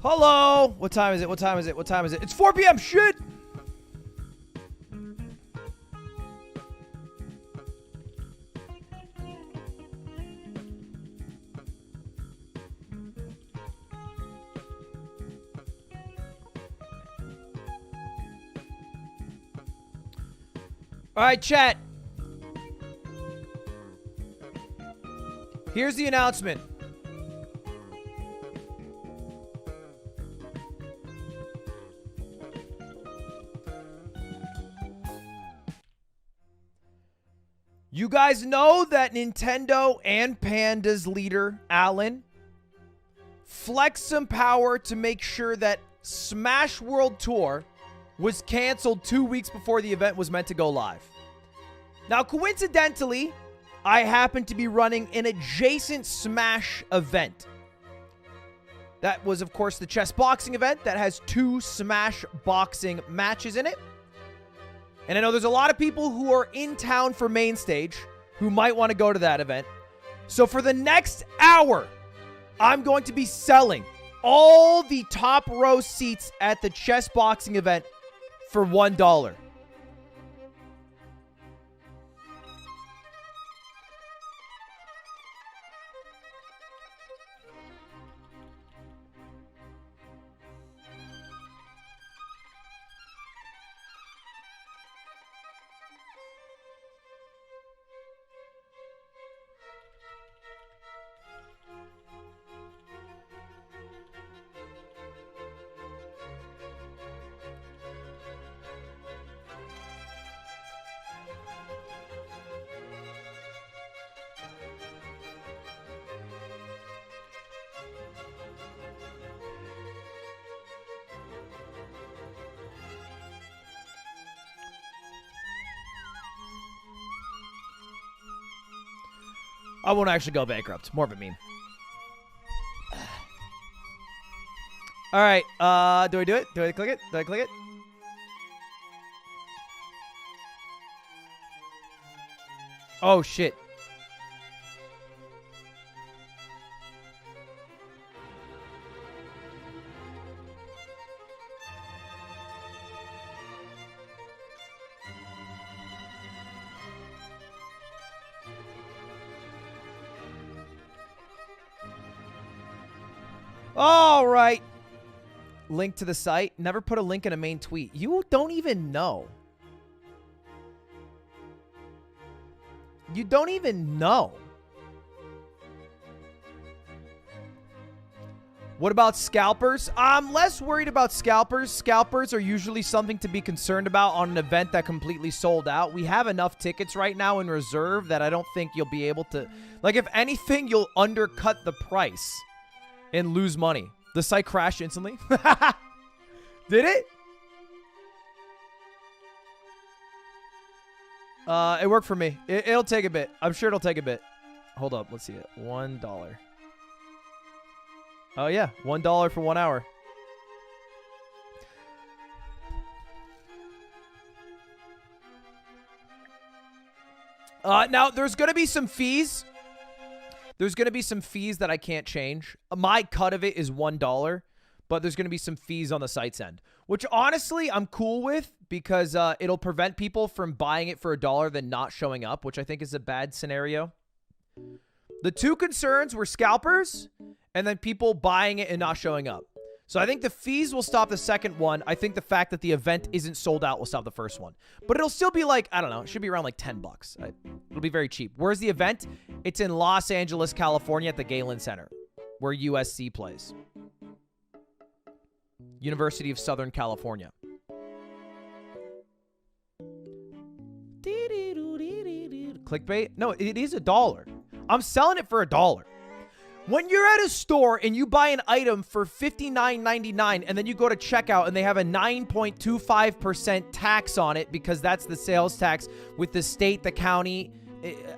Hello? What time is it? What time is it? What time is it? It's 4 p.m. Shit! All right, chat. Here's the announcement. You guys know that Nintendo and Panda's leader, Alan, flexed some power to make sure that Smash World Tour was canceled 2 weeks before the event was meant to go live. Now, coincidentally, I happen to be running an adjacent Smash event. That was, of course, the chess boxing event that has 2 Smash boxing matches in it. And I know there's a lot of people who are in town for main stage who might want to go to that event. So for the next hour, I'm going to be selling all the top row seats at the chess boxing event for $1. I won't actually go bankrupt. More of a meme. All right. Do I do it? Do I click it? Do I click it? Oh, shit. All right. Link to the site. Never put a link in a main tweet. You don't even know. You don't even know. What about scalpers? I'm less worried about scalpers. Scalpers are usually something to be concerned about on an event that completely sold out. We have enough tickets right now in reserve that I don't think you'll be able to... Like, if anything, you'll undercut the price and lose money. The site crashed instantly. Did it? It worked for me. It'll take a bit. I'm sure it'll take a bit. Hold up. Let's see it. $1. Oh, yeah. $1 for 1 hour. Now, there's going to be some fees. There's going to be some fees that I can't change. My cut of it is $1, but there's going to be some fees on the site's end, which honestly I'm cool with because it'll prevent people from buying it for $1 then not showing up, which I think is a bad scenario. The 2 concerns were scalpers and then people buying it and not showing up. So I think the fees will stop the second one. I think the fact that the event isn't sold out will stop the first one. But it'll still be like, I don't know, it should be around like $10. It'll be very cheap. Where's the event? It's in Los Angeles, California at the Galen Center, where USC plays. University of Southern California. Clickbait? No, it is $1. I'm selling it for $1. When you're at a store and you buy an item for $59.99 and then you go to checkout and they have a 9.25% tax on it because that's the sales tax with the state, the county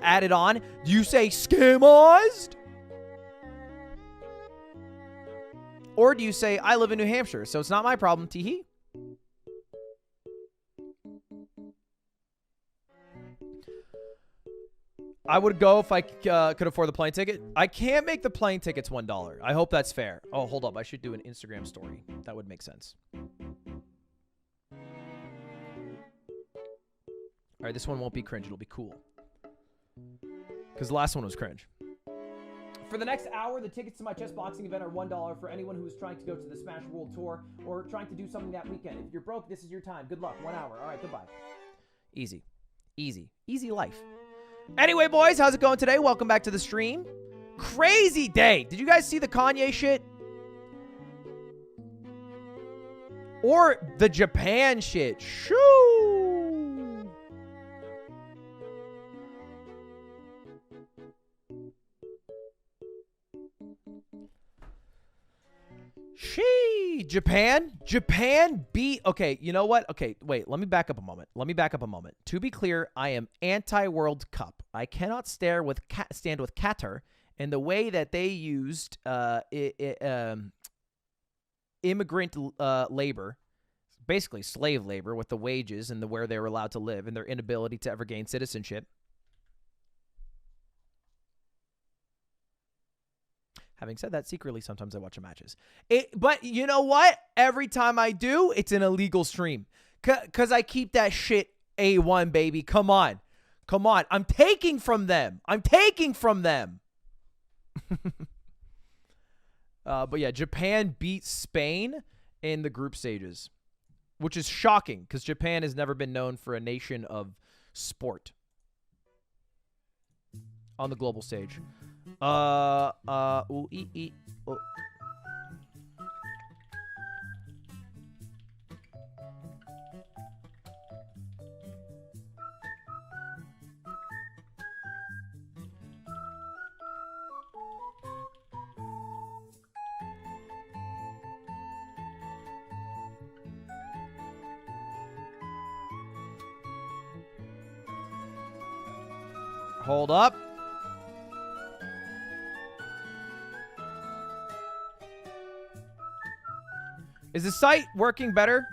added on, do you say scamized? Or do you say, I live in New Hampshire, so it's not my problem, tee-hee? I would go if I could afford the plane ticket. I can't make the plane tickets $1. I hope that's fair. Oh, hold up. I should do an Instagram story. That would make sense. All right, this one won't be cringe. It'll be cool. Because the last one was cringe. For the next hour, the tickets to my chess boxing event are $1 for anyone who is trying to go to the Smash World Tour or trying to do something that weekend. If you're broke, this is your time. Good luck. 1 hour. All right, goodbye. Easy. Easy. Easy life. Anyway, boys, how's it going today? Welcome back to the stream. Crazy day. Did you guys see the Kanye shit? Or the Japan shit? Shoo! Japan beat. Okay, you know what? Okay, wait. Let me back up a moment. To be clear, I am anti-World Cup. I cannot stand with Qatar and the way that they used immigrant labor, basically slave labor, with the wages and where they were allowed to live and their inability to ever gain citizenship. Having said that, secretly, sometimes I watch the matches. But you know what? Every time I do, it's an illegal stream. Because I keep that shit A1, baby. Come on. I'm taking from them. But yeah, Japan beat Spain in the group stages, which is shocking because Japan has never been known for a nation of sport on the global stage. Oh. Hold up. Is the site working better?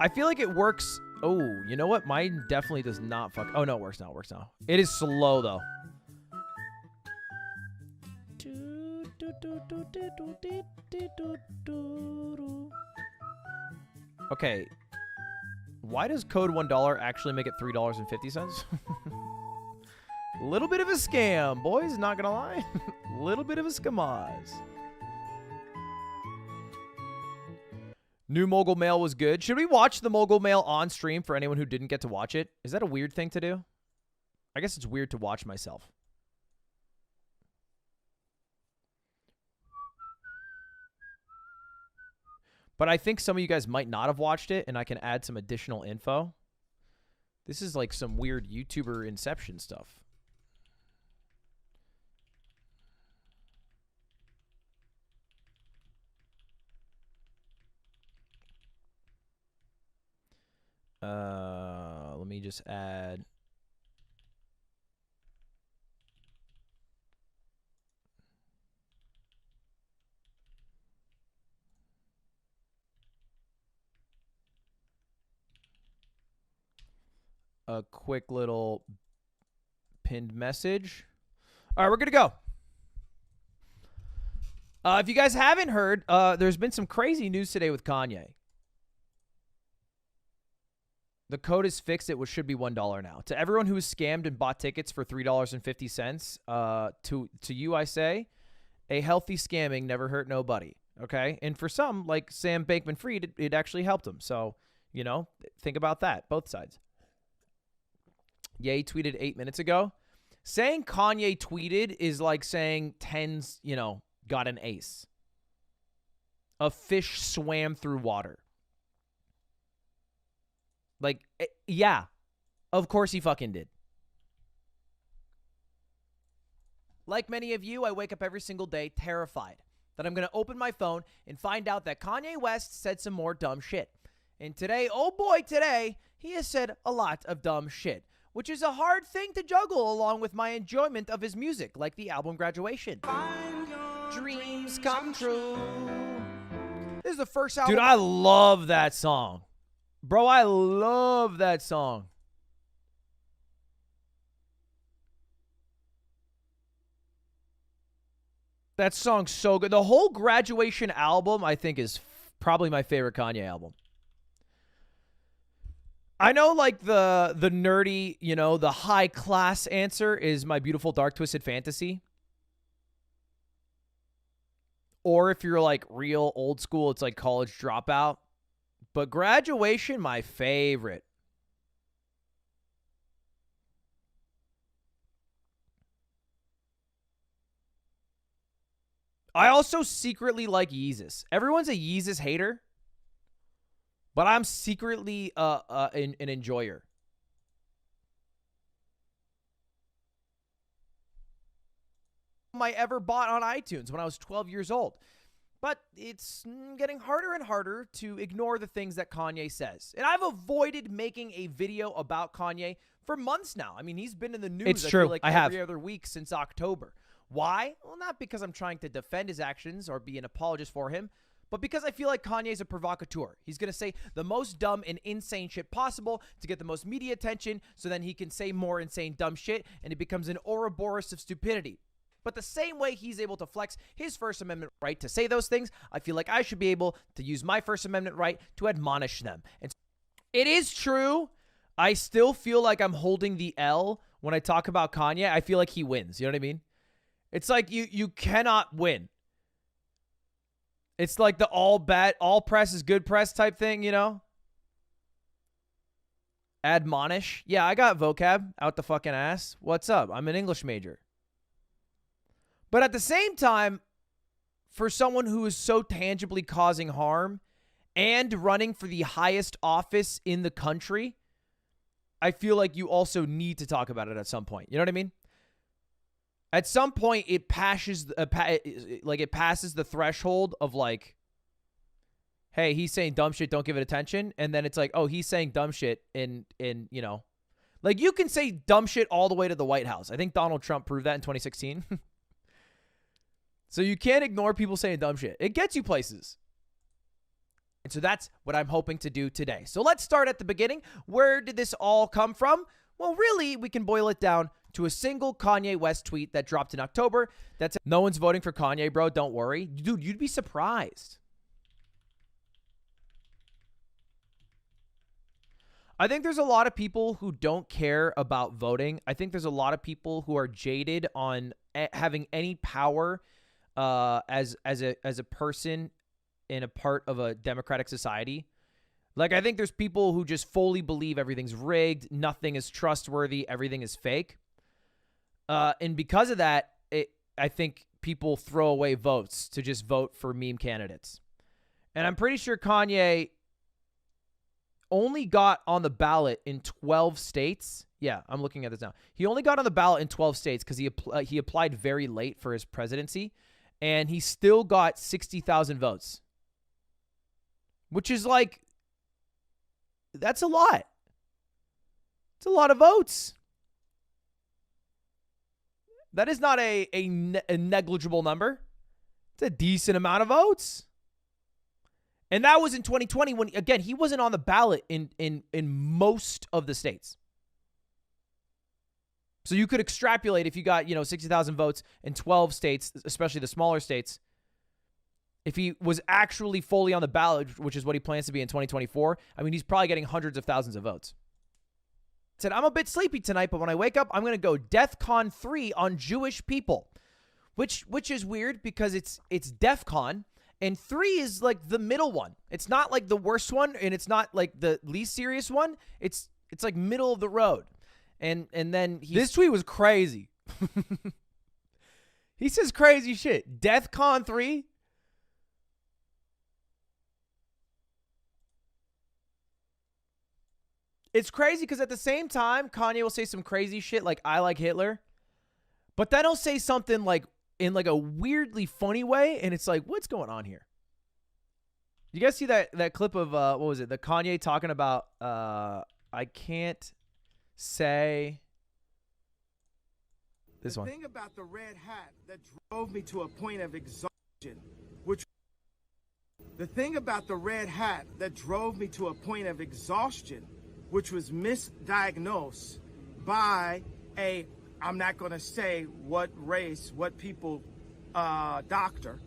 I feel like it works. Oh, you know what? Mine definitely does not fuck. Oh, no, it works now. It is slow, though. Okay. Why does code $1 actually make it $3.50? Little bit of a scam, boys. Not gonna lie. Little bit of a scamaz. New Mogul Mail was good. Should we watch the Mogul Mail on stream for anyone who didn't get to watch it? Is that a weird thing to do? I guess it's weird to watch myself. But I think some of you guys might not have watched it, and I can add some additional info. This is like some weird YouTuber Inception stuff. Let me just add. A quick little pinned message. All right, we're good to go. If you guys haven't heard, there's been some crazy news today with Kanye. The code is fixed. It should be $1 now. To everyone who was scammed and bought tickets for $3.50, to you I say, a healthy scamming never hurt nobody. Okay, and for some, like Sam Bankman-Fried, it actually helped him. So, you know, think about that. Both sides. Ye tweeted 8 minutes ago. Saying Kanye tweeted is like saying Tens, you know, got an ace. A fish swam through water. Like, yeah, of course he fucking did. Like many of you, I wake up every single day terrified that I'm going to open my phone and find out that Kanye West said some more dumb shit. And today, oh boy, today, he has said a lot of dumb shit, which is a hard thing to juggle along with my enjoyment of his music, like the album Graduation. Dreams come true. This is the first album. Dude, I love that song. Bro, I love that song. That song's so good. The whole Graduation album, I think, is probably my favorite Kanye album. I know, like, the nerdy, you know, the high-class answer is My Beautiful Dark Twisted Fantasy. Or if you're, like, real old school, it's like College Dropout. But Graduation, my favorite. I also secretly like Yeezus. Everyone's a Yeezus hater, but I'm secretly an enjoyer. I ever bought on iTunes when I was 12 years old. But it's getting harder and harder to ignore the things that Kanye says. And I've avoided making a video about Kanye for months now. I mean, he's been in the news, It's true. I feel like every other week since October. Why? Well, not because I'm trying to defend his actions or be an apologist for him, but because I feel like Kanye's a provocateur. He's going to say the most dumb and insane shit possible to get the most media attention, so then he can say more insane dumb shit, and it becomes an Ouroboros of stupidity. But the same way he's able to flex his First Amendment right to say those things, I feel like I should be able to use my First Amendment right to admonish them. And it is true. I still feel like I'm holding the L when I talk about Kanye. I feel like he wins. You know what I mean? It's like you cannot win. It's like the all press is good press type thing, you know? Admonish. Yeah, I got vocab out the fucking ass. What's up? I'm an English major. But at the same time, for someone who is so tangibly causing harm and running for the highest office in the country, I feel like you also need to talk about it at some point. You know what I mean? At some point, it passes the threshold of like, hey, he's saying dumb shit, don't give it attention. And then it's like, oh, he's saying dumb shit in you know, like you can say dumb shit all the way to the White House. I think Donald Trump proved that in 2016. So you can't ignore people saying dumb shit. It gets you places. And so that's what I'm hoping to do today. So let's start at the beginning. Where did this all come from? Well, really, we can boil it down to a single Kanye West tweet that dropped in October. That's no one's voting for Kanye, bro. Don't worry. Dude, you'd be surprised. I think there's a lot of people who don't care about voting. I think there's a lot of people who are jaded on having any power as a person in a part of a democratic society. Like, I think there's people who just fully believe everything's rigged, nothing is trustworthy, everything is fake. And because of that, I think people throw away votes to just vote for meme candidates. And I'm pretty sure Kanye only got on the ballot in 12 states. Yeah, I'm looking at this now. He only got on the ballot in 12 states because he applied very late for his presidency, and he still got 60,000 votes, which is like, that's a lot. It's a lot of votes. That is not a negligible number. It's a decent amount of votes. And that was in 2020 when, again, he wasn't on the ballot in most of the states. So you could extrapolate if you got, 60,000 votes in 12 states, especially the smaller states. If he was actually fully on the ballot, which is what he plans to be in 2024, I mean, he's probably getting hundreds of thousands of votes. Said, I'm a bit sleepy tonight, but when I wake up, I'm going to go DEFCON 3 on Jewish people, which is weird because it's DEFCON, and 3 is like the middle one. It's not like the worst one, and it's not like the least serious one. It's like middle of the road. And then this tweet was crazy. He says crazy shit. DEFCON 3. It's crazy because at the same time, Kanye will say some crazy shit like, I like Hitler. But then he'll say something like in like a weirdly funny way. And it's like, what's going on here? You guys see that clip of what was it? The Kanye talking about I can't say this one. The thing about the red hat that drove me to a point of exhaustion, which was misdiagnosed by I'm not going to say what race, what people, doctor,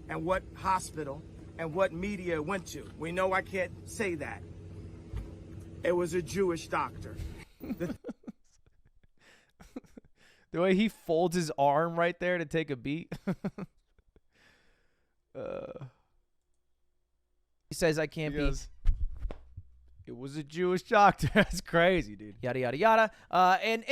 and what hospital, and what media went to. We know I can't say that. It was a Jewish doctor. The way he folds his arm right there to take a beat. He says, I can't be. It was a Jewish doctor. That's crazy, dude. Yada, yada, yada. And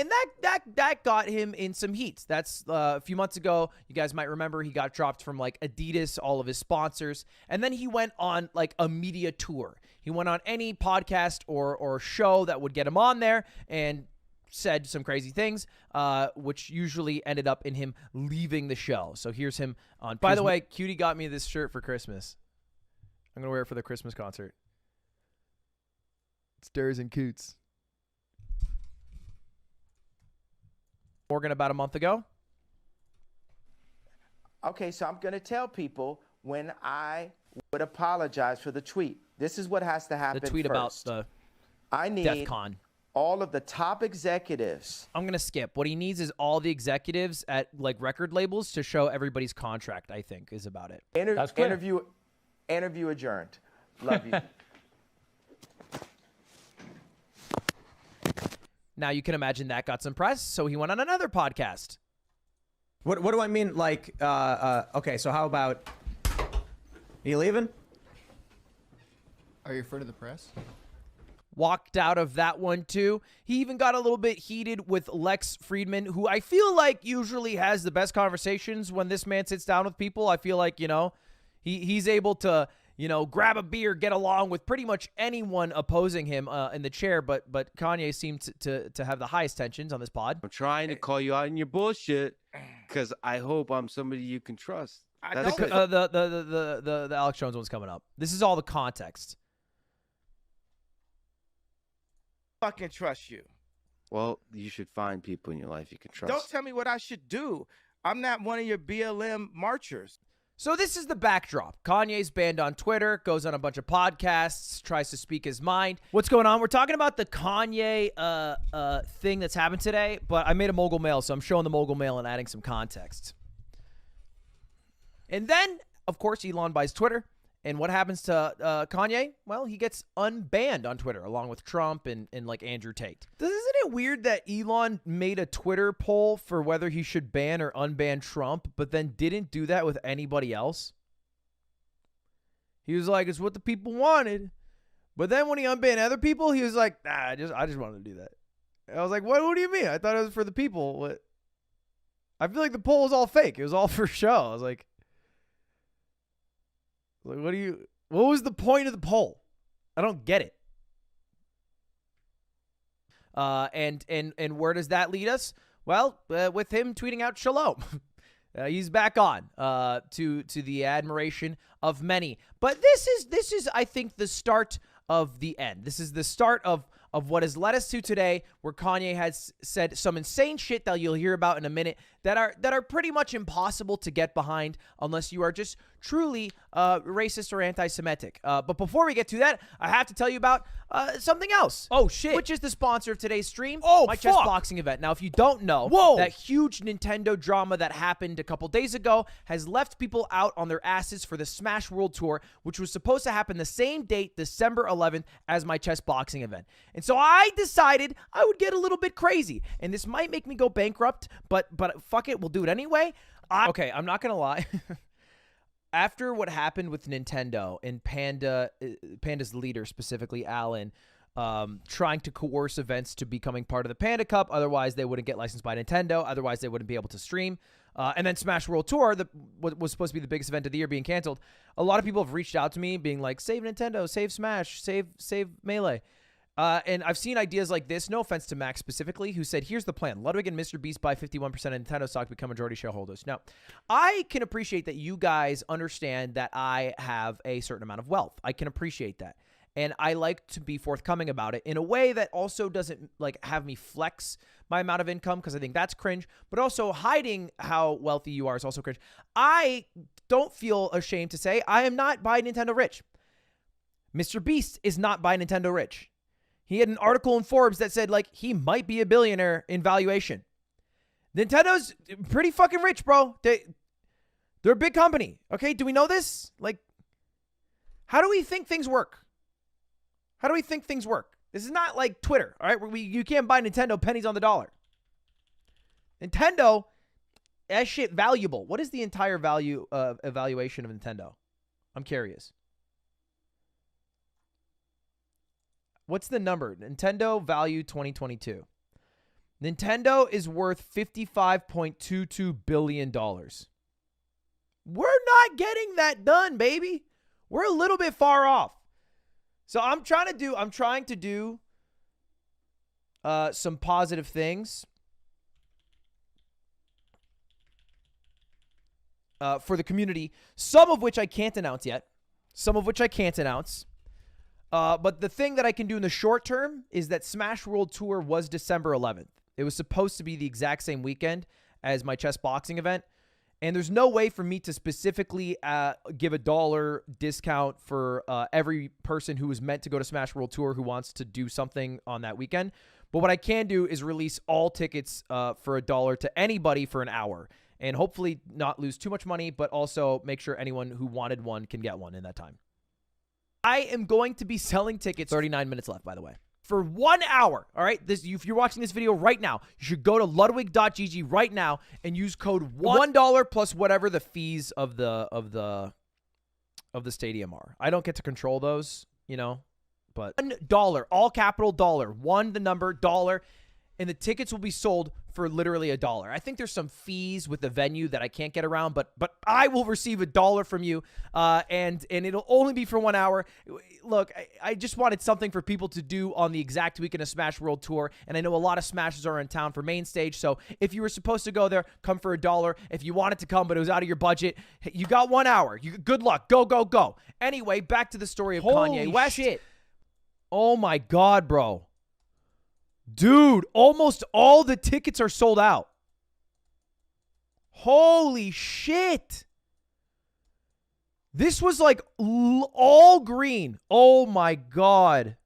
that got him in some heat. That's a few months ago. You guys might remember he got dropped from like Adidas, all of his sponsors. And then he went on like a media tour. He went on any podcast or show that would get him on there and said some crazy things, which usually ended up in him leaving the show. So here's him on. By the way, Cutie got me this shirt for Christmas. I'm going to wear it for the Christmas concert. It's Durs and Coots. Morgan about a month ago. Okay, so I'm going to tell people when I would apologize for the tweet. This is what has to happen The tweet first. about I the need DEFCON. all of the top executives. I'm going to skip. What he needs is all the executives at like record labels to show everybody's contract, I think, is about it. That's clear. Interview adjourned. Love you. Now you can imagine that got some press, so he went on another podcast. What do I mean? Like, okay, so how about, are you leaving? Are you referring to the press? Walked out of that one too. He even got a little bit heated with Lex Friedman, who I feel like usually has the best conversations when this man sits down with people. I feel like, you know, he's able to, you know, grab a beer, get along with pretty much anyone opposing him in the chair. But Kanye seemed to have the highest tensions on this pod. I'm trying to call you out in your bullshit because I hope I'm somebody you can trust. That's it. The Alex Jones one's coming up. This is all the context. Fucking trust you. Well, you should find people in your life you can trust. Don't tell me what I should do. I'm not one of your BLM marchers. So this is the backdrop. Kanye's banned on Twitter, goes on a bunch of podcasts, tries to speak his mind. What's going on? We're talking about the Kanye thing that's happened today, but I made a mogul mail, so I'm showing the mogul mail and adding some context. And then, of course, Elon buys Twitter. And what happens to Kanye? Well, he gets unbanned on Twitter, along with Trump and like Andrew Tate. Isn't it weird that Elon made a Twitter poll for whether he should ban or unban Trump, but then didn't do that with anybody else? He was like, it's what the people wanted. But then when he unbanned other people, he was like, nah, I just wanted to do that. And I was like, what do you mean? I thought it was for the people. What? I feel like the poll was all fake. It was all for show. I was like, what was the point of the poll? I don't get it. And where does that lead us? Well, with him tweeting out shalom. He's back on to the admiration of many. But this is I think the start of the end. This is the start of what has led us to today, where Kanye has said some insane shit that you'll hear about in a minute that are pretty much impossible to get behind unless you are just truly racist or anti-Semitic. But before we get to that, I have to tell you about something else. Oh, shit. Which is the sponsor of today's stream, my chess boxing event. Now, if you don't know, that huge Nintendo drama that happened a couple days ago has left people out on their asses for the Smash World Tour, which was supposed to happen the same date, December 11th, as my chess boxing event. And so I decided I would get a little bit crazy. And this might make me go bankrupt, but fuck it, we'll do it anyway. Okay, I'm not going to lie. After what happened with Nintendo and Panda's leader, specifically Alan, trying to coerce events to becoming part of the Panda Cup, otherwise they wouldn't get licensed by Nintendo, otherwise they wouldn't be able to stream, and then Smash World Tour, what was supposed to be the biggest event of the year, being canceled. A lot of people have reached out to me being like, save Nintendo, save Smash, save Melee. And I've seen ideas like this, no offense to Max specifically, who said, here's the plan. Ludwig and Mr. Beast buy 51% of Nintendo stock, become majority shareholders. Now, I can appreciate that you guys understand that I have a certain amount of wealth. I can appreciate that. And I like to be forthcoming about it in a way that also doesn't like have me flex my amount of income, because I think that's cringe, but also hiding how wealthy you are is also cringe. I don't feel ashamed to say I am not buy Nintendo rich. Mr. Beast is not buy Nintendo rich. He had an article in Forbes that said, like, he might be a billionaire in valuation. Nintendo's pretty fucking rich, bro. They're a big company. Okay, do we know this? Like, how do we think things work? How do we think things work? This is not like Twitter, all right? You can't buy Nintendo pennies on the dollar. Nintendo, that shit valuable. What is the entire value evaluation of Nintendo? I'm curious. What's the number? Nintendo value 2022. Nintendo is worth $55.22 billion. We're not getting that done, baby. We're a little bit far off. So I'm trying to do some positive things for the community, some of which I can't announce yet. But the thing that I can do in the short term is that Smash World Tour was December 11th. It was supposed to be the exact same weekend as my chess boxing event. And there's no way for me to specifically give $1 discount for every person who was meant to go to Smash World Tour who wants to do something on that weekend. But what I can do is release all tickets for $1 to anybody for an hour. And hopefully not lose too much money, but also make sure anyone who wanted one can get one in that time. I am going to be selling tickets. 39 minutes left, by the way. For 1 hour, all right? If you're watching this video right now, you should go to ludwig.gg right now and use code $1 plus whatever the fees of the stadium are. I don't get to control those, you know, but $1, all capital dollar, one the number dollar, and the tickets will be sold for literally $1. I think there's some fees with the venue that I can't get around, but I will receive $1 from you, and it'll only be for 1 hour. Look, I just wanted something for people to do on the exact weekend of Smash World Tour, and I know a lot of Smashers are in town for main stage, so if you were supposed to go there, come for $1. If you wanted to come, but it was out of your budget, you got 1 hour. Good luck. Go, go, go. Anyway, back to the story of Kanye West. Shit. Oh my God, bro. Dude, almost all the tickets are sold out. Holy shit. This was like all green. Oh my God.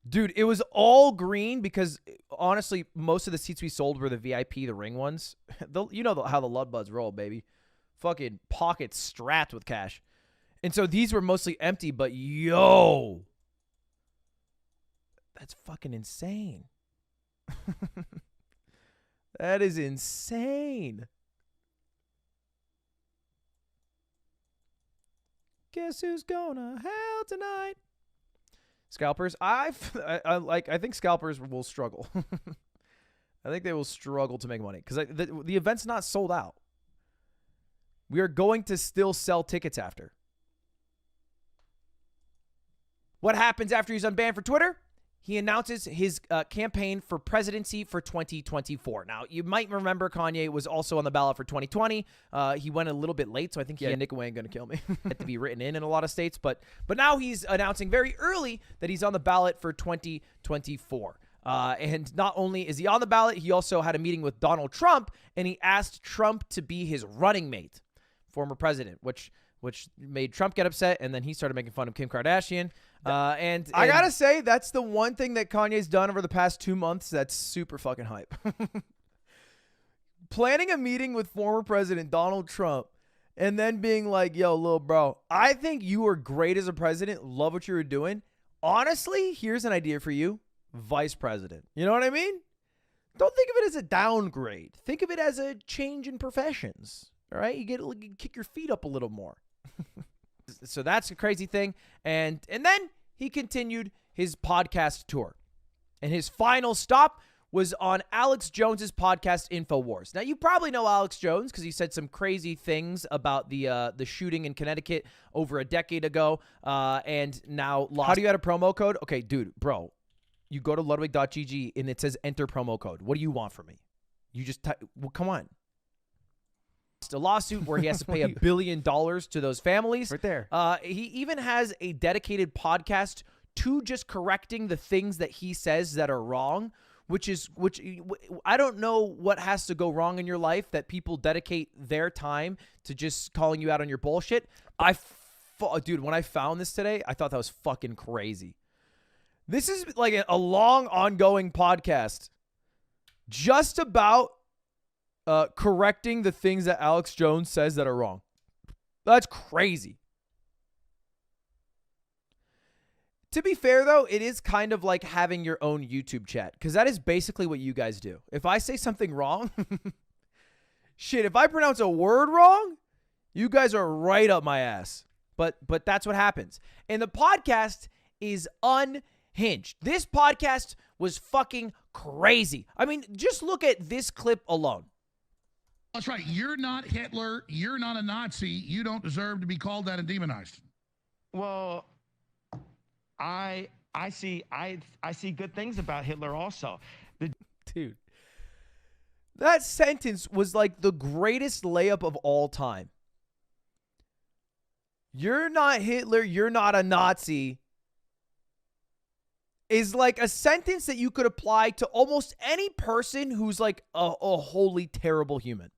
Dude, it was all green because honestly, most of the seats we sold were the VIP, the ring ones. You know how the Ludbuds roll, baby. Fucking pockets strapped with cash. And so these were mostly empty, but yo. That's fucking insane. That is insane. Guess who's gonna hell tonight? Scalpers. I think scalpers will struggle. I think they will struggle to make money because the event's not sold out. We are going to still sell tickets after. What happens after he's unbanned for Twitter? He announces his campaign for presidency for 2024. Now, you might remember Kanye was also on the ballot for 2020. He went a little bit late, so I think Nick Wayne going to kill me. Had to be written in a lot of states, but now he's announcing very early that he's on the ballot for 2024. And not only is he on the ballot, he also had a meeting with Donald Trump, and he asked Trump to be his running mate, former president, which made Trump get upset, and then he started making fun of Kim Kardashian. And I gotta say, that's the one thing that Kanye's done over the past 2 months that's super fucking hype. Planning a meeting with former President Donald Trump and then being like, yo, little bro, I think you were great as a president. Love what you were doing. Honestly, here's an idea for you. Vice president. You know what I mean? Don't think of it as a downgrade. Think of it as a change in professions. All right? You kick your feet up a little more. So that's a crazy thing. And then he continued his podcast tour. And his final stop was on Alex Jones's podcast InfoWars. Now, you probably know Alex Jones because he said some crazy things about the shooting in Connecticut over a decade ago, and now lost. How do you add a promo code? Okay, dude, bro, you go to ludwig.gg and it says enter promo code. What do you want from me? You just well, come on. It's a lawsuit where he has to pay $1 billion to those families. Right there. He even has a dedicated podcast to just correcting the things that he says that are wrong, which I don't know what has to go wrong in your life that people dedicate their time to just calling you out on your bullshit. Dude, when I found this today, I thought that was fucking crazy. This is like a long ongoing podcast just about correcting the things that Alex Jones says that are wrong. That's crazy. To be fair, though, it is kind of like having your own YouTube chat, because that is basically what you guys do. If I say something wrong, shit, if I pronounce a word wrong, you guys are right up my ass. But that's what happens. And the podcast is unhinged. This podcast was fucking crazy. I mean, just look at this clip alone. That's right. You're not Hitler. You're not a Nazi. You don't deserve to be called that and demonized. Well, I see good things about Hitler also. Dude, that sentence was like the greatest layup of all time. You're not Hitler, you're not a Nazi, is like a sentence that you could apply to almost any person who's like a wholly terrible human.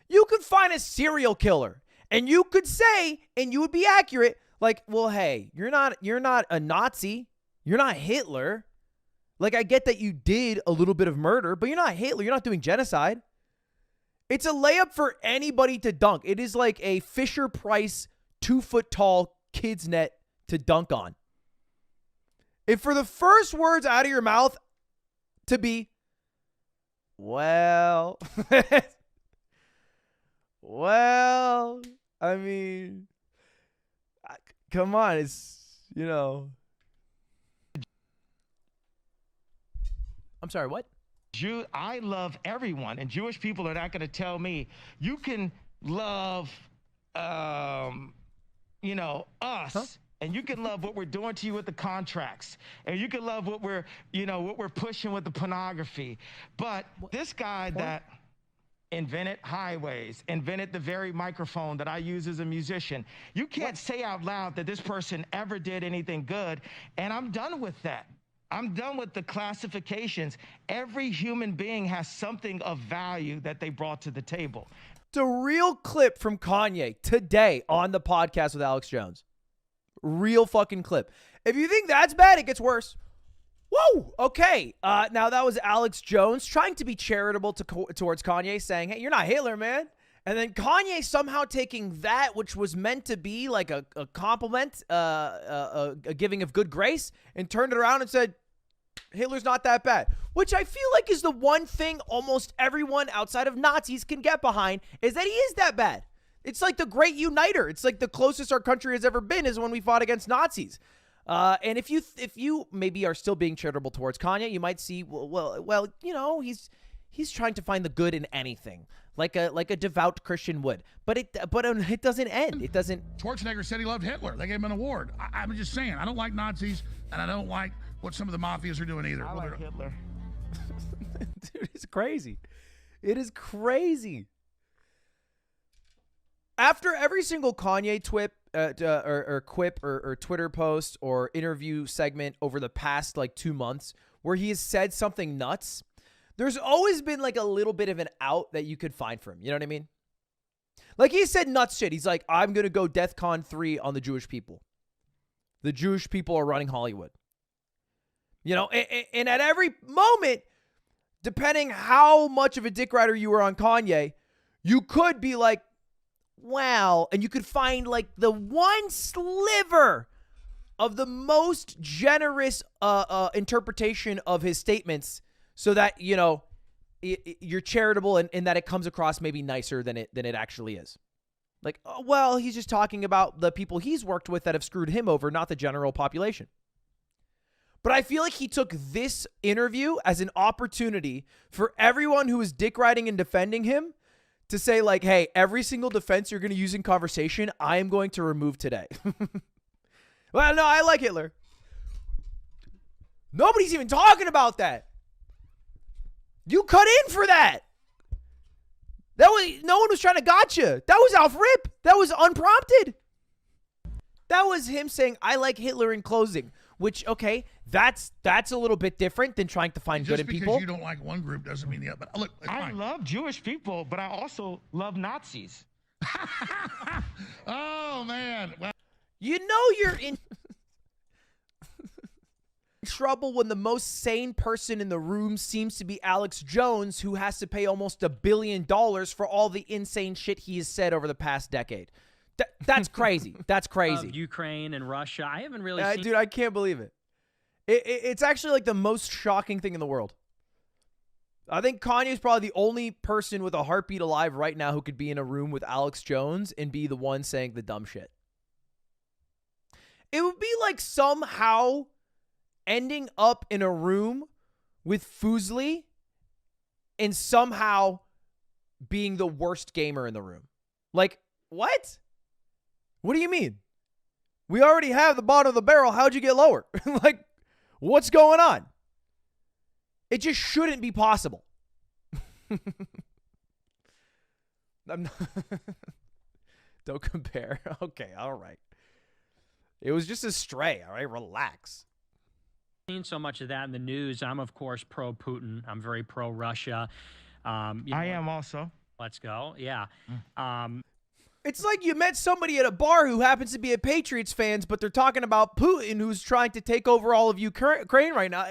You could find a serial killer and you could say, and you would be accurate, like, well, hey, you're not a Nazi. You're not Hitler. Like, I get that you did a little bit of murder, but you're not Hitler. You're not doing genocide. It's a layup for anybody to dunk. It is like a Fisher-Price 2-foot-tall kid's net to dunk on. If for the first words out of your mouth to be, well, well, I mean, come on, it's, you know. I'm sorry, what? I love everyone, and Jewish people are not going to tell me you can love, us, and you can love what we're doing to you with the contracts, and you can love what we're pushing with the pornography. But this guy that invented highways, invented the very microphone that I use as a musician, you can't say out loud that this person ever did anything good, and I'm done with that. I'm done with the classifications. Every human being has something of value that they brought to the table. It's a real clip from Kanye today on the podcast with Alex Jones. Real fucking clip. If you think that's bad, it gets worse. Whoa! Okay. Now that was Alex Jones trying to be charitable towards Kanye, saying, hey, you're not Hitler, man. And then Kanye somehow taking that, which was meant to be like a compliment, a giving of good grace, and turned it around and said, Hitler's not that bad. Which I feel like is the one thing almost everyone outside of Nazis can get behind, is that he is that bad. It's like the great uniter. It's like the closest our country has ever been is when we fought against Nazis. And if you maybe are still being charitable towards Kanye, you might see, well, you know, he's trying to find the good in anything, like a devout Christian would. But it doesn't end. It doesn't. Schwarzenegger said he loved Hitler. They gave him an award. I'm just saying, I don't like Nazis, and I don't like what some of the mafias are doing either. I like Hitler. Dude, it's crazy. It is crazy. After every single Kanye quip or Twitter post or interview segment over the past like 2 months where he has said something nuts, there's always been like a little bit of an out that you could find for him. You know what I mean? Like he said nuts shit. He's like, I'm going to go DEFCON 3 on the Jewish people. The Jewish people are running Hollywood. You know, and at every moment, depending how much of a dick rider you were on Kanye, you could be like, wow, and you could find like the one sliver of the most generous interpretation of his statements so that, you know, you're charitable and that it comes across maybe nicer than it actually is. Like, oh, well, he's just talking about the people he's worked with that have screwed him over, not the general population. But I feel like he took this interview as an opportunity for everyone who was dick riding and defending him to say, like, hey, every single defense you're going to use in conversation, I am going to remove today. Well, no, I like Hitler. Nobody's even talking about that. You cut in for that. No one was trying to gotcha. That was off rip. That was unprompted. That was him saying, I like Hitler in closing, which, okay, that's a little bit different than trying to find good in people. Just because you don't like one group doesn't mean the other. But look, it's I fine. love Jewish people, but I also love Nazis. Oh, man. Well, You know you're in trouble when the most sane person in the room seems to be Alex Jones, who has to pay almost $1 billion for all the insane shit he has said over the past decade. That's crazy. That's crazy. Of Ukraine and Russia. I haven't really seen. Dude, I can't believe it. It's actually like the most shocking thing in the world. I think Kanye is probably the only person with a heartbeat alive right now who could be in a room with Alex Jones and be the one saying the dumb shit. It would be like somehow ending up in a room with Fuseli and somehow being the worst gamer in the room. Like, what? What do you mean? We already have the bottom of the barrel. How'd you get lower? Like, what's going on? It just shouldn't be possible. I'm not Don't compare. Okay, all right. It was just a stray, all right? Relax. Seen so much of that in the news. I'm, of course, pro-Putin. I'm very pro-Russia. I am also. Let's go. Yeah. It's like you met somebody at a bar who happens to be a Patriots fans, but they're talking about Putin, who's trying to take over all of Ukraine right now.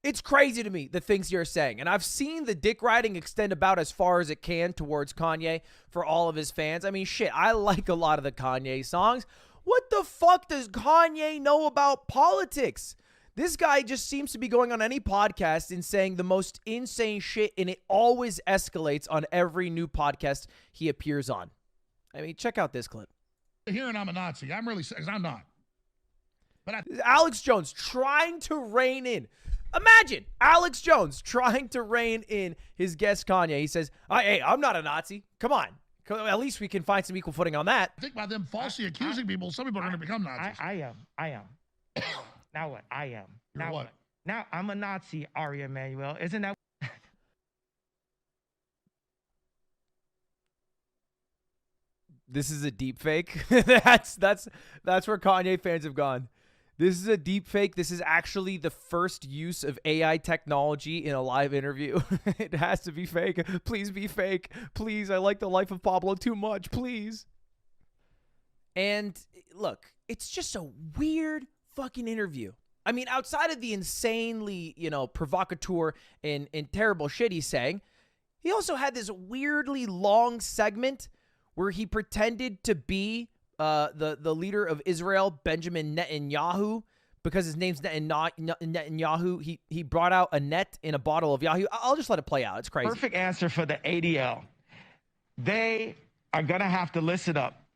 It's crazy to me, the things you're saying. And I've seen the dick riding extend about as far as it can towards Kanye for all of his fans. I mean, shit, I like a lot of the Kanye songs. What the fuck does Kanye know about politics? This guy just seems to be going on any podcast and saying the most insane shit, and it always escalates on every new podcast he appears on. I mean, check out this clip. hearing I'm a Nazi. I'm really, because I'm not. But Alex Jones trying to rein in. Imagine Alex Jones trying to rein in his guest Kanye. He says, hey, I'm not a Nazi. Come on. At least we can find some equal footing on that. I think by them falsely accusing people, some people are going to become Nazis. I am. Now what? I am. You're Now what? Now I'm a Nazi, Ari Emanuel. Isn't that? This is a deep fake. that's where Kanye fans have gone. This is a deep fake. This is actually the first use of AI technology in a live interview. It has to be fake. Please be fake. Please, I like the life of Pablo too much. Please. And look, it's just a weird fucking interview. I mean, outside of the insanely, provocateur and terrible shit he's saying, he also had this weirdly long segment where he pretended to be the leader of Israel, Benjamin Netanyahu, because his name's Netanyahu. He brought out a net in a bottle of Yahoo. I'll just let it play out. It's crazy. Perfect answer for the ADL. They are going to have to listen up.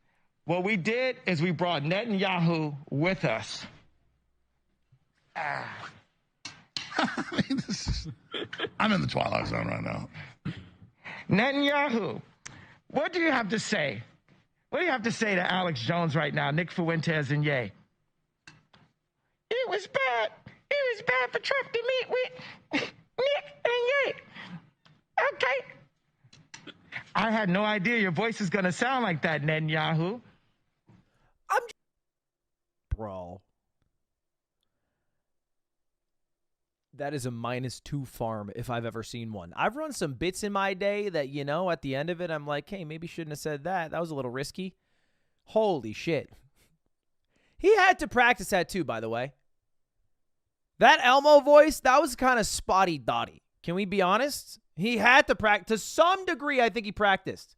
What we did is we brought Netanyahu with us. I mean, I'm in the Twilight Zone right now. Netanyahu, what do you have to say? What do you have to say to Alex Jones right now, Nick Fuentes and Ye? It was bad. It was bad for Trump to meet with Nick and Ye. Okay. I had no idea your voice is going to sound like that, Netanyahu. Bro. That is a -2 farm if I've ever seen one. I've run some bits in my day that, at the end of it, I'm like, hey, maybe shouldn't have said that. That was a little risky. Holy shit. He had to practice that too, by the way. That Elmo voice, that was kind of spotty-dotty. Can we be honest? He had to practice. To some degree, I think he practiced.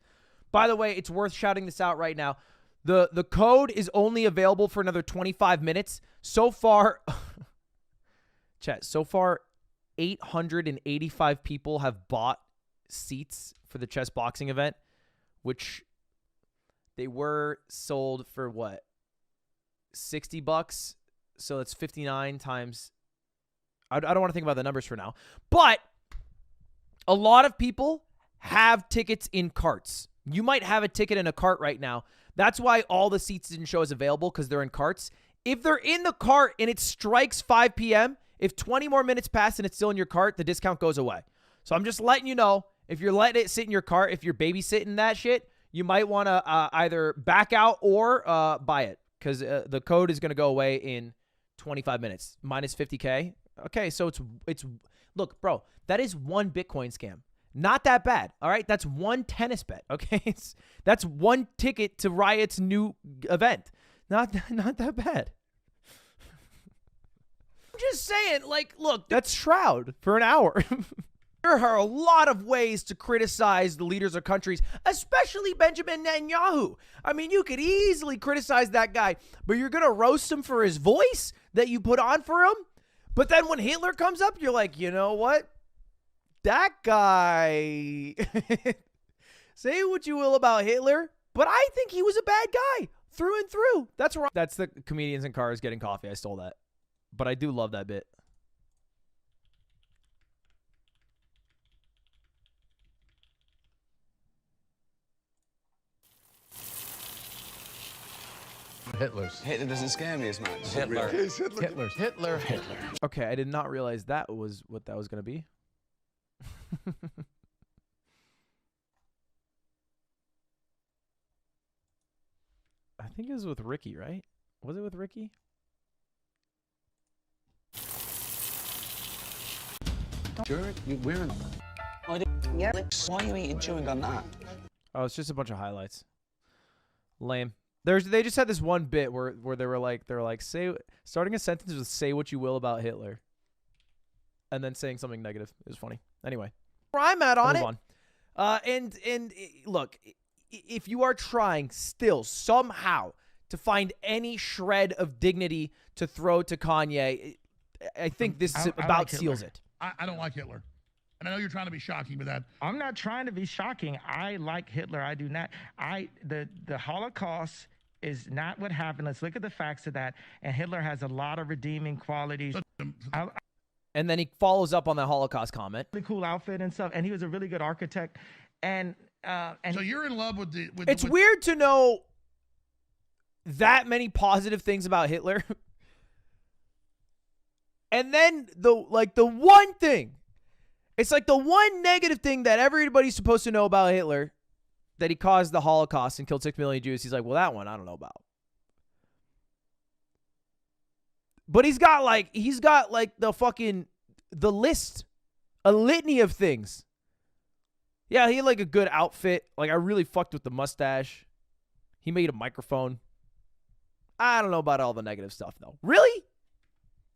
By the way, it's worth shouting this out right now. The code is only available for another 25 minutes. So far... Chat, so far, 885 people have bought seats for the chess boxing event, which they were sold for what? $60? So that's 59 times I don't want to think about the numbers for now. But a lot of people have tickets in carts. You might have a ticket in a cart right now. That's why all the seats didn't show as available, because they're in carts. If they're in the cart and it strikes 5 p.m., if 20 more minutes pass and it's still in your cart, the discount goes away. So I'm just letting you know, if you're letting it sit in your cart, if you're babysitting that shit, you might want to either back out or buy it, because the code is going to go away in 25 minutes, minus 50K. Okay, so it's look, bro, that is one Bitcoin scam. Not that bad, all right? That's one tennis bet, okay? That's one ticket to Riot's new event. Not that bad. I'm just saying, like, look, that's Shroud for an hour. There are a lot of ways to criticize the leaders of countries, especially Benjamin Netanyahu. I mean, you could easily criticize that guy, but you're going to roast him for his voice that you put on for him? But then when Hitler comes up, you're like, you know what? That guy, say what you will about Hitler, but I think he was a bad guy through and through. That's right. That's the comedians in cars getting coffee. I stole that. But I do love that bit. Hitler doesn't scare me as much. Hitler. Okay, I did not realize that was what that was going to be. I think it was with Ricky, right? Was it with Ricky? Sure, you're wearing them. Yeah. Why are you eating chewing gum that? Oh, it's just a bunch of highlights. Lame. They just had this one bit where they were like starting a sentence with "say what you will about Hitler," and then saying something negative. It was funny. Anyway, where I'm at on it. And look, if you are trying still somehow to find any shred of dignity to throw to Kanye, I think this about seals it. I don't like Hitler. And I know you're trying to be shocking with that. I'm not trying to be shocking. I like Hitler. I do not. The Holocaust is not what happened. Let's look at the facts of that. And Hitler has a lot of redeeming qualities. And then he follows up on the Holocaust comment. Really cool outfit and stuff. And he was a really good architect. And so you're in love with the. It's weird to know that many positive things about Hitler. And then the one thing, it's like the one negative thing that everybody's supposed to know about Hitler, that he caused the Holocaust and killed 6 million Jews. He's like, well, that one I don't know about. But he's got like the list, a litany of things. Yeah, he had like a good outfit. Like I really fucked with the mustache. He made a microphone. I don't know about all the negative stuff though. Really?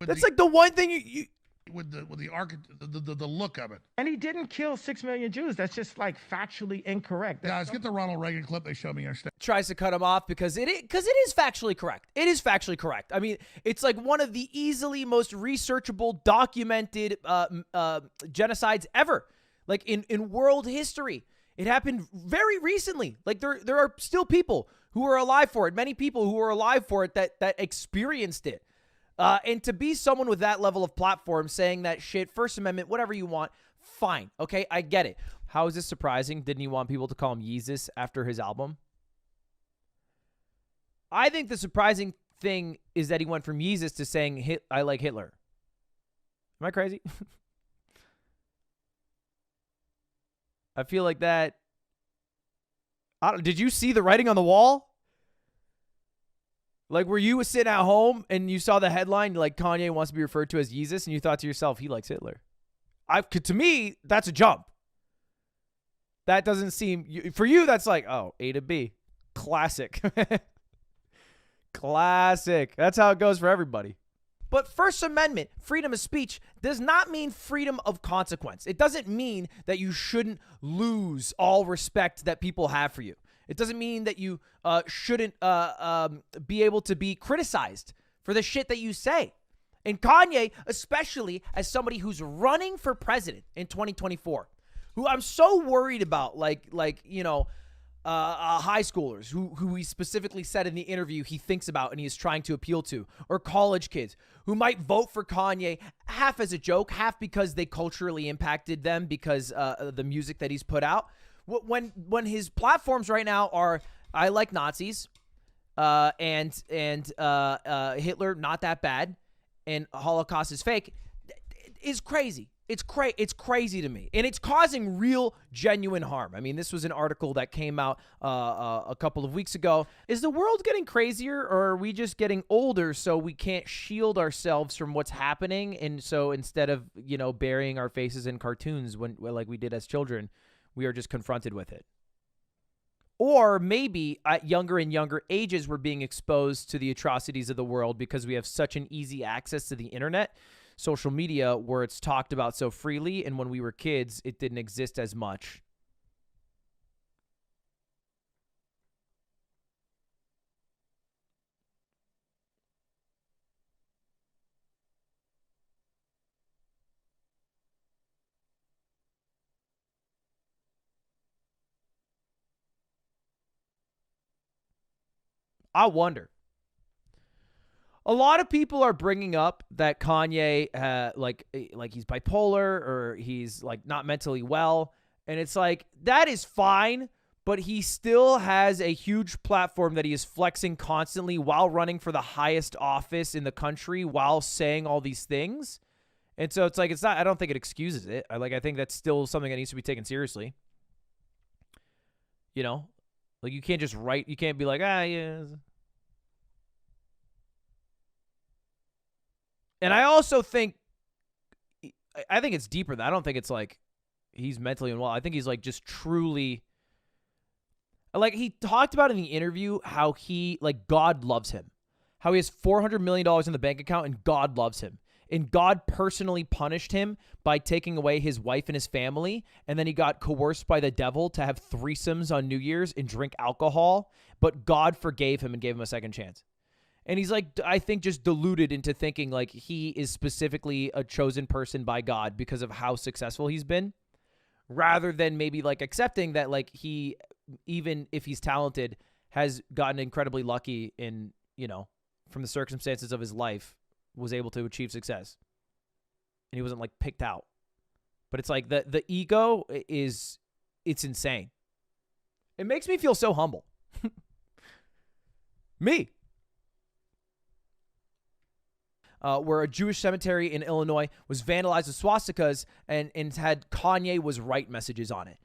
That's like the one thing you with the look of it. And he didn't kill 6 million Jews. That's just like factually incorrect. Guys, get the Ronald Reagan clip they showed me yesterday. Tries to cut him off because it is factually correct. It is factually correct. I mean, it's like one of the easily most researchable, documented genocides ever, like in world history. It happened very recently. Like there are still people who are alive for it. Many people who are alive for it that experienced it. And to be someone with that level of platform saying that shit, First Amendment, whatever you want, fine. Okay, I get it. How is this surprising? Didn't he want people to call him Yeezus after his album? I think the surprising thing is that he went from Yeezus to saying, I like Hitler. Am I crazy? I feel like that. Did you see the writing on the wall? Like, were you sitting at home and you saw the headline, like, Kanye wants to be referred to as Yeezus, and you thought to yourself, he likes Hitler? To me, that's a jump. That doesn't seem... For you, that's like, oh, A to B. Classic. Classic. That's how it goes for everybody. But First Amendment, freedom of speech, does not mean freedom of consequence. It doesn't mean that you shouldn't lose all respect that people have for you. It doesn't mean that you shouldn't be able to be criticized for the shit that you say. And Kanye, especially as somebody who's running for president in 2024, who I'm so worried about, like you know, high schoolers who he specifically said in the interview he thinks about and he is trying to appeal to, or college kids who might vote for Kanye half as a joke, half because they culturally impacted them because of the music that he's put out. When his platforms right now are, I like Nazis, and Hitler not that bad, and Holocaust is fake, is crazy. It's crazy to me, and it's causing real, genuine harm. I mean, this was an article that came out a couple of weeks ago. Is the world getting crazier, or are we just getting older so we can't shield ourselves from what's happening? And so instead of, you know, burying our faces in cartoons like we did as children, we are just confronted with it. Or maybe at younger and younger ages, we're being exposed to the atrocities of the world because we have such an easy access to the internet, social media, where it's talked about so freely, and when we were kids, it didn't exist as much. I wonder. A lot of people are bringing up that Kanye, like he's bipolar or he's like not mentally well, and it's like that is fine, but he still has a huge platform that he is flexing constantly while running for the highest office in the country, while saying all these things, and so it's like it's not. I don't think it excuses it. I think that's still something that needs to be taken seriously. You know, like you can't just write. You can't be like, yeah. And I also think, I think it's deeper than that. I don't think it's like he's mentally unwell. I think he's like just truly, like he talked about in the interview how he, like God loves him. How he has $400 million in the bank account and God loves him. And God personally punished him by taking away his wife and his family. And then he got coerced by the devil to have threesomes on New Year's and drink alcohol. But God forgave him and gave him a second chance. And he's like, I think, just deluded into thinking like he is specifically a chosen person by God because of how successful he's been, rather than maybe like accepting that like he, even if he's talented, has gotten incredibly lucky in, you know, from the circumstances of his life, was able to achieve success. And he wasn't like picked out. But it's like the ego is, it's insane. It makes me feel so humble. Me. Where a Jewish cemetery in Illinois was vandalized with swastikas and had Kanye was right messages on it.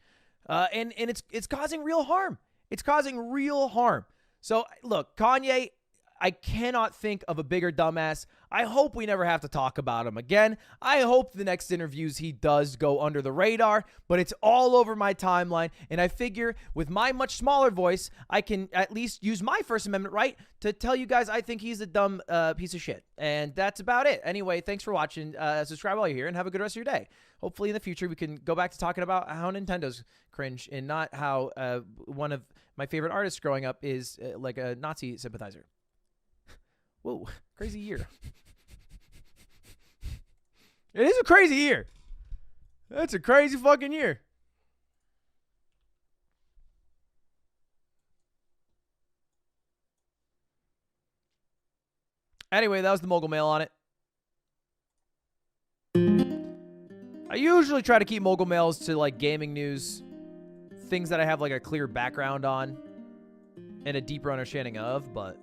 And it's causing real harm. It's causing real harm. So, look, Kanye, I cannot think of a bigger dumbass. I hope we never have to talk about him again. I hope the next interviews he does go under the radar, but it's all over my timeline. And I figure with my much smaller voice, I can at least use my First Amendment right to tell you guys I think he's a dumb piece of shit. And that's about it. Anyway, thanks for watching. Subscribe while you're here and have a good rest of your day. Hopefully in the future we can go back to talking about how Nintendo's cringe and not how one of my favorite artists growing up is like a Nazi sympathizer. Whoa, crazy year. It is a crazy year. That's a crazy fucking year. Anyway, that was the Mogul Mail on it. I usually try to keep Mogul Mails to like gaming news, things that I have like a clear background on and a deeper understanding of, but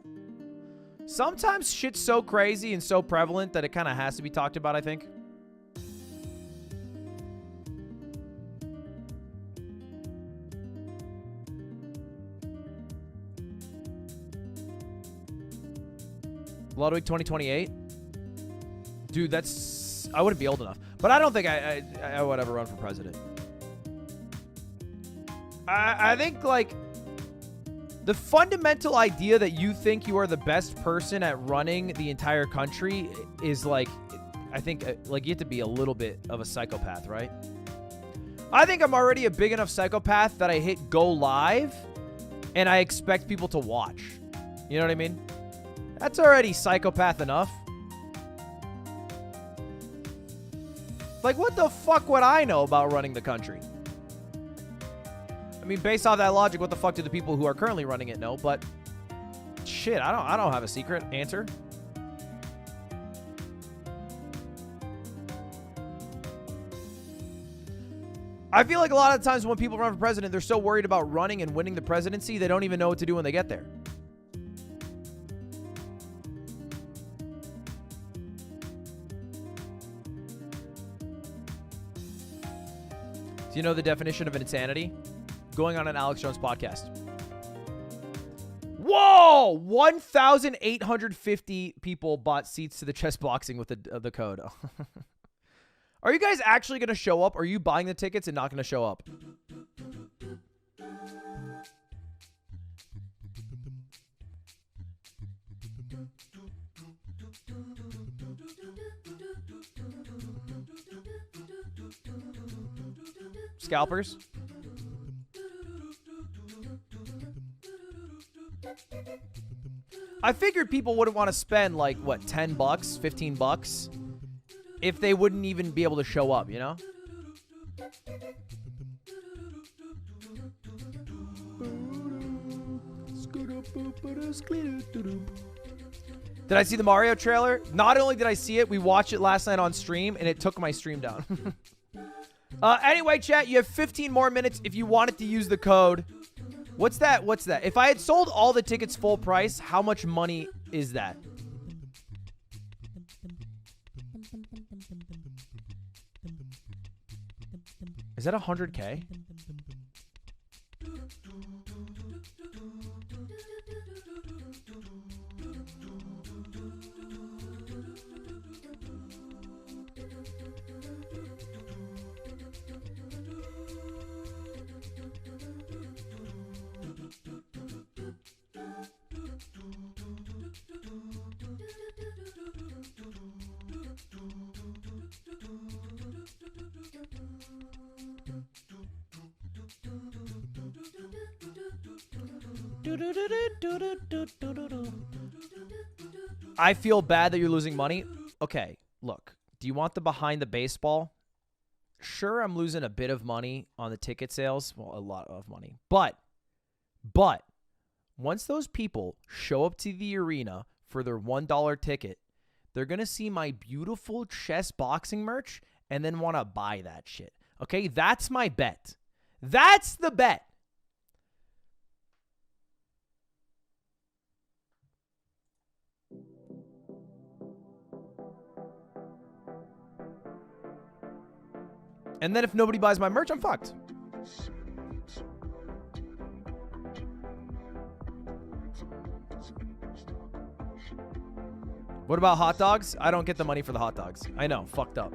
sometimes shit's so crazy and so prevalent that it kind of has to be talked about, I think. Ludwig 2028? Dude, that's... I wouldn't be old enough. But I don't think I would ever run for president. I think, like... The fundamental idea that you think you are the best person at running the entire country is like, I think like you have to be a little bit of a psychopath, right? I think I'm already a big enough psychopath that I hit go live and I expect people to watch. You know what I mean? That's already psychopath enough. Like, what the fuck would I know about running the country? I mean, based off that logic, what the fuck do the people who are currently running it know? But shit, I don't have a secret answer. I feel like a lot of times when people run for president, they're so worried about running and winning the presidency, they don't even know what to do when they get there. Do you know the definition of insanity? Going on an Alex Jones podcast. Whoa! 1,850 people bought seats to the chess boxing with the code. Are you guys actually going to show up? Or are you buying the tickets and not going to show up? Scalpers? I figured people wouldn't want to spend like, what, 10 bucks, 15 bucks if they wouldn't even be able to show up, you know? Did I see the Mario trailer? Not only did I see it, we watched it last night on stream, and it took my stream down. Anyway, chat, you have 15 more minutes if you wanted to use the code. What's that? What's that? If I had sold all the tickets full price, how much money is that? Is that 100K? I feel bad that you're losing money. Okay, look. Do you want the behind the baseball? Sure, I'm losing a bit of money on the ticket sales. Well, a lot of money. But once those people show up to the arena for their $1 ticket, they're going to see my beautiful chess boxing merch and then want to buy that shit. Okay, that's my bet. That's the bet. And then if nobody buys my merch, I'm fucked. What about hot dogs? I don't get the money for the hot dogs. I know, fucked up.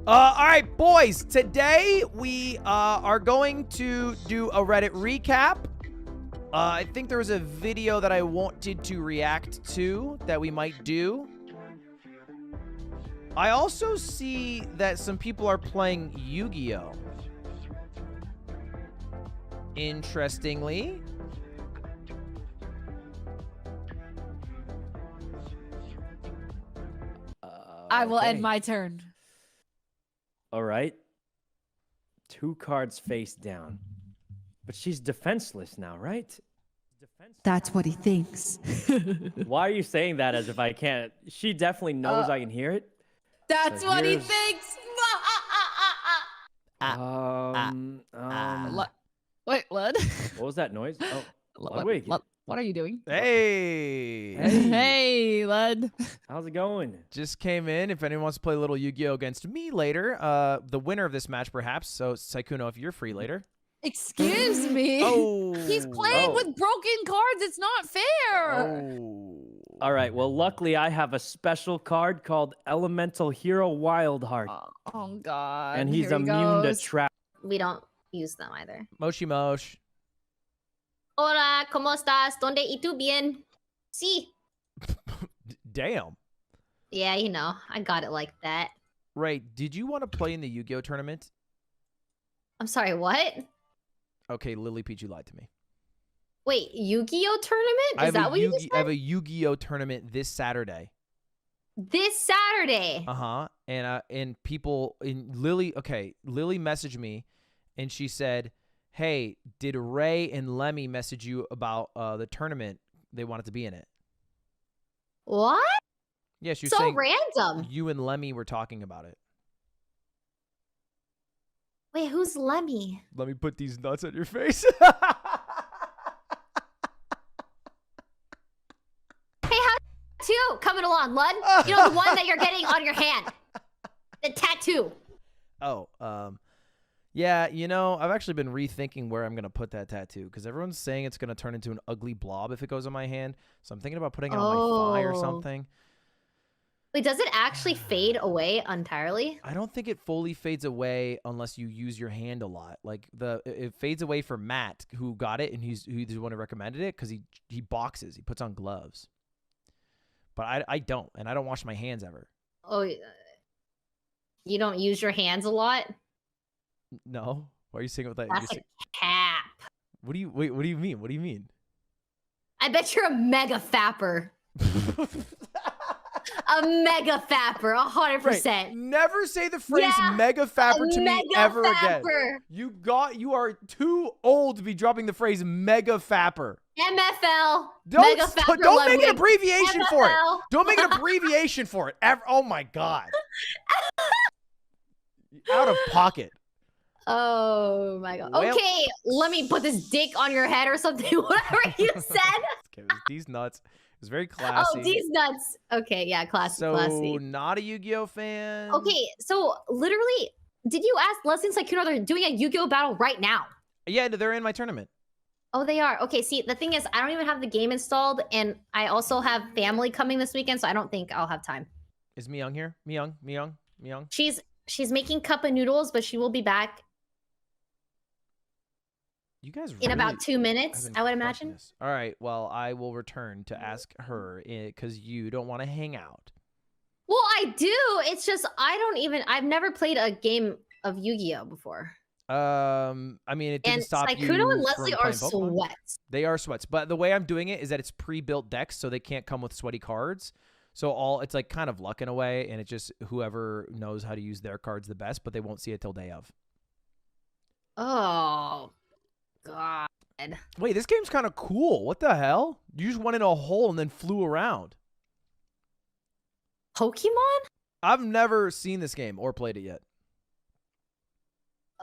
All right, boys. Today we are going to do a Reddit recap. I think there was a video that I wanted to react to that we might do. I also see that some people are playing Yu-Gi-Oh! Interestingly. I will end my turn. All right. 2 cards face down. But she's defenseless now, right? That's what he thinks. Why are you saying that as if I can't? She definitely knows I can hear it. That's So what he here's- thinks. Wait, what? What was that noise? Oh, What, Ludwig. what are you doing? Hey. Hey, Lud. How's it going? Just came in. If anyone wants to play a little Yu-Gi-Oh! Against me later, the winner of this match perhaps. So, Saikuno, if you're free later. Excuse me. Oh. He's playing with broken cards. It's not fair. Oh. All right. Well, luckily I have a special card called Elemental Hero Wildheart, Oh, God. and he's Here he immune to goes. trap. We don't use them either. Moshi Mosh. Hola, ¿cómo estás? ¿Dónde y tú bien? Sí. Damn. Yeah, you know, I got it like that. Right. Did you want to play in the Yu-Gi-Oh! Tournament? I'm sorry, what? Okay, Lily Peach, you lied to me. Wait, Yu-Gi-Oh tournament? Is that what you just I have said? a Yu-Gi-Oh tournament this Saturday. This Saturday. Uh-huh. And people in Lily messaged me and she said, "Hey, did Ray and Lemmy message you about the tournament? They wanted to be in it." What? Yeah, she was So saying random. you and Lemmy were talking about it. Wait, who's Lemmy? Let me put these nuts on your face. Hey, how tattoo coming along, Lud? You know, the one that you're getting on your hand. The tattoo. Oh, yeah, you know, I've actually been rethinking where I'm going to put that tattoo because everyone's saying it's going to turn into an ugly blob if it goes on my hand. So I'm thinking about putting it on my thigh or something. Wait, does it actually fade away entirely? I don't think it fully fades away unless you use your hand a lot. Like it fades away for Matt, who got it, and he's the one who recommended it because he boxes, he puts on gloves. But I don't, and I don't wash my hands ever. Oh, you don't use your hands a lot? No, why are you saying it with that? That's a cap. What do you mean? What do you mean? I bet you're a mega fapper. A mega fapper, 100%. Right. Never say the phrase mega fapper to me ever again. You are too old to be dropping the phrase mega fapper. MFL. Don't make an abbreviation for it. Don't make an abbreviation for it. Oh my God. Out of pocket. Oh my God. Well, okay, let me put this dick on your head or something. Whatever you said. Okay, it was these nuts. It was very classy. Oh, these nuts. Okay, yeah, classy, so, classy. Not a Yu-Gi-Oh fan. Okay, so literally, did you ask Lessons Like Kuno? They're doing a Yu-Gi-Oh battle right now. Yeah, they're in my tournament. Oh, they are. Okay, see, the thing is, I don't even have the game installed, and I also have family coming this weekend, so I don't think I'll have time. Is Myung here? Myung? She's making cup of noodles, but she will be back. You guys in about 2 minutes, I would imagine. This. All right. Well, I will return to ask her because you don't want to hang out. Well, I do. It's just I've never played a game of Yu-Gi-Oh before. I mean, it didn't stop you. Kuno and Leslie from are Pokemon. sweats. They are sweats, but the way I'm doing it is that it's pre-built decks, so they can't come with sweaty cards. So it's like kind of luck in a way, and it just whoever knows how to use their cards the best, but they won't see it till day of. Oh. God. Wait, this game's kind of cool. What the hell? You just went in a hole and then flew around. Pokemon? I've never seen this game or played it yet.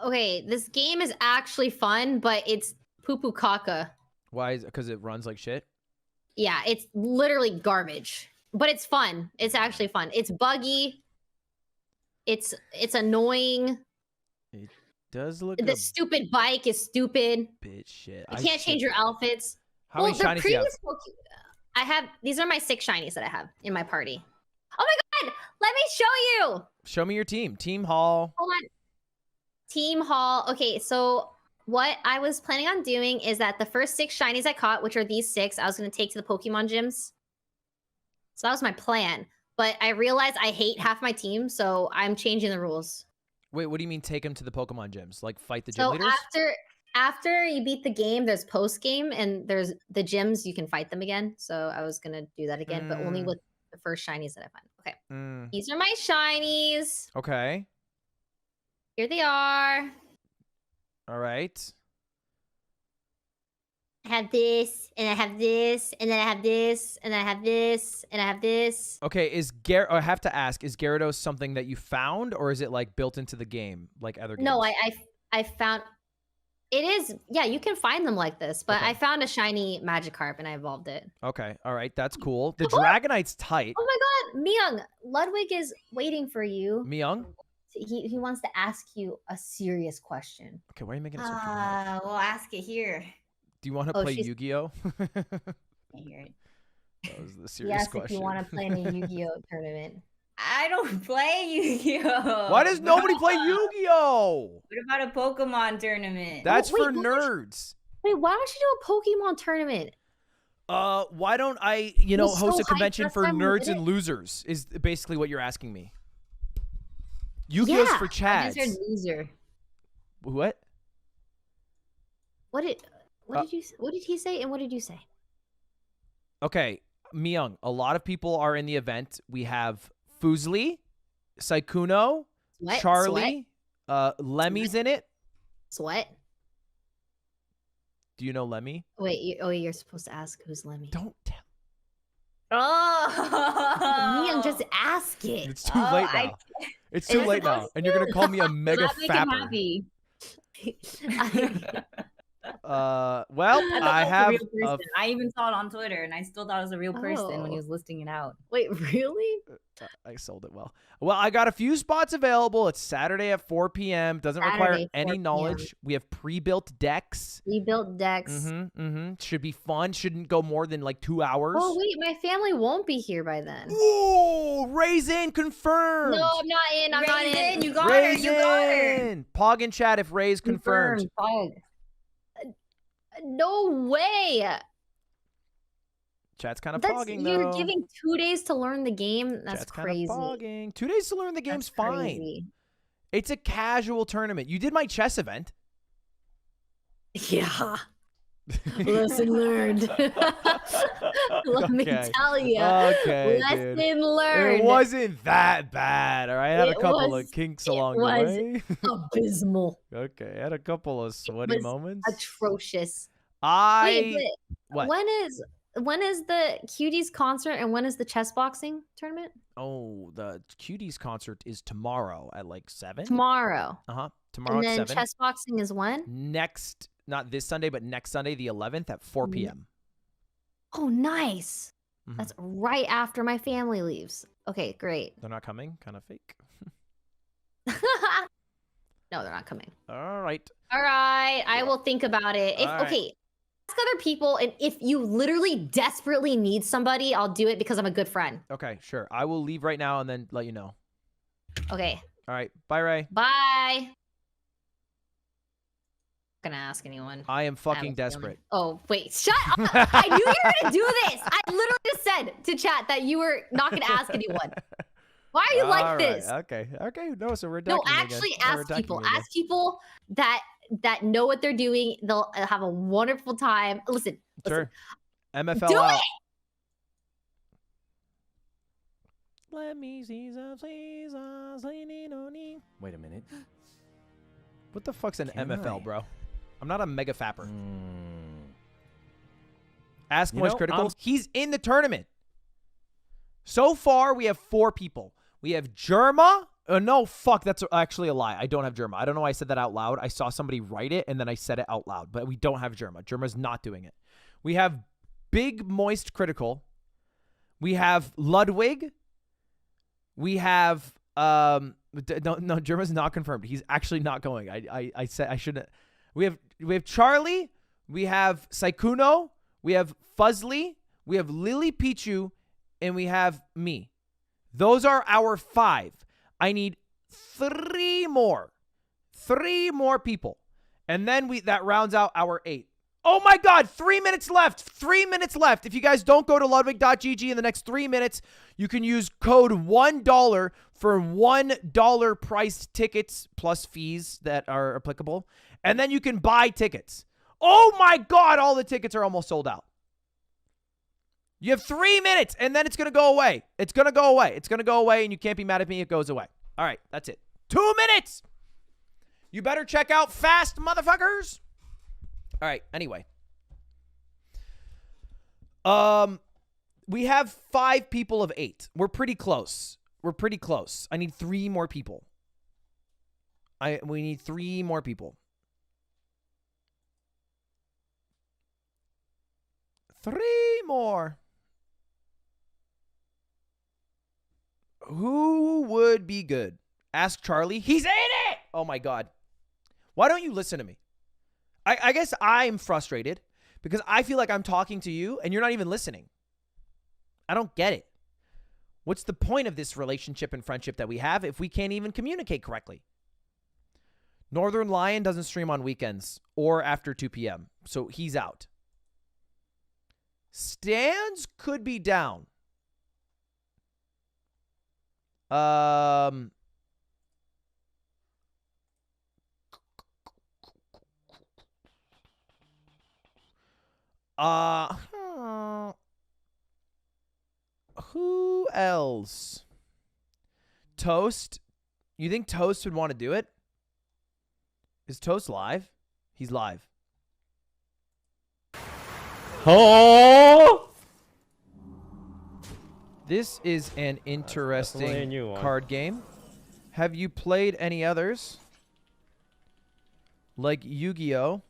Okay, this game is actually fun, but it's poo-poo caca. Why? Is it because it runs like shit? Yeah, it's literally garbage. But it's fun. It's actually fun. It's buggy. It's annoying. It does look. The stupid bike is stupid. Bitch shit. You can't change your outfits. How many shinies do you have? I have. These are my 6 shinies that I have in my party. Oh my God! Let me show you. Show me your team. Team Hall. Hold on. Team Hall. Okay, so what I was planning on doing is that the first 6 shinies I caught, which are these 6, I was going to take to the Pokemon gyms. So that was my plan. But I realized I hate half my team, so I'm changing the rules. Wait, what do you mean take them to the Pokemon gyms? Like fight the gym so leaders? after you beat the game, there's post-game, and there's the gyms, you can fight them again. So I was going to do that again, but only with the first shinies that I find. Okay. These are my shinies. Okay. Here they are. All right. I have this, and I have this, and then I have this, and I have this, and I have this. Okay, I have to ask, is Gyarados something that you found, or is it like built into the game, like other games? No, I found it is. Yeah, you can find them like this, but I found a shiny Magikarp and I evolved it. Okay, all right, that's cool. The Dragonite's tight. Oh my God, Myung, Ludwig is waiting for you. Myung? He wants to ask you a serious question. Okay, why are you making it so dramatic? We'll ask it here. Do you want to play Yu-Gi-Oh? I hear it. That was the serious question. Yes, if you want to play in a Yu-Gi-Oh tournament. I don't play Yu-Gi-Oh. Why does nobody play Yu-Gi-Oh? What about a Pokemon tournament? That's for nerds. Wait, why don't you do a Pokemon tournament? Why don't I, host a convention for nerds and losers? Is basically what you're asking me. Yu-Gi-Oh's for Chads. Loser. What? What? What did he say? And what did you say? Okay, Myung, a lot of people are in the event. We have Fuzli, Saikuno, Sweat? Charlie, Lemmy's in it. Sweat? Do you know Lemmy? Wait, you're supposed to ask who's Lemmy. Don't tell. Oh. Liam, just ask it. It's too late now. It's too late now. And you're going to call me a mega Does that make him fapper. happy? Well, I thought I that was a have real person. I even saw it on Twitter, and I still thought it was a real person when he Oh. was listing it out. Wait, really? I sold it well. Well, I got a few spots available. It's Saturday at 4 p.m. Doesn't require Saturday, 4 any p.m. knowledge. We have pre-built decks. We built decks. Should be fun. Shouldn't go more than like 2 hours. Oh wait, my family won't be here by then. Whoa! Raise in confirmed. No, I'm not in. I'm not in. You got her. Raise You got her. in. Pog in chat if Ray's confirmed. Fog. No way. Chat's kind of That's fogging you're though. giving 2 days to learn the game. That's Chat's crazy. Kind of fogging. 2 days to learn the game's That's fine. crazy. It's a casual tournament. You did my chess event. Yeah. Lesson learned. Let me Okay. tell you. Okay, Lesson dude. learned. It wasn't that bad. All right, I had a It couple was- of kinks it along the was way. abysmal. Okay, I had a couple of sweaty was moments. Atrocious. I Wait, what? but when is the Cuties concert and when is the chess boxing tournament? Oh, the Cuties concert is tomorrow at like 7. Tomorrow. Tomorrow And at then 7. chess boxing is when? Next, not this Sunday, but next Sunday, the 11th at 4 p.m. Oh, nice. Mhm. That's right after my family leaves. Okay, great. They're not coming. Kind of fake. No, they're not coming. All right. All right, I will think about it. If All right. okay, ask other people, and if you literally desperately need somebody, I'll do it because I'm a good friend. Okay, sure. I will leave right now and then let you know. Okay, All right. Bye, Ray. bye. Not gonna ask anyone. I am I have fucking a feeling. desperate. Oh wait, shut up! I knew you were gonna do this. I literally just said to chat that you were not gonna ask anyone. Why are you like All right, this? Okay. Okay. No, so we're No, decking again. actually, Oh, we're ask decking people. again. Ask people that know what they're doing. They'll have a wonderful time. Listen, Sure. MFL Do out. it! Let me see some seasons leaning on you. Wait a minute. What the fuck's an Can MFL, I? bro? I'm not a mega fapper. Hmm. Ask You Moist know, Critical. He's in the tournament. So far, we have 4 people. We have Germa. No, fuck. That's actually a lie. I don't have Germa. I don't know why I said that out loud. I saw somebody write it, and then I said it out loud. But we don't have Germa. Germa's not doing it. We have Big Moist Critical. We have Ludwig. We have no, Germa's not confirmed. He's actually not going. I said I shouldn't. We have Charlie. We have Saikuno. We have Fuzli. We have Lily Pichu. And we have me. Those are our 5. I need 3 more. 3 more people. And then that rounds out our 8. Oh my God, 3 minutes left. 3 minutes left. If you guys don't go to ludwig.gg in the next 3 minutes, you can use code $1 for $1 priced tickets plus fees that are applicable. And then you can buy tickets. Oh my God, all the tickets are almost sold out. You have 3 minutes, and then it's going to go away. It's going to go away. It's going to go away, and you can't be mad at me. It goes away. All right, that's it. 2 minutes. You better check out fast, motherfuckers. All right, anyway. We have 5 people of 8. We're pretty close. We're pretty close. I need 3 more people. We need 3 more people. 3 more. Who would be good? Ask Charlie. He's in it! Oh my God. Why don't you listen to me? I guess I'm frustrated because I feel like I'm talking to you and you're not even listening. I don't get it. What's the point of this relationship and friendship that we have if we can't even communicate correctly? Northern Lion doesn't stream on weekends or after 2 p.m., so he's out. Stans could be down. Who else? Toast. You think Toast would want to do it? Is Toast live? He's live. Oh! This is an interesting a new one. card game. Have you played any others? Like Yu-Gi-Oh?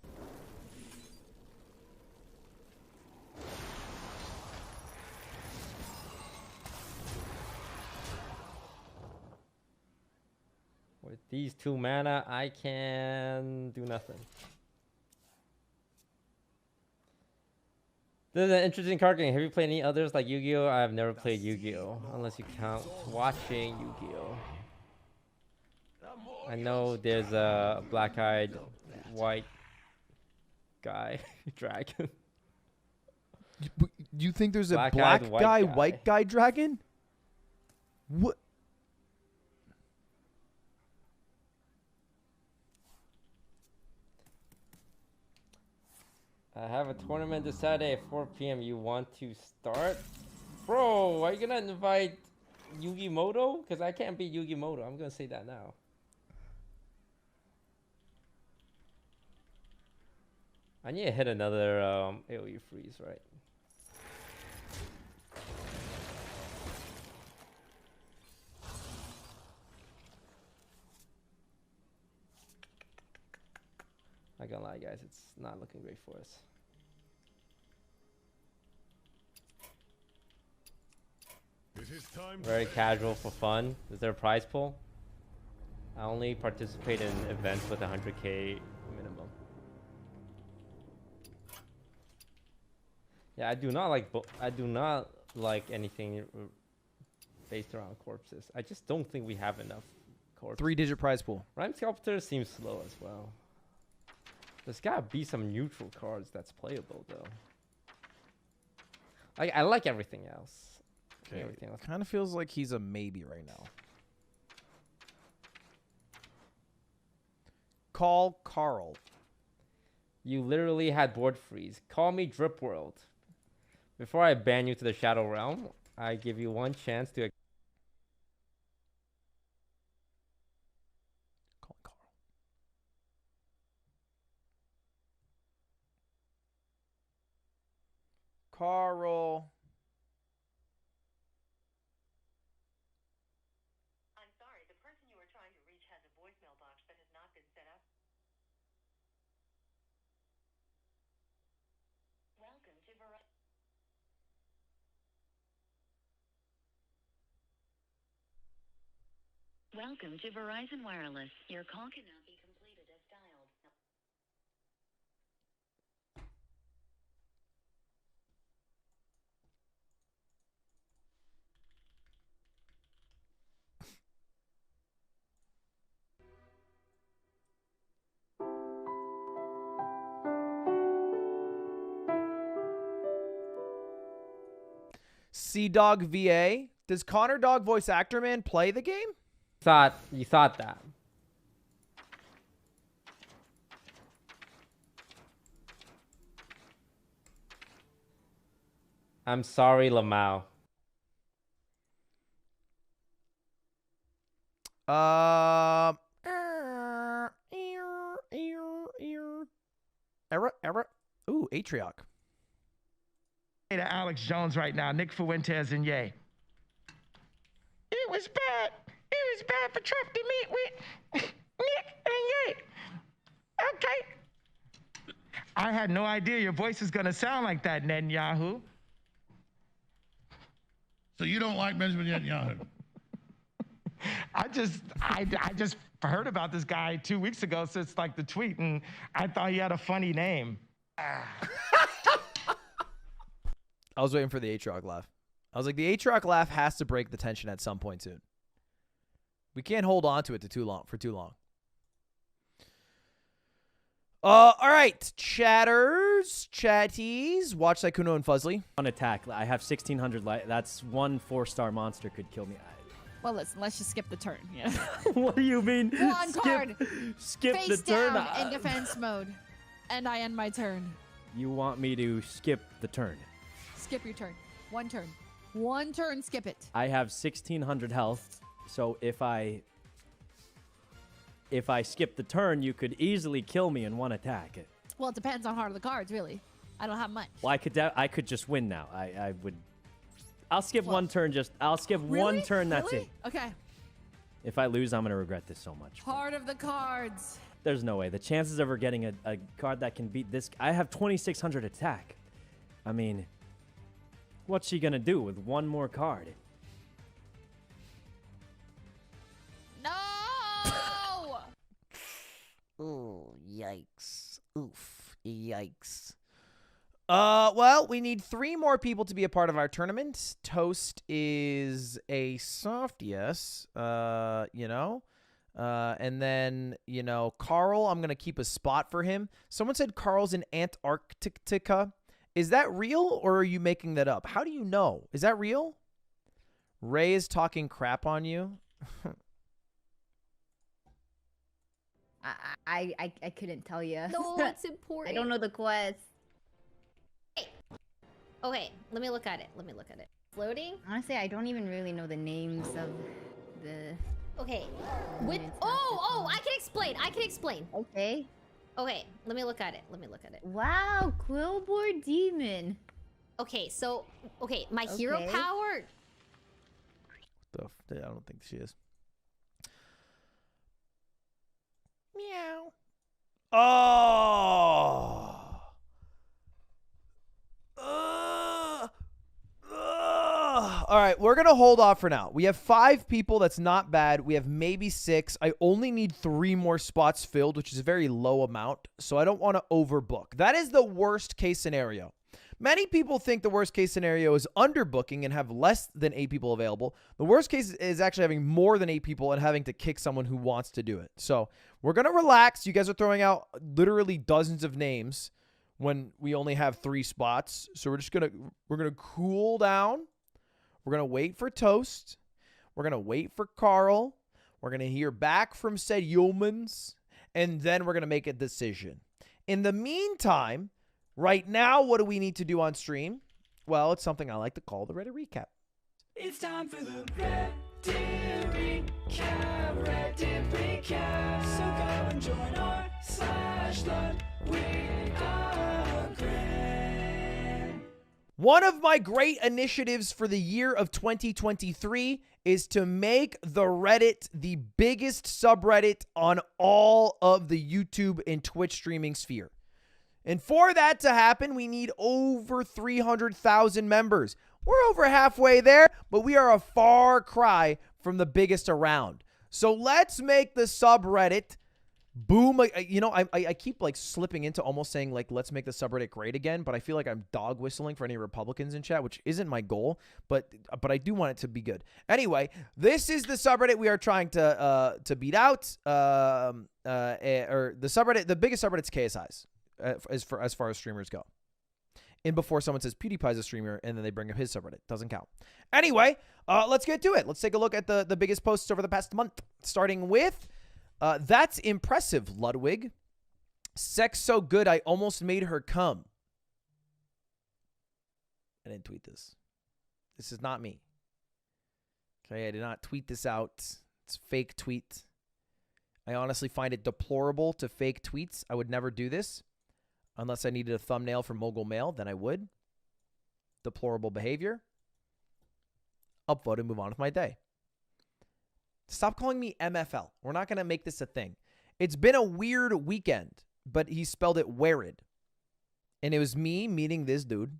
With these 2 mana, I can do nothing. This is an interesting card game. Have you played any others like Yu-Gi-Oh? I have never played Yu-Gi-Oh, unless you count watching Yu-Gi-Oh. I know there's a black-eyed white guy dragon. You think there's a Black-eyed black guy, white guy dragon? What? I have a tournament this Saturday at 4 p.m. You want to start? Bro, are you gonna invite Yugi Moto? Because I can't beat Yugi Moto. I'm gonna say that now. I need to hit another AoE freeze, right? Not gonna lie, guys, it's not looking great for us. Very casual for fun. Is there a prize pool? I only participate in events with 100k minimum. Yeah, I do not like anything based around corpses. I just don't think we have enough corpses. 3-digit prize pool. Rhyme Sculptor seems slow as well. There's gotta be some neutral cards that's playable though. I like everything else. Okay. Everything else. Kind of feels like he's a maybe right now. Call Carl. You literally had board freeze. Call me Drip World. Before I ban you to the Shadow Realm, I give you one chance to. Call Carl. Carl. I'm sorry, the person you were trying to reach has a voicemail box that has not been set up. Welcome to Verizon. Welcome to Verizon Wireless. Your call cannot be completed as dialed. C-Dog VA. Does Connor Dog Voice Actor Man play the game? You thought that. I'm sorry, Lamau. Error. Ooh, Atrioc. To Alex Jones right now, Nick Fuentes and Ye. It was bad. It was bad for Trump to meet with Nick and Ye. Okay. I had no idea your voice is gonna sound like that, Netanyahu. So you don't like Benjamin Netanyahu? I just heard about this guy 2 weeks ago since like the tweet, and I thought he had a funny name. I was waiting for the Atrioc laugh. I was like, the Atrioc laugh has to break the tension at some point soon. We can't hold on to it for too long. All right, chatters, chatties. Watch Sykkuno and Fuzzly. On attack, I have 1600 light. That's one 4-star monster could kill me. Well, listen, let's just skip the turn. Yeah. What do you mean? One card. Skip Face the turn. down in defense mode. And I end my turn. you want me to skip the turn. Skip your turn. One turn. One turn, skip it. I have 1,600 health, so if I skip the turn, you could easily kill me in one attack. Well, it depends on heart of the cards, really. I don't have much. Well, I could just win now. I would. I'll skip one turn. I'll skip Really? one turn. That's Really? it. Okay. If I lose, I'm gonna regret this so much. Heart of the cards. There's no way. The chances of her getting a card that can beat this. I have 2,600 attack. I mean, what's she gonna do with one more card? No! Ooh, yikes. Oof, yikes. Well, we need 3 more people to be a part of our tournament. Toast is a soft yes, you know. And then, you know, Carl, I'm going to keep a spot for him. Someone said Carl's in Antarctica. Is that real or are you making that up? How do you know? Is that real? Ray is talking crap on you. I couldn't tell you. No, it's important. I don't know the quest. Hey. Okay, let me look at it. Floating? Honestly, I don't even really know the names of the... Okay. I can explain. Okay. Okay, let me look at it. Wow, Quillboard Demon. Okay, so, my hero power... I don't think she is. Meow. Oh. All right, we're going to hold off for now. We have 5 people. That's not bad. We have maybe 6. I only need 3 more spots filled, which is a very low amount, so I don't want to overbook. That is the worst case scenario. Many people think the worst case scenario is underbooking and have less than 8 people available. The worst case is actually having more than 8 people and having to kick someone who wants to do it. So we're going to relax. You guys are throwing out literally dozens of names when we only have 3 spots. So we're going to cool down. We're going to wait for Toast. We're going to wait for Carl. We're going to hear back from said humans. And then we're going to make a decision. In the meantime, right now, what do we need to do on stream? Well, it's something I like to call the Reddit recap. It's time for the Reddit recap. So go and join r/Ludwig. One of my great initiatives for the year of 2023 is to make the Reddit the biggest subreddit on all of the YouTube and Twitch streaming sphere. And for that to happen, we need over 300,000 members. We're over halfway there, but we are a far cry from the biggest around. So let's make the subreddit boom. You know, I keep like slipping into almost saying like, let's make the subreddit great again, but I feel like I'm dog whistling for any Republicans in chat, which isn't my goal, but I do want it to be good. Anyway, this is the subreddit we are trying to beat out, or the subreddit, the biggest subreddit's KSIs. As far as streamers go. And before someone says PewDiePie's a streamer and then they bring up his subreddit. Doesn't count. Anyway, let's get to it. Let's take a look at the biggest posts over the past month. Starting with, that's impressive, Ludwig. Sex so good, I almost made her come. I didn't tweet this. This is not me. Okay, I did not tweet this out. It's a fake tweet. I honestly find it deplorable to fake tweets. I would never do this. Unless I needed a thumbnail for Mogul Mail, then I would. Deplorable behavior. Upvote and move on with my day. Stop calling me MFL. We're not going to make this a thing. It's been a weird weekend, but he spelled it weird. And it was me meeting this dude.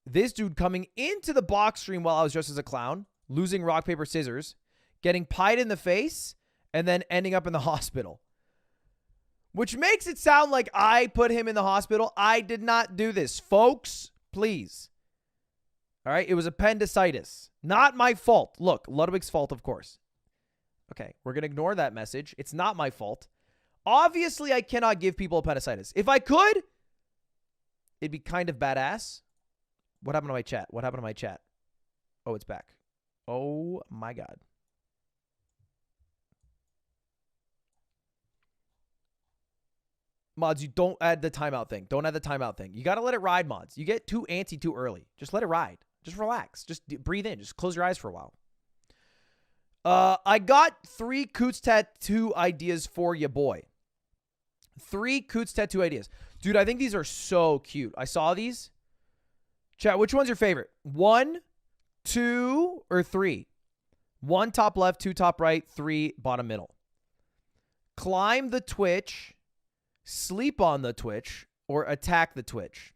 This dude coming into the box stream while I was dressed as a clown, losing rock, paper, scissors, getting pied in the face, and then ending up in the hospital. Which makes it sound like I put him in the hospital. I did not do this. Folks, please. All right? It was appendicitis. Not my fault. Look, Ludwig's fault, of course. Okay, we're going to ignore that message. It's not my fault. Obviously, I cannot give people appendicitis. If I could, it'd be kind of badass. What happened to my chat? What happened to my chat? Oh, it's back. Oh, my God. Mods, you don't add the timeout thing. Don't add the timeout thing. You got to let it ride, mods. You get too antsy too early. Just let it ride. Just relax. Just breathe in. Just close your eyes for a while. I got 3 Coots tattoo ideas for you, boy. 3 Coots tattoo ideas. Dude, I think these are so cute. I saw these. Chat, which one's your favorite? 1, 2, or 3? 1 top left, 2 top right, 3 bottom middle. Climb the Twitch, sleep on the Twitch, or attack the Twitch.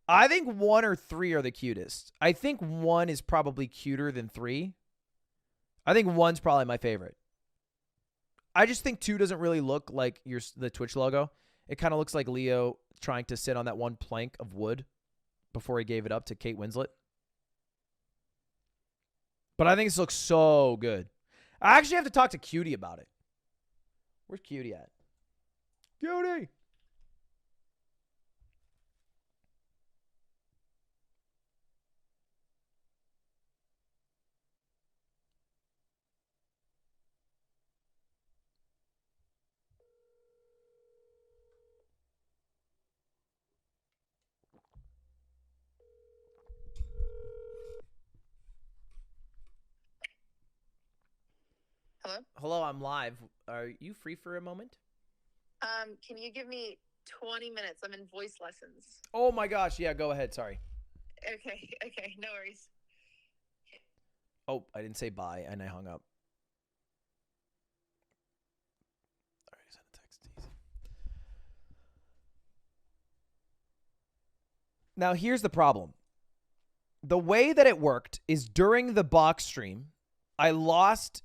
I think 1 or 3 are the cutest. I think 1 is probably cuter than 3. I think 1's probably my favorite. I just think 2 doesn't really look like the Twitch logo. It kind of looks like Leo trying to sit on that one plank of wood before he gave it up to Kate Winslet. But I think this looks so good. I actually have to talk to Cutie about it. Where's Cutie at? Cutie! Hello? Hello, I'm live. Are you free for a moment? Can you give me 20 minutes? I'm in voice lessons. Oh my gosh. Yeah, go ahead. Sorry. Okay, no worries. Oh, I didn't say bye and I hung up. All right, send a text. Easy. Now, here's the problem. The way that it worked is during the box stream, I lost...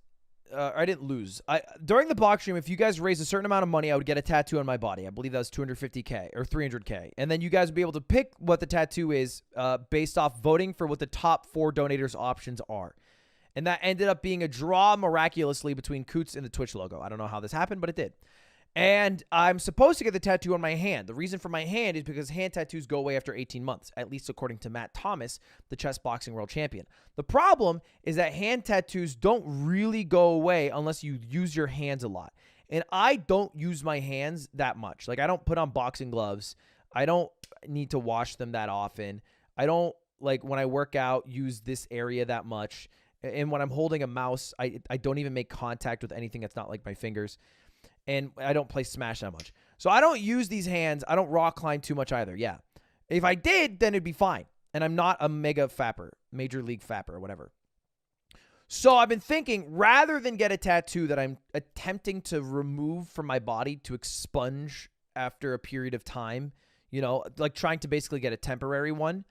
I didn't lose. During the box stream, if you guys raised a certain amount of money, I would get a tattoo on my body. I believe that was 250K or 300K. And then you guys would be able to pick what the tattoo is based off voting for what the top 4 donators' options are. And that ended up being a draw miraculously between Coots and the Twitch logo. I don't know how this happened, but it did. And I'm supposed to get the tattoo on my hand. The reason for my hand is because hand tattoos go away after 18 months, at least according to Matt Thomas, the chess boxing world champion. The problem is that hand tattoos don't really go away unless you use your hands a lot. And I don't use my hands that much. Like, I don't put on boxing gloves. I don't need to wash them that often. I don't, like, when I work out, use this area that much. And when I'm holding a mouse, I don't even make contact with anything that's not like my fingers. And I don't play Smash that much. So I don't use these hands. I don't rock climb too much either. Yeah. If I did, then it'd be fine. And I'm not a mega fapper, major league fapper or whatever. So I've been thinking, rather than get a tattoo that I'm attempting to remove from my body to expunge after a period of time, you know, like trying to basically get a temporary one,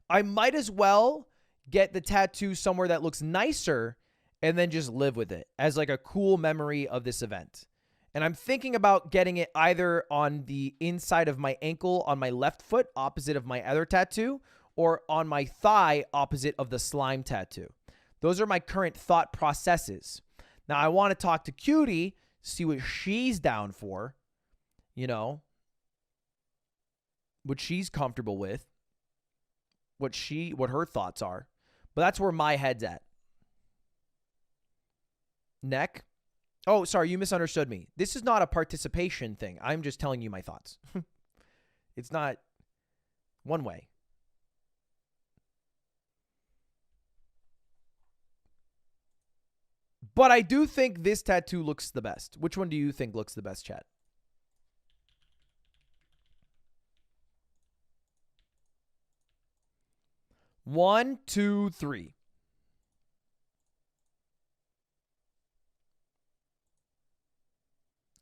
I might as well get the tattoo somewhere that looks nicer and then just live with it as like a cool memory of this event. And I'm thinking about getting it either on the inside of my ankle on my left foot, opposite of my other tattoo, or on my thigh, opposite of the slime tattoo. Those are my current thought processes. Now, I want to talk to Cutie, see what she's down for, you know, what she's comfortable with, what her thoughts are. But that's where my head's at. Neck. Oh, sorry, you misunderstood me. This is not a participation thing. I'm just telling you my thoughts. It's not one way. But I do think this tattoo looks the best. Which one do you think looks the best, chat? One, two, three.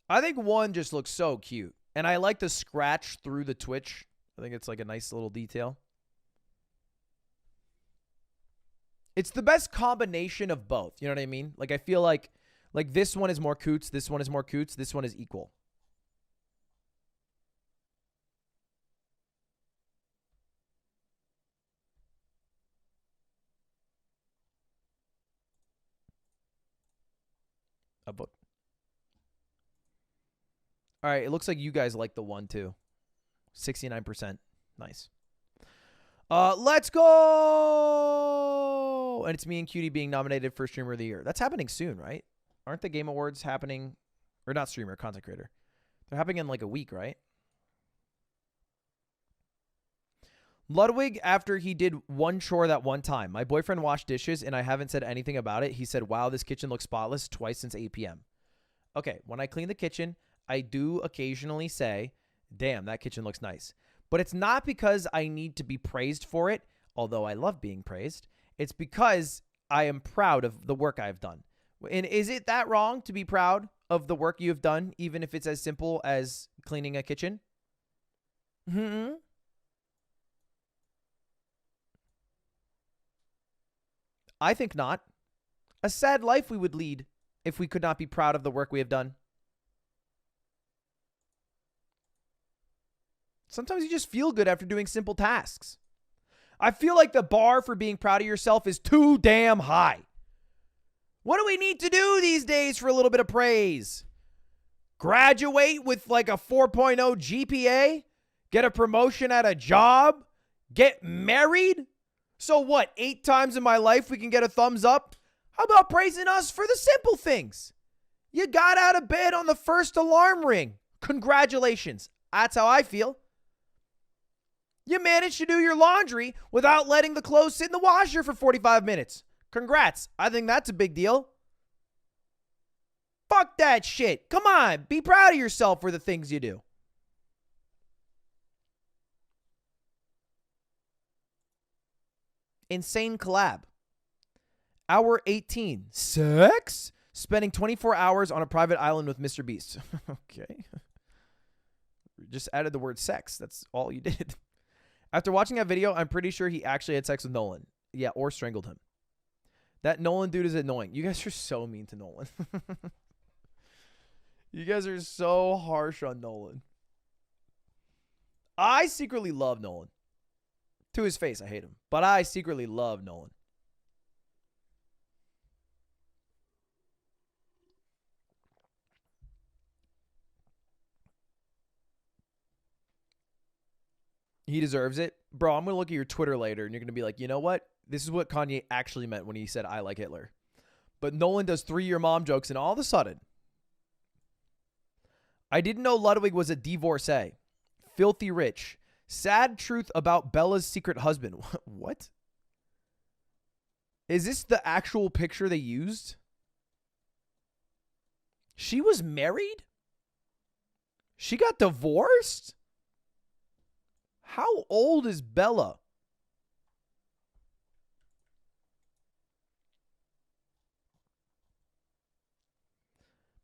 I think 1 just looks so cute. And I like the scratch through the Twitch. I think it's like a nice little detail. It's the best combination of both. You know what I mean? Like, I feel like this one is more Coots, this one is more Coots, this one is equal. A book. All right, it looks like you guys like the 1 too. 69%. Nice. Let's go! And it's me and Cutie being nominated for Streamer of the Year. That's happening soon, right? Aren't the Game Awards happening? Or not streamer, content creator. They're happening in like a week, right? Ludwig, after he did one chore that one time. My boyfriend washed dishes, and I haven't said anything about it. He said, wow, this kitchen looks spotless twice since 8 p.m. Okay, when I clean the kitchen, I do occasionally say, damn, that kitchen looks nice. But it's not because I need to be praised for it, although I love being praised. It's because I am proud of the work I've done. And is it that wrong to be proud of the work you have done, even if it's as simple as cleaning a kitchen? I think not. A sad life we would lead if we could not be proud of the work we have done. Sometimes you just feel good after doing simple tasks. I feel like the bar for being proud of yourself is too damn high. What do we need to do these days for a little bit of praise? Graduate with like a 4.0 GPA? Get a promotion at a job? Get married? So what, 8 times in my life we can get a thumbs up? How about praising us for the simple things? You got out of bed on the first alarm ring. Congratulations. That's how I feel. You managed to do your laundry without letting the clothes sit in the washer for 45 minutes. Congrats. I think that's a big deal. Fuck that shit. Come on. Be proud of yourself for the things you do. Insane collab. Hour 18. Sex? Spending 24 hours on a private island with Mr. Beast. Okay. Just added the word sex. That's all you did. After watching that video, I'm pretty sure he actually had sex with Nolan. Yeah, or strangled him. That Nolan dude is annoying. You guys are so mean to Nolan. You guys are so harsh on Nolan. I secretly love Nolan. To his face, I hate him. But I secretly love Nolan. He deserves it. Bro, I'm going to look at your Twitter later, and you're going to be like, you know what? This is what Kanye actually meant when he said, I like Hitler. But Nolan does 3-year mom jokes, and all of a sudden, I didn't know Ludwig was a divorcee. Filthy rich. Sad truth about Bella's secret husband. What? Is this the actual picture they used? She was married? She got divorced? How old is Bella?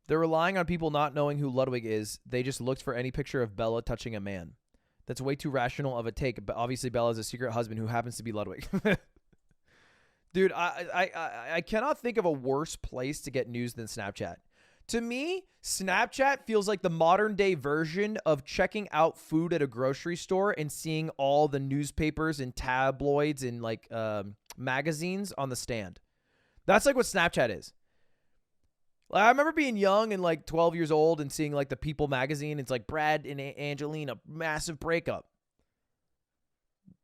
They're relying on people not knowing who Ludwig is. They just looked for any picture of Bella touching a man. That's way too rational of a take. But obviously, Bella's a secret husband who happens to be Ludwig. Dude, I cannot think of a worse place to get news than Snapchat. To me, Snapchat feels like the modern day version of checking out food at a grocery store and seeing all the newspapers and tabloids and like magazines on the stand. That's like what Snapchat is. Like, I remember being young and like 12 years old and seeing like the People magazine. It's like Brad and Angelina, massive breakup.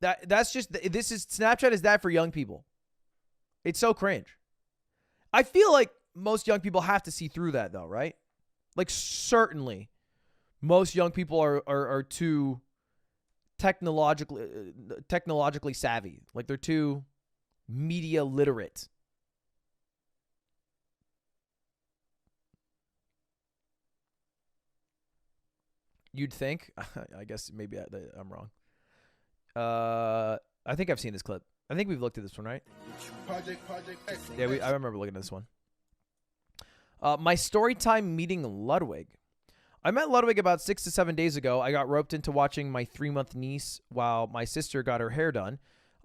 That's just, this is, Snapchat is that for young people. It's so cringe. I feel like most young people have to see through that though, right? Like certainly most young people are too technologically savvy. Like they're too media literate. You'd think. I guess maybe I'm wrong. I think I've seen this clip. I think we've looked at this one, right? Yeah, I remember looking at this one. My story time meeting Ludwig. I met Ludwig about 6 to 7 days ago. I got roped into watching my 3-month niece while my sister got her hair done.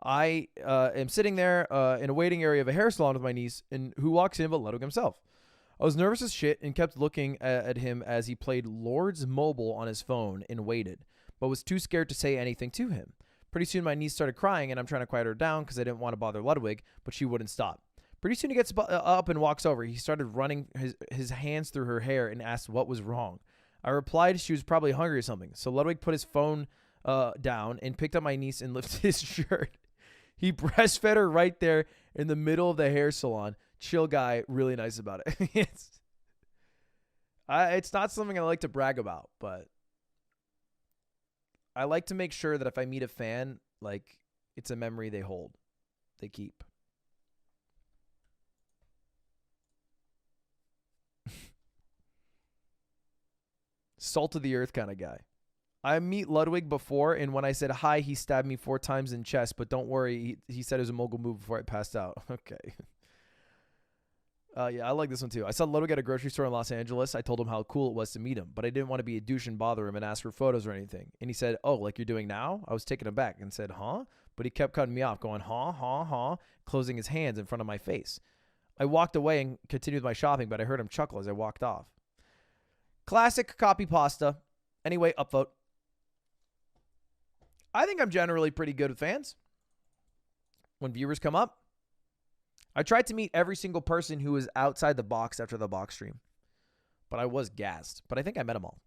I am sitting there in a waiting area of a hair salon with my niece, and who walks in but Ludwig himself. I was nervous as shit and kept looking at him as he played Lord's Mobile on his phone and waited, but was too scared to say anything to him. Pretty soon my niece started crying, and I'm trying to quiet her down because I didn't want to bother Ludwig, but she wouldn't stop. Pretty soon he gets up and walks over. He started running his hands through her hair and asked what was wrong. I replied she was probably hungry or something. So Ludwig put his phone down and picked up my niece and lifted his shirt. He breastfed her right there in the middle of the hair salon. Chill guy, really nice about it. It's not something I like to brag about, but I like to make sure that if I meet a fan, like, it's a memory they hold, they keep. Salt of the earth kind of guy. I meet Ludwig before, and when I said hi, he stabbed me 4 times in chest, but don't worry, he said it was a mogul move before I passed out. Okay. Yeah, I like this one too. I saw Ludwig at a grocery store in Los Angeles. I told him how cool it was to meet him, but I didn't want to be a douche and bother him and ask for photos or anything. And he said, oh, like you're doing now? I was taken aback and said, huh? But he kept cutting me off, going, huh, closing his hands in front of my face. I walked away and continued my shopping, but I heard him chuckle as I walked off. Classic copy pasta. Anyway, upvote. I think I'm generally pretty good with fans. When viewers come up, I tried to meet every single person who was outside the box after the box stream, but I was gassed. But I think I met them all.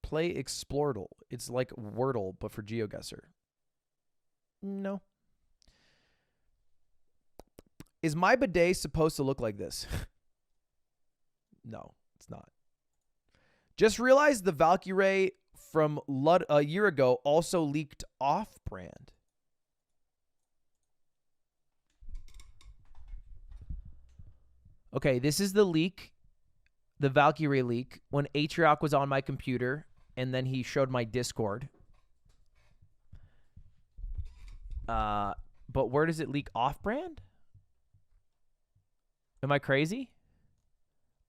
Play Explordle. It's like Wordle, but for GeoGuessr. No. Is my bidet supposed to look like this? No, it's not. Just realized the Valkyrie from a year ago also leaked off-brand. Okay, this is the leak, the Valkyrie leak, when Atrioc was on my computer, and then he showed my Discord. But where does it leak off-brand? Am I crazy?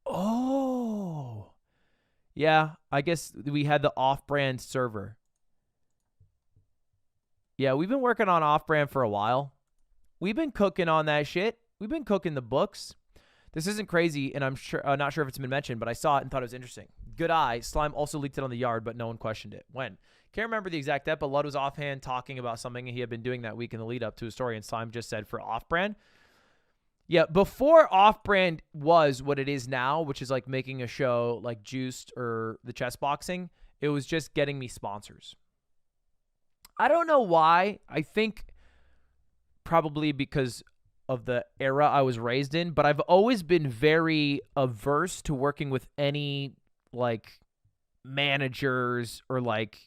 Oh. Yeah, I guess we had the off-brand server. Yeah, we've been working on off-brand for a while. We've been cooking on that shit. We've been cooking the books. This isn't crazy, and I'm not sure if it's been mentioned, but I saw it and thought it was interesting. Good eye. Slime also leaked it on the yard, but no one questioned it. When? Can't remember the exact ep, but Lud was offhand talking about something he had been doing that week in the lead up to his story, and Slime just said for off-brand. Yeah, before off-brand was what it is now, which is like making a show like Juiced or the chess boxing, it was just getting me sponsors. I don't know why. I think probably because of the era I was raised in, but I've always been very averse to working with any like managers or like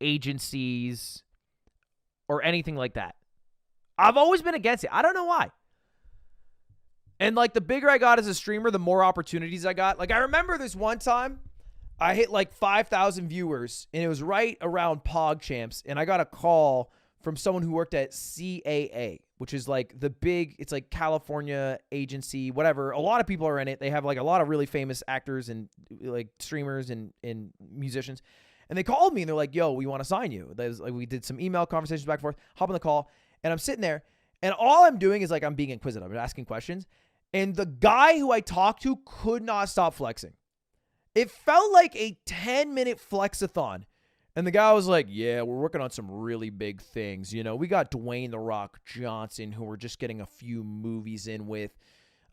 agencies or anything like that. I've always been against it. I don't know why. And, like, the bigger I got as a streamer, the more opportunities I got. Like, I remember this one time, I hit, like, 5,000 viewers, and it was right around PogChamps, and I got a call from someone who worked at CAA, which is, like, the big, it's, like, California agency, whatever. A lot of people are in it. They have, like, a lot of really famous actors and, like, streamers and musicians. And they called me, and they're like, yo, we want to sign you. Like, we did some email conversations back and forth, hop on the call, and I'm sitting there, and all I'm doing is, like, I'm being inquisitive. I'm asking questions. And the guy who I talked to could not stop flexing. It felt like a 10-minute flexathon. And the guy was like, yeah, we're working on some really big things. You know, we got Dwayne "The Rock" Johnson, who we're just getting a few movies in with.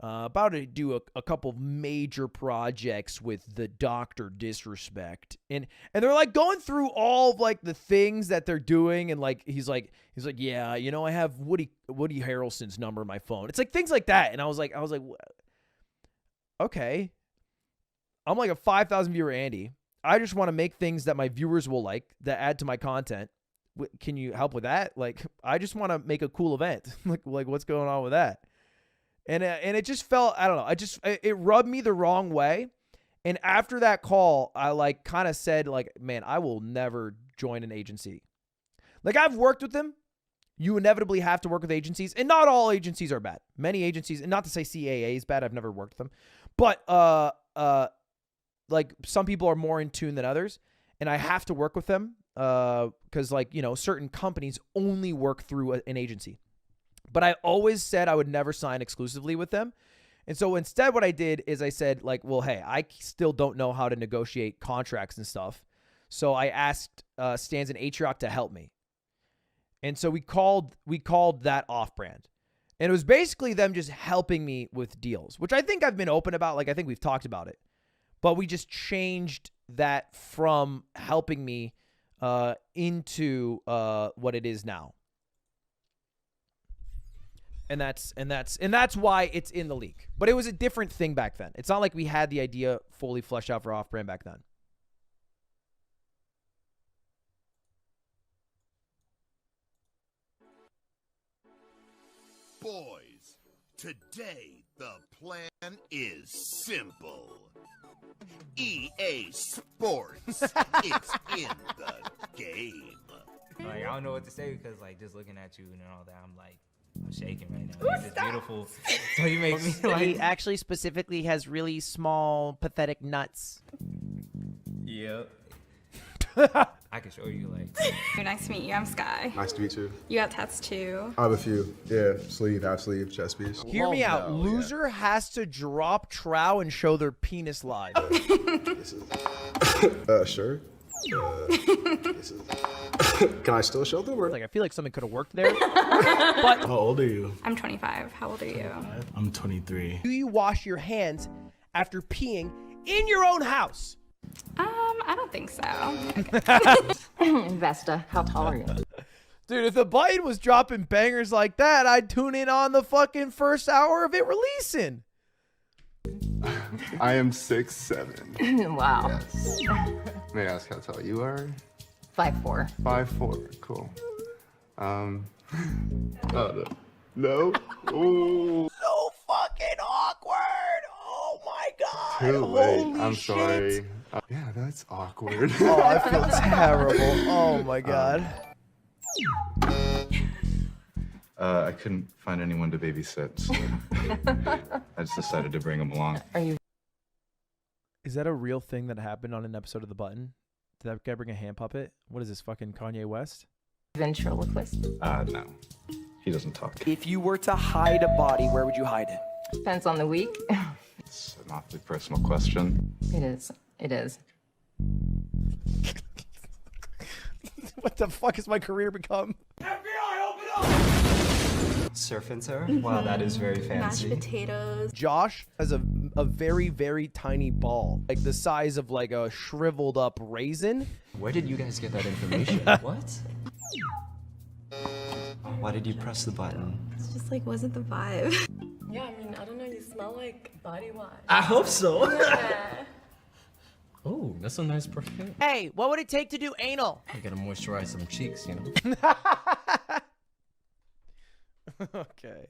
About to do a couple major projects with the Dr. Disrespect. And they're like going through all of like the things that they're doing. And like, he's like, yeah, you know, I have Woody Harrelson's number in my phone. It's like things like that. And I was like, okay. I'm like a 5,000 viewer Andy. I just want to make things that my viewers will like that add to my content. Can you help with that? Like, I just want to make a cool event. like what's going on with that? And it just felt, I don't know. It rubbed me the wrong way. And after that call, I like kind of said like, man, I will never join an agency. Like I've worked with them. You inevitably have to work with agencies, and not all agencies are bad. Many agencies, and not to say CAA is bad. I've never worked with them, but like some people are more in tune than others, and I have to work with them because like, you know, certain companies only work through an agency. But I always said I would never sign exclusively with them. And so instead what I did is I said like, well, hey, I still don't know how to negotiate contracts and stuff. So I asked Stans and Atrioc to help me. And so we called that off-brand. And it was basically them just helping me with deals, which I think I've been open about. Like I think we've talked about it. But we just changed that from helping me into what it is now. And that's why it's in the leak. But it was a different thing back then. It's not like we had the idea fully fleshed out for off-brand back then. Boys, today the plan is simple. EA Sports is in the game. Like, I don't know what to say because, like, just looking at you and all that, I'm shaking right now. Like, it's beautiful. So you make me like. He actually specifically has really small, pathetic nuts. Yep. I can show you, like. Nice to meet you. I'm Sky. Nice to meet you. You got tats too. I have a few. Yeah, sleeve, half sleeve, chest piece. Hear me out. Loser has to drop trow and show their penis live. Sure. Can I still show them? Or? Like, I feel like something could have worked there. But how old are you? I'm 25. How old are you? I'm 23. Do you wash your hands after peeing in your own house? I don't think so. Vesta, how tall are you? Dude, if the button was dropping bangers like that, I'd tune in on the fucking first hour of it releasing. I am 6'7". Wow. Yes. May I ask how tall you are? 5'4". 5'4". Cool. Oh no. Ooh. So fucking awkward. Oh my god. Too late. Holy I'm shit. sorry. Yeah, that's awkward. Oh, I feel terrible. Oh my god. I couldn't find anyone to babysit, so I just decided to bring him along. Is that a real thing that happened on an episode of The Button? Did that guy bring a hand puppet? What is this, fucking Kanye West? Ventriloquist? No. He doesn't talk. If you were to hide a body, where would you hide it? Depends on the week. It's an awfully personal question. It is. It is. What the fuck has my career become? Surf and Sarah? Wow, that is very fancy. Mashed potatoes. Josh has a very, very tiny ball. Like the size of like a shriveled up raisin. Where did you guys get that information? What? Why did you press the button? It's just like, wasn't the vibe. Yeah, I mean, I don't know. You smell like body wash. I hope so. Yeah. Oh, that's a nice perfume. Hey, what would it take to do anal? I gotta moisturize some cheeks, you know. Okay.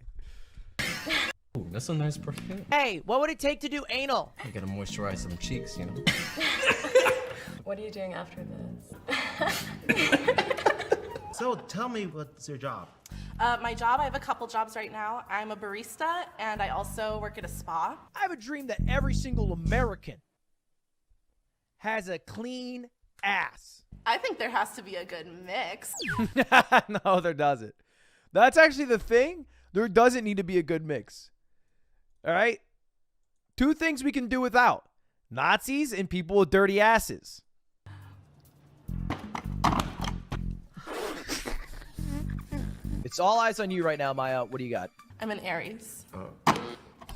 Oh, that's a nice perfume. Hey, what would it take to do anal? I gotta moisturize some cheeks, you know. What are you doing after this? So tell me, what's your job? My job, I have a couple jobs right now. I'm a barista and I also work at a spa. I have a dream that every single American has a clean ass. I think there has to be a good mix. No, there doesn't. That's actually the thing. There doesn't need to be a good mix. All right? Two things we can do without. Nazis and people with dirty asses. It's all eyes on you right now, Maya. What do you got? I'm an Aries. Oh.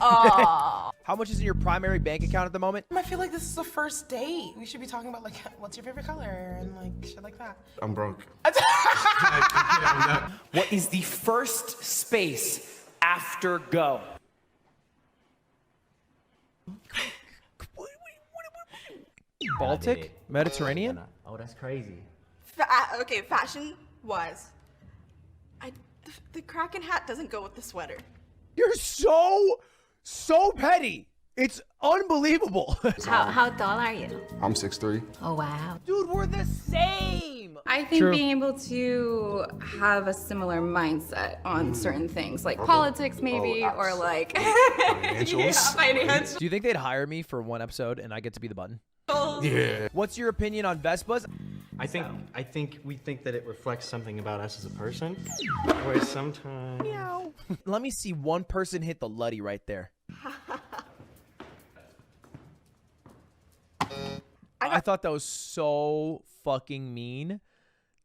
Oh. How much is in your primary bank account at the moment? I feel like this is the first date. We should be talking about like, what's your favorite color and like shit like that. I'm broke. What is the first space after go? Baltic? Mediterranean? Oh, that's crazy. Okay, fashion-wise, the Kraken hat doesn't go with the sweater. You're so petty. It's unbelievable. How tall are you? I'm 6'3". Oh, wow. Dude, we're the same. I think True. being able to have a similar mindset on certain things, like politics maybe, or like Financials. finance. Do you think they'd hire me for one episode and I get to be the button? Yeah. What's your opinion on Vespas? I think we think that it reflects something about us as a person, whereas sometimes. Meow. Let me see one person hit the Luddy right there. I thought that was so fucking mean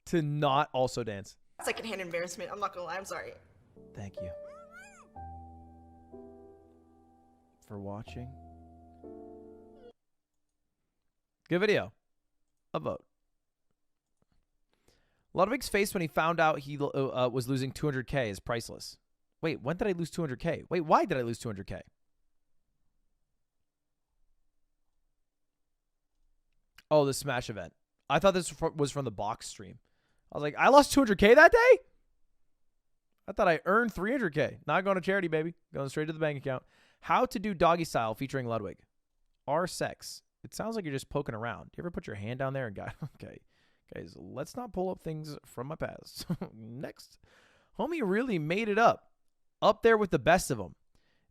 to not also dance. Secondhand embarrassment. I'm not gonna lie. I'm sorry. Thank you for watching. Good video. A vote. Ludwig's face when he found out he was losing 200K is priceless. Wait, when did I lose 200K? Wait, why did I lose 200K? Oh, the Smash event. I thought this was from the box stream. I was like, I lost 200K that day? I thought I earned 300K. Not going to charity, baby. Going straight to the bank account. How to do doggy style featuring Ludwig. R sex. It sounds like you're just poking around. Do you ever put your hand down there and got... Okay. Guys, let's not pull up things from my past. Next. Homie really made it up. Up there with the best of them.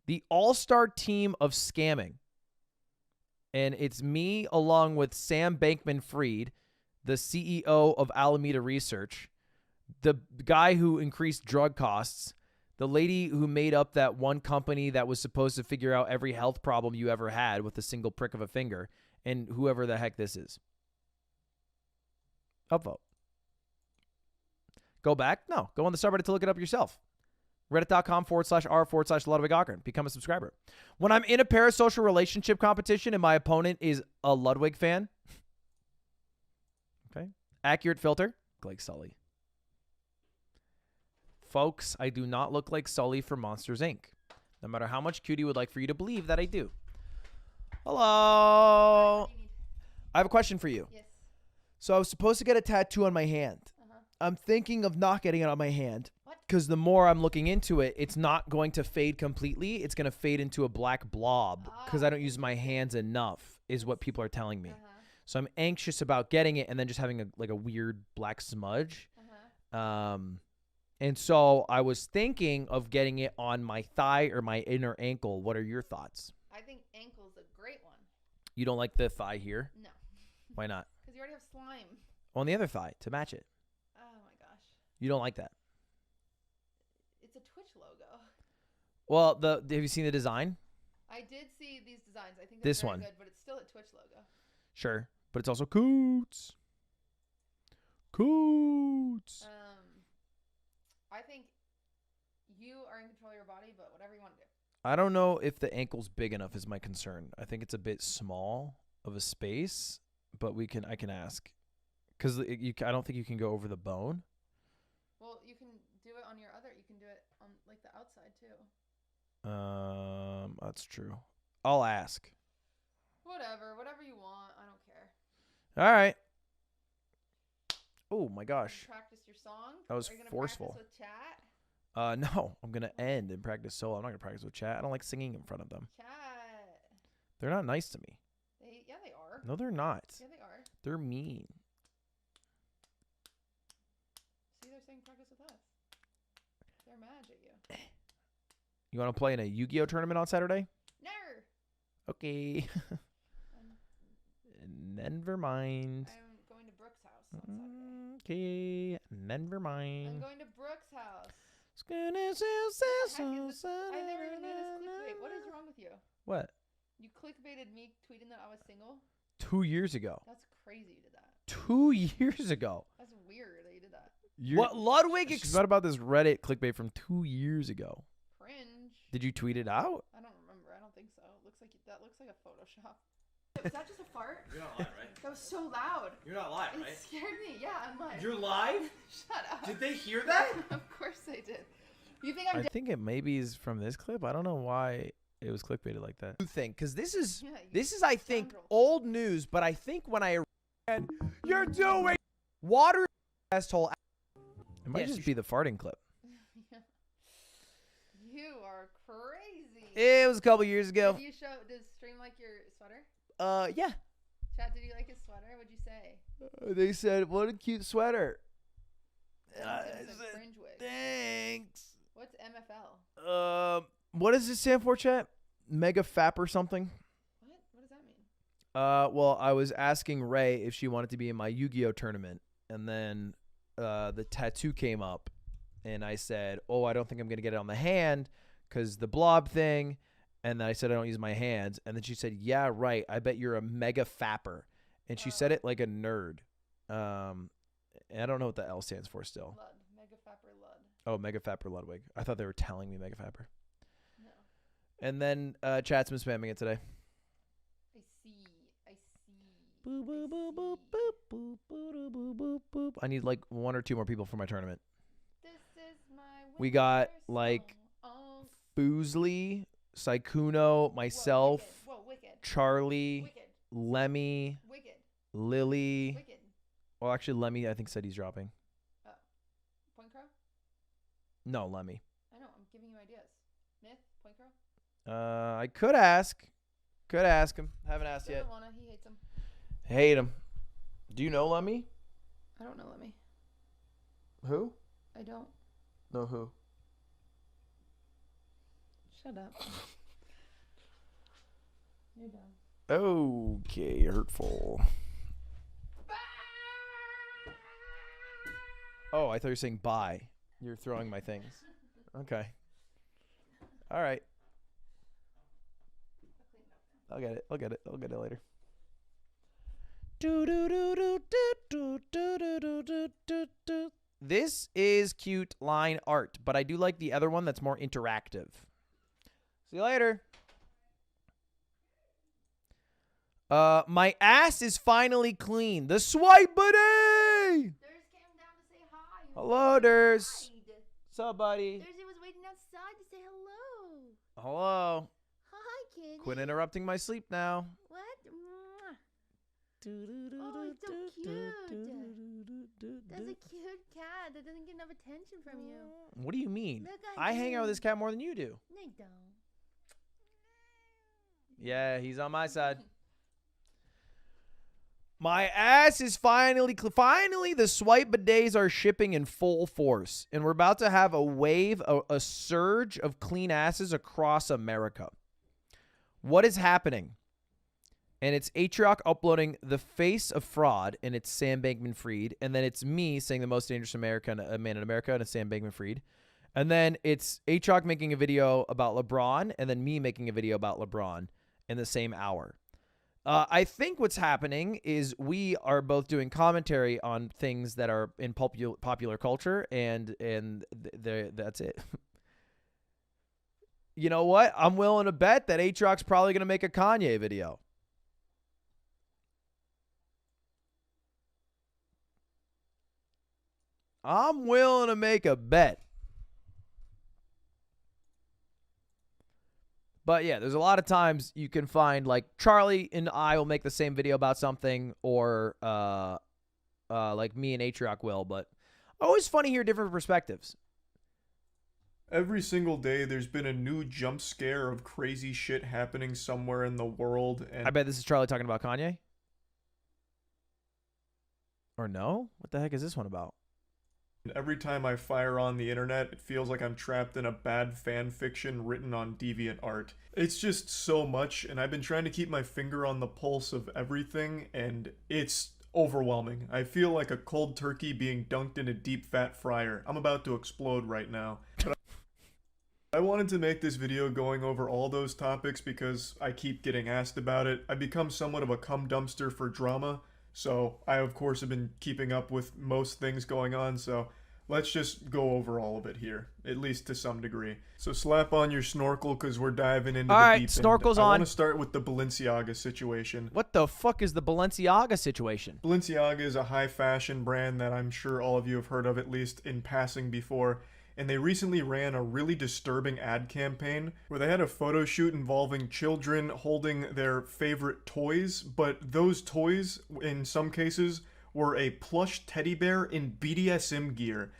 The all-star team of scamming. And it's me along with Sam Bankman-Fried, the CEO of Alameda Research, the guy who increased drug costs, the lady who made up that one company that was supposed to figure out every health problem you ever had with a single prick of a finger, and whoever the heck this is. Upvote. Go back? No. Go on the subreddit to look it up yourself. Reddit.com/r/Ludwig Ockern. Become a subscriber. When I'm in a parasocial relationship competition and my opponent is a Ludwig fan. Okay. Accurate filter. Look like Sully. Folks, I do not look like Sully from Monsters, Inc. No matter how much Cutie would like for you to believe that I do. Hello. I have a question for you. Yes. So I was supposed to get a tattoo on my hand. I'm thinking of not getting it on my hand. Because the more I'm looking into it, it's not going to fade completely. It's going to fade into a black blob because I don't use my hands enough is what people are telling me. So I'm anxious about getting it and then just having a weird black smudge. And so I was thinking of getting it on my thigh or my inner ankle. What are your thoughts? I think ankle's a great one. You don't like the thigh here? No. Why not? Because you already have slime. On the other thigh to match it. Oh my gosh. You don't like that? It's a Twitch logo. Well, have you seen the design? I did see these designs. I think This they're one. very good, but it's still a Twitch logo. Sure, but it's also Coots. Coots. I think you are in control of your body, but whatever you want to do. I don't know if the ankle's big enough is my concern. I think it's a bit small of a space, but I can ask. Because I don't think you can go over the bone. Well, you can do it on your other. You can do it on like the outside too. That's true. I'll ask. Whatever you want. I don't care. All right. Oh my gosh. Practice your song. That was Are you gonna forceful. Practice with chat? No, I'm gonna end and practice solo. I'm not gonna practice with chat. I don't like singing in front of them. Chat. They're not nice to me. Yeah, they are. No, they're not. Yeah, they are. They're mean. See, they're saying practice with us. They're mad at you. You want to play in a Yu-Gi-Oh tournament on Saturday? No. Okay. Never mind. I'm going to Brooke's house on Saturday. Okay. Never mind. I'm going to Brooke's house. I've never even knew this clickbait. What is wrong with you? What? You clickbaited me tweeting that I was single? 2 years ago. That's crazy you did that. 2 years ago. That's weird that you did that. What Ludwig? She's not about this Reddit clickbait from 2 years ago. Cringe. Did you tweet it out? I don't remember. I don't think so. That looks like a Photoshop. Was that just a fart? You're not live, right? That was so loud. You're not live, It right? scared me. Yeah, I'm live. You're live? Shut up. Did they hear that? Of course they did. You think I'm I think it maybe is from this clip. I don't know why it was clickbaited like that. Because this is I think old news, but I think when I read you're doing water asshole. It might just be the farting clip. You are crazy. It was a couple years ago. Does Stream like your sweater? Yeah. Chat, did you like his sweater? What'd you say? They said, "What a cute sweater." Cringe wig. Thanks. What's MFL? What does this stand for, chat? Mega Fap or something? What does that mean? Well, I was asking Ray if she wanted to be in my Yu-Gi-Oh tournament, and then the tattoo came up, and I said, "Oh, I don't think I'm gonna get it on the hand, cause the blob thing." And then I said I don't use my hands, and then she said, "Yeah, right. I bet you're a mega fapper," and she said it like a nerd. And I don't know what the L stands for still. Lud. Mega Fapper Lud. Oh, Mega Fapper Ludwig. I thought they were telling me Mega Fapper. No. And then chat's been spamming it today. I see. Boop, boop, boop, boop, boop, boop, boop, boop, boop, boop. I need like 1 or 2 more people for my tournament. This is my We got winter like song. Foozly, Saikuno, myself, Whoa, wicked. Charlie, Wicked. Lemmy, Wicked. Lily. Wicked. Well, actually, Lemmy I think said he's dropping. Point Crow? No, Lemmy. I know, I'm giving you ideas. Myth? Point Crow? I could ask. Could ask him. Haven't asked yet. Doesn't wanna, he hates him. Hate him. Do you know Lemmy? I don't know Lemmy. Who? I don't. No, who? Shut up. You're dumb. Okay, hurtful. Oh, I thought you were saying bye. You're throwing my things. Okay. All right. I'll get it. I'll get it. I'll get it later. This is cute line art, but I do like the other one that's more interactive. See you later. My ass is finally clean. The swipe buddy. Hello, Durs. What's up, buddy? Thursday was waiting outside to say hello. Hello. Hi, kid. Quit interrupting my sleep now. What? Oh, it's so cute. That's a cute cat that doesn't get enough attention from you. What do you mean? Look at I hang out with him. this cat more than you do. No, you don't. Yeah, he's on my side. My ass is finally the swipe bidets are shipping in full force, and we're about to have a wave, a surge of clean asses across America. What is happening? And it's Atrioc uploading the face of fraud, and it's Sam Bankman-Fried, and then it's me saying the most dangerous man in America, and it's Sam Bankman-Fried. And then it's Atrioc making a video about LeBron, and then me making a video about LeBron in the same hour. I think what's happening is we are both doing commentary on things that are in popular culture, and that's it. You know what? I'm willing to bet that Atrioc's probably going to make a Kanye video. I'm willing to make a bet. But yeah, there's a lot of times you can find like Charlie and I will make the same video about something, or like me and Atrioc will. But always funny to hear different perspectives. Every single day, there's been a new jump scare of crazy shit happening somewhere in the world. And I bet this is Charlie talking about Kanye. Or no? What the heck is this one about? every time I fire on the internet, it feels like I'm trapped in a bad fan fiction written on DeviantArt. It's just so much, and I've been trying to keep my finger on the pulse of everything, and it's overwhelming. I feel like a cold turkey being dunked in a deep fat fryer. I'm about to explode right now. But I wanted to make this video going over all those topics because I keep getting asked about it. I've become somewhat of a cum dumpster for drama, so I of course have been keeping up with most things going on, so let's just go over all of it here, at least to some degree. So slap on your snorkel because we're diving into the deep end. Snorkel's I on. want to start with the Balenciaga situation. What the fuck is the Balenciaga situation? Balenciaga is a high fashion brand that I'm sure all of you have heard of, at least in passing before. And they recently ran a really disturbing ad campaign where they had a photo shoot involving children holding their favorite toys, but those toys, in some cases, were a plush teddy bear in BDSM gear.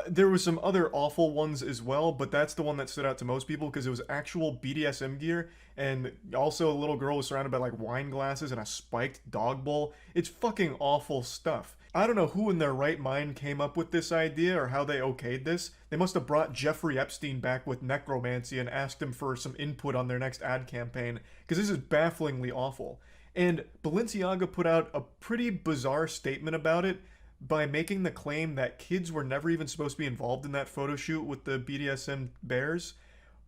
There were some other awful ones as well, but that's the one that stood out to most people because it was actual BDSM gear, and also a little girl was surrounded by like wine glasses and a spiked dog bowl. It's fucking awful stuff. I don't know who in their right mind came up with this idea or how they okayed this. They must have brought Jeffrey Epstein back with necromancy and asked him for some input on their next ad campaign, because this is bafflingly awful. And Balenciaga put out a pretty bizarre statement about it by making the claim that kids were never even supposed to be involved in that photo shoot with the BDSM bears.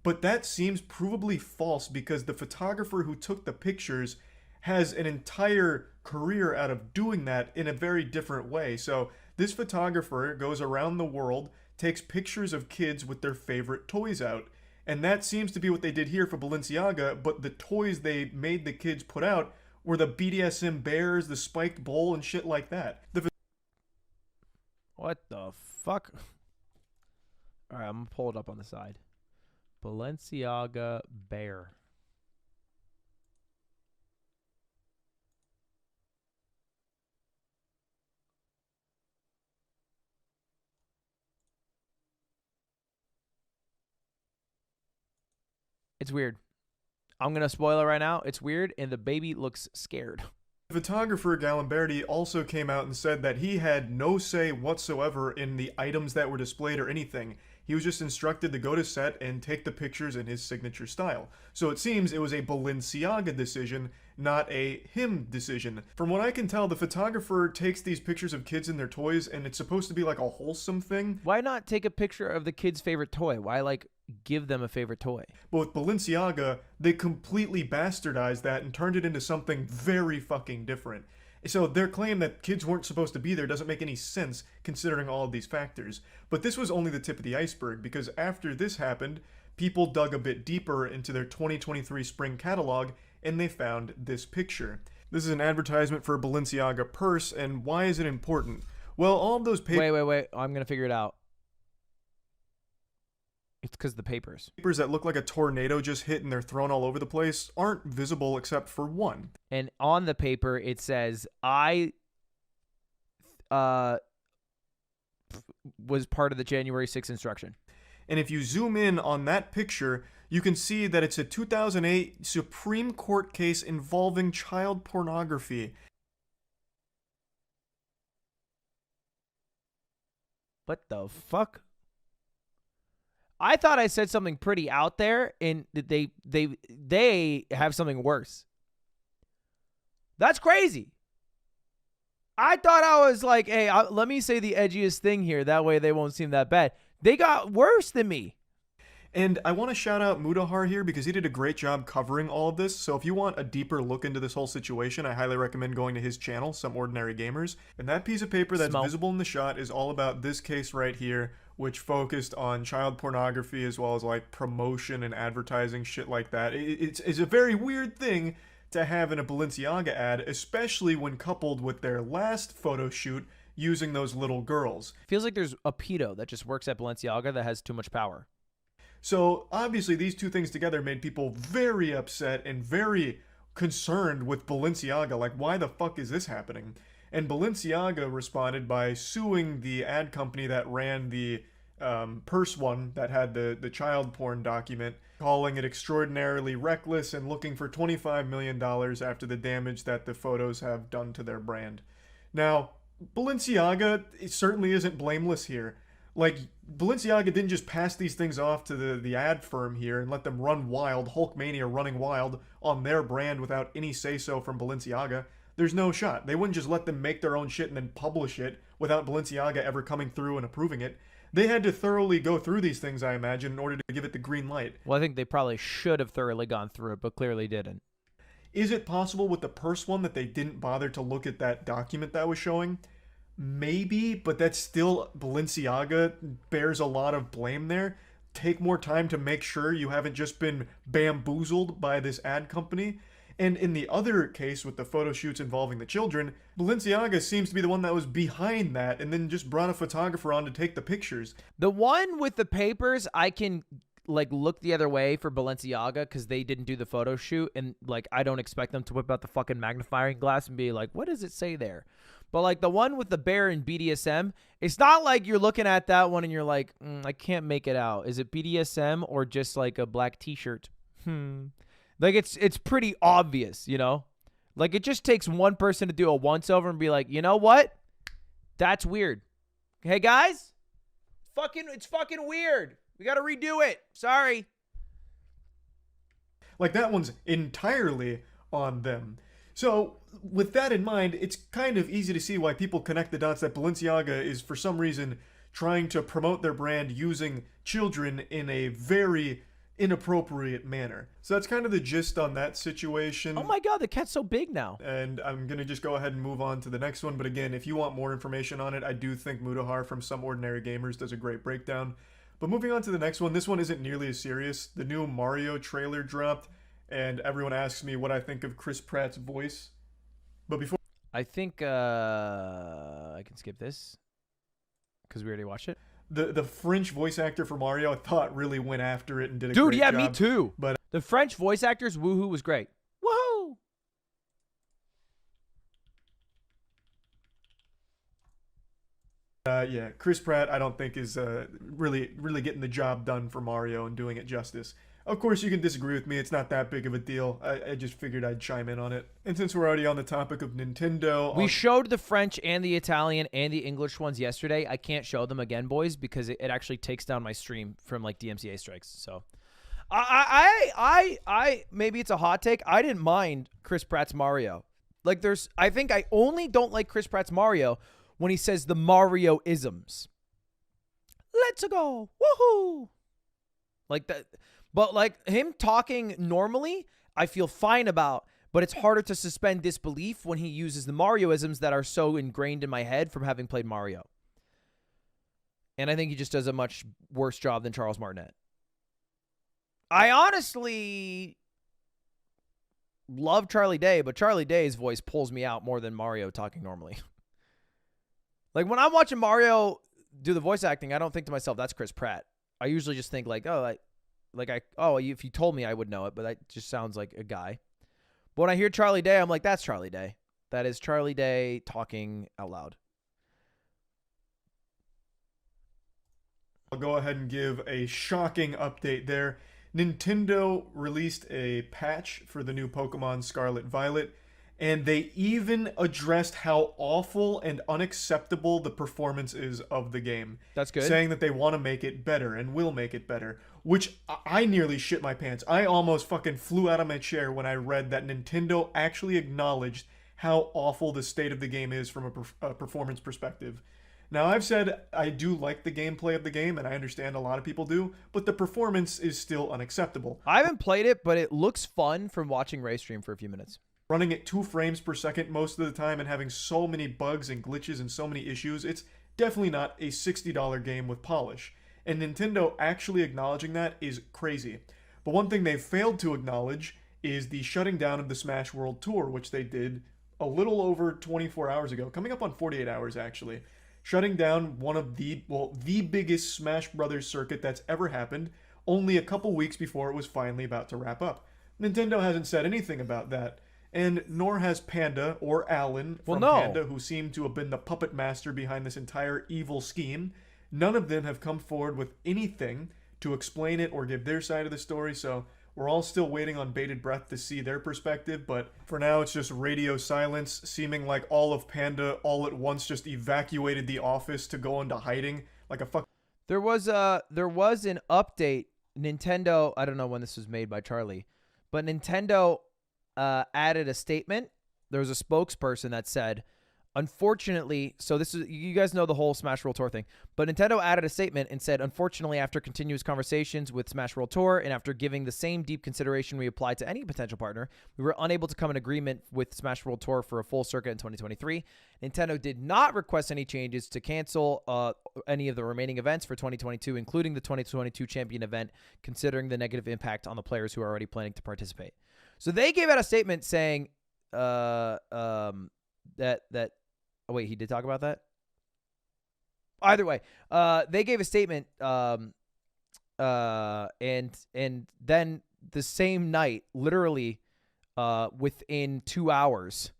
But that seems provably false because the photographer who took the pictures has an entire career out of doing that in a very different way. So this photographer goes around the world, takes pictures of kids with their favorite toys out. And that seems to be what they did here for Balenciaga, but the toys they made the kids put out were the BDSM bears, the spiked bowl, and shit like that. What the fuck? All right, I'm gonna pull it up on the side. Balenciaga bear. It's weird. I'm going to spoil it right now. It's weird, and the baby looks scared. Photographer Galimberti also came out and said that he had no say whatsoever in the items that were displayed or anything. He was just instructed to go to set and take the pictures in his signature style. So it seems it was a Balenciaga decision, not a him decision. From what I can tell, the photographer takes these pictures of kids and their toys, and it's supposed to be like a wholesome thing. Why not take a picture of the kid's favorite toy? Why, like, give them a favorite toy? But with Balenciaga, they completely bastardized that and turned it into something very fucking different. So their claim that kids weren't supposed to be there doesn't make any sense considering all of these factors. But this was only the tip of the iceberg, because after this happened, people dug a bit deeper into their 2023 spring catalog and they found this picture. This is an advertisement for a Balenciaga purse, and why is it important? Well, all of those papers... Wait. I'm going to figure it out. It's because the papers. Papers that look like a tornado just hit and they're thrown all over the place aren't visible except for one. And on the paper, it says, I was part of the January 6th instruction. And if you zoom in on that picture, you can see that it's a 2008 Supreme Court case involving child pornography. What the fuck? I thought I said something pretty out there, and they have something worse. That's crazy. I thought I was like, hey, let me say the edgiest thing here. That way they won't seem that bad. They got worse than me. And I want to shout out Mudahar here because he did a great job covering all of this. So if you want a deeper look into this whole situation, I highly recommend going to his channel, Some Ordinary Gamers. And that piece of paper that's visible in the shot is all about this case right here, which focused on child pornography as well as like promotion and advertising, shit like that. It's a very weird thing to have in a Balenciaga ad, especially when coupled with their last photo shoot using those little girls. Feels like there's a pedo that just works at Balenciaga that has too much power. So obviously these two things together made people very upset and very concerned with Balenciaga. Like, why the fuck is this happening? And Balenciaga responded by suing the ad company that ran the purse one that had the child porn document, calling it extraordinarily reckless and looking for $25 million after the damage that the photos have done to their brand. Now, Balenciaga certainly isn't blameless here. Like, Balenciaga didn't just pass these things off to the ad firm here and let them run wild, Hulkmania running wild on their brand without any say-so from Balenciaga. There's no shot. They wouldn't just let them make their own shit and then publish it without Balenciaga ever coming through and approving it. They had to thoroughly go through these things, I imagine, in order to give it the green light. Well, I think they probably should have thoroughly gone through it, but clearly didn't. Is it possible with the purse one that they didn't bother to look at that document that was showing? Maybe, but that's still Balenciaga bears a lot of blame there. Take more time to make sure you haven't just been bamboozled by this ad company. And in the other case with the photo shoots involving the children, Balenciaga seems to be the one that was behind that and then just brought a photographer on to take the pictures. The one with the papers, I can like look the other way for Balenciaga because they didn't do the photo shoot, and like I don't expect them to whip out the fucking magnifying glass and be like, what does it say there? But like the one with the bear and BDSM, it's not like you're looking at that one and you're like, I can't make it out. Is it BDSM or just like a black t-shirt? Like it's pretty obvious, you know? Like it just takes one person to do a once over and be like, you know what? That's weird. Hey guys, it's fucking weird. We got to redo it. Sorry. Like that one's entirely on them. So with that in mind, it's kind of easy to see why people connect the dots that Balenciaga is for some reason trying to promote their brand using children in a very inappropriate manner. So that's kind of the gist on that situation. Oh my god, the cat's so big now. And I'm going to just go ahead and move on to the next one. But again, if you want more information on it, I do think Mudahar from Some Ordinary Gamers does a great breakdown. But moving on to the next one, this one isn't nearly as serious. The new Mario trailer dropped, and everyone asks me what I think of Chris Pratt's voice. But before I think I can skip this because we already watched it. the French voice actor for Mario, I thought really went after it and did a Dude, great yeah, job. me too. But The French voice actor's woohoo was great. Woohoo! yeah, Chris Pratt, I don't think is really getting the job done for Mario and doing it justice. Of course, you can disagree with me. It's not that big of a deal. I just figured I'd chime in on it. And since we're already on the topic of Nintendo, We showed the French and the Italian and the English ones yesterday. I can't show them again, boys, because it actually takes down my stream from like DMCA strikes. So, I maybe it's a hot take. I didn't mind Chris Pratt's Mario. Like, I think I only don't like Chris Pratt's Mario when he says the Mario isms. Let's go, woohoo! Like that. But like him talking normally, I feel fine about, but it's harder to suspend disbelief when he uses the Marioisms that are so ingrained in my head from having played Mario. And I think he just does a much worse job than Charles Martinet. I honestly love Charlie Day, but Charlie Day's voice pulls me out more than Mario talking normally. Like when I'm watching Mario do the voice acting, I don't think to myself, that's Chris Pratt. I usually just think like, if you told me, I would know it, but that just sounds like a guy. But when I hear Charlie Day, I'm like, that's Charlie Day. That is Charlie Day talking out loud. I'll go ahead and give a shocking update there. Nintendo released a patch for the new Pokemon Scarlet Violet, and they even addressed how awful and unacceptable the performance is of the game. That's good. Saying that they want to make it better and will make it better, which I nearly shit my pants. I almost fucking flew out of my chair when I read that Nintendo actually acknowledged how awful the state of the game is from a performance perspective. Now, I've said I do like the gameplay of the game, and I understand a lot of people do, but the performance is still unacceptable. I haven't played it, but it looks fun from watching Ray stream for a few minutes. Running at 2 frames per second most of the time and having so many bugs and glitches and so many issues, it's definitely not a $60 game with polish. And Nintendo actually acknowledging that is crazy. But one thing they failed to acknowledge is the shutting down of the Smash World Tour, which they did a little over 24 hours ago, coming up on 48 hours actually. Shutting down one of the biggest Smash Brothers circuit that's ever happened, only a couple weeks before it was finally about to wrap up. Nintendo hasn't said anything about that. And nor has Panda or Alan from Panda, who seem to have been the puppet master behind this entire evil scheme. None of them have come forward with anything to explain it or give their side of the story, so we're all still waiting on bated breath to see their perspective, but for now it's just radio silence, seeming like all of Panda all at once just evacuated the office to go into hiding like a fuck. There was an update. Nintendo, I don't know when this was made by Charlie, but Nintendo added a statement. There was a spokesperson that said, unfortunately, so this is, you guys know the whole Smash World Tour thing, but Nintendo added a statement and said, unfortunately, after continuous conversations with Smash World Tour and after giving the same deep consideration we applied to any potential partner, we were unable to come in agreement with Smash World Tour for a full circuit in 2023. Nintendo did not request any changes to cancel any of the remaining events for 2022, including the 2022 champion event, considering the negative impact on the players who are already planning to participate. So they gave out a statement saying that oh, wait, he did talk about that? Either way, they gave a statement and then the same night, literally within 2 hours,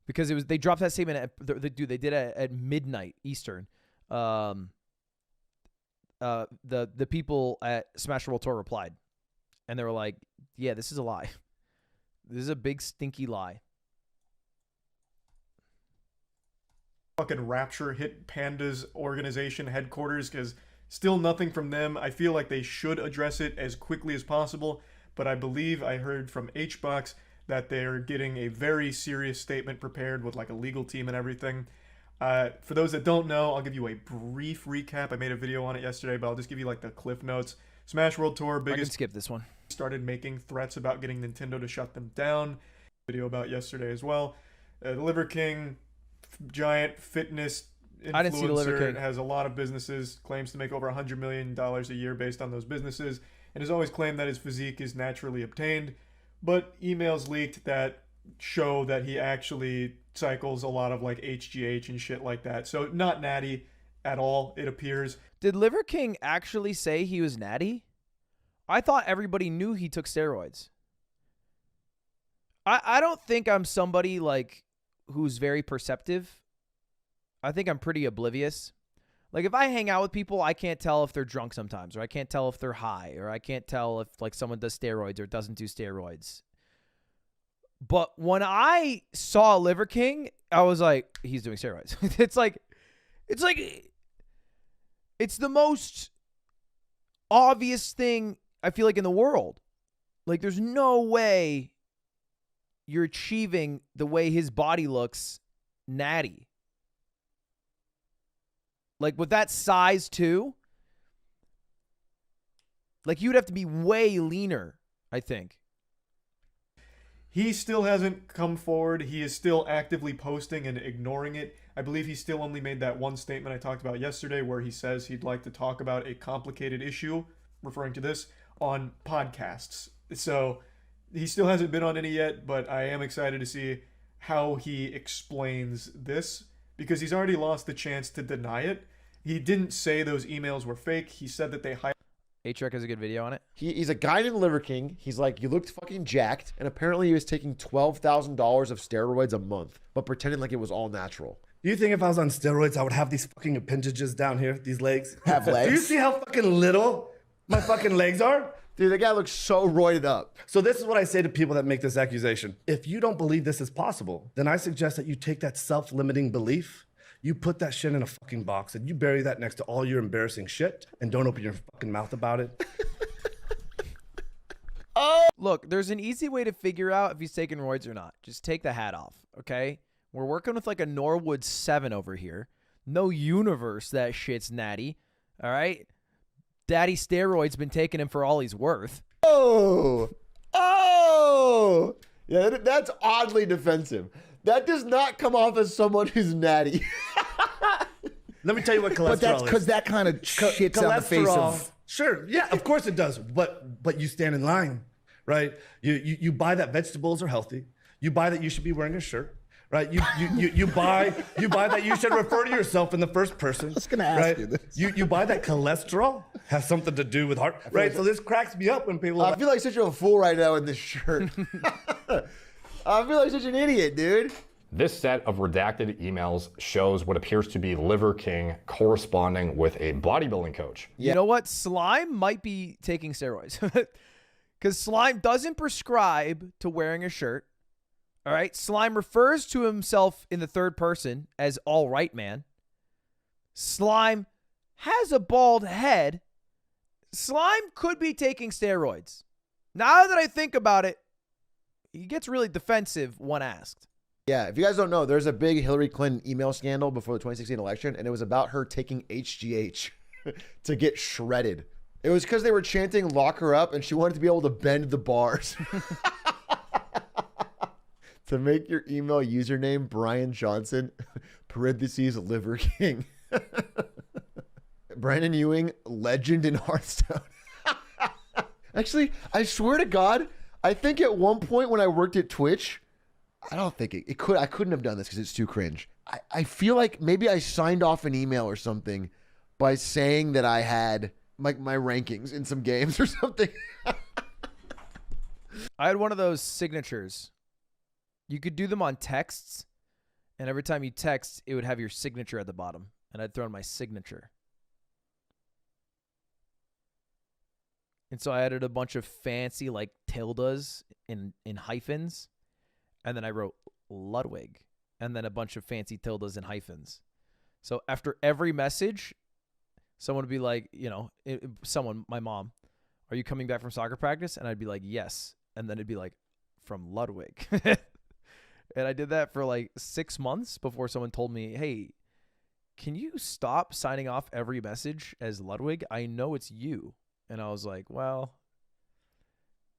because they dropped that statement they did it at midnight Eastern. The people at Smash World Tour replied, and they were like, yeah, this is a lie. This is a big stinky lie. Fucking Rapture hit Panda's organization headquarters, because still nothing from them. I feel like they should address it as quickly as possible, but I believe I heard from HBox that they're getting a very serious statement prepared with like a legal team and everything. For those that don't know, I'll give you a brief recap. I made a video on it yesterday, but I'll just give you like the cliff notes. Smash World Tour, biggest. I can skip this one. Started making threats about getting Nintendo to shut them down. Video about yesterday as well. The Liver King, giant fitness influencer, I didn't see the Liver King. Has a lot of businesses, claims to make over $100 million a year based on those businesses. and has always claimed that his physique is naturally obtained, but emails leaked that show that he actually cycles a lot of like HGH and shit like that. So not natty at all, it appears. Did Liver King actually say he was natty? I thought everybody knew he took steroids. I don't think I'm somebody like who's very perceptive. I think I'm pretty oblivious. Like if I hang out with people, I can't tell if they're drunk sometimes, or I can't tell if they're high, or I can't tell if like someone does steroids or doesn't do steroids. But when I saw Liver King, I was like, he's doing steroids. It's the most obvious thing I feel like in the world. Like there's no way you're achieving the way his body looks natty. Like with that size too, like you'd have to be way leaner, I think. He still hasn't come forward. He is still actively posting and ignoring it. I believe he still only made that one statement I talked about yesterday where he says he'd like to talk about a complicated issue, referring to this, on podcasts. So he still hasn't been on any yet, but I am excited to see how he explains this because he's already lost the chance to deny it. He didn't say those emails were fake. He said that they hired... A-Trek has a good video on it. He's a guy named Liver King. He's like, you looked fucking jacked. And apparently he was taking $12,000 of steroids a month, but pretending like it was all natural. Do you think if I was on steroids, I would have these fucking appendages down here, these legs? Have legs? Do you see how fucking little my fucking legs are? Dude, the guy looks so roided up. So this is what I say to people that make this accusation. If you don't believe this is possible, then I suggest that you take that self-limiting belief, you put that shit in a fucking box, and you bury that next to all your embarrassing shit, and don't open your fucking mouth about it. Look, there's an easy way to figure out if he's taking roids or not. Just take the hat off, okay? We're working with like a Norwood 7 over here. No universe that shit's natty, all right? Daddy steroids been taking him for all he's worth. Oh! Yeah, that's oddly defensive. That does not come off as someone who's natty. Let me tell you what cholesterol But that's is. because that kind of shits on the face of... Sure, yeah, of course it does. But you stand in line, right? You buy that vegetables are healthy. You buy that you should be wearing a shirt. Right, you buy that you should refer to yourself in the first person. I was gonna ask you this. You buy that cholesterol has something to do with heart, right? So this cracks me up when people. I feel like such a fool right now in this shirt. I feel like such an idiot, dude. This set of redacted emails shows what appears to be Liver King corresponding with a bodybuilding coach. You know what? Slime might be taking steroids because Slime doesn't prescribe to wearing a shirt. All right, Slime refers to himself in the third person as all right man. Slime has a bald head. Slime could be taking steroids. Now that I think about it, he gets really defensive when asked. Yeah, if you guys don't know, there's a big Hillary Clinton email scandal before the 2016 election, and it was about her taking HGH to get shredded. It was because they were chanting "lock her up," and she wanted to be able to bend the bars. To make your email username Brian Johnson, parentheses Liver King. Brandon Ewing, legend in Hearthstone. Actually, I swear to God, I think at one point when I worked at Twitch, I don't think I couldn't have done this because it's too cringe. I feel like maybe I signed off an email or something by saying that I had like my rankings in some games or something. I had one of those signatures. You could do them on texts, and every time you text, it would have your signature at the bottom, and I'd throw in my signature. And so I added a bunch of fancy like tildes in hyphens, and then I wrote Ludwig, and then a bunch of fancy tildes in hyphens. So after every message, someone would be like, my mom, are you coming back from soccer practice? And I'd be like, yes. And then it'd be like, from Ludwig. And I did that for like 6 months before someone told me, hey, can you stop signing off every message as Ludwig? I know it's you. And I was like, well,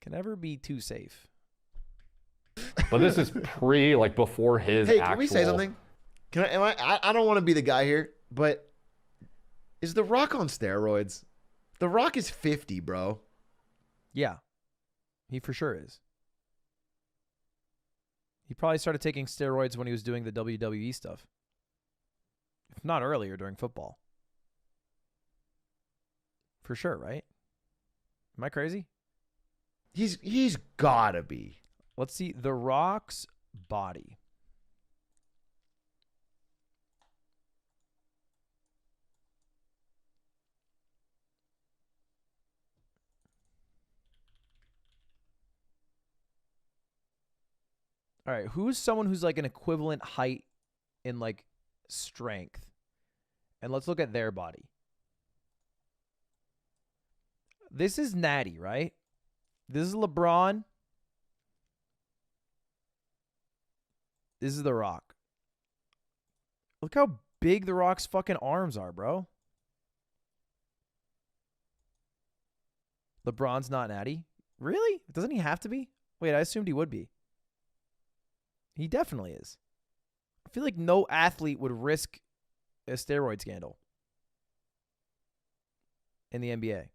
can never be too safe. But this is before his Hey, actual... can we say something? I don't want to be the guy here, but is The Rock on steroids? The Rock is 50, bro. Yeah, he for sure is. He probably started taking steroids when he was doing the WWE stuff. If not earlier, during football. For sure, right? Am I crazy? He's gotta be. Let's see. The Rock's body. All right, who's someone who's like an equivalent height in like strength? And let's look at their body. This is Natty, right? This is LeBron. This is The Rock. Look how big The Rock's fucking arms are, bro. LeBron's not Natty. Really? Doesn't he have to be? Wait, I assumed he would be. He definitely is. I feel like no athlete would risk a steroid scandal in the NBA.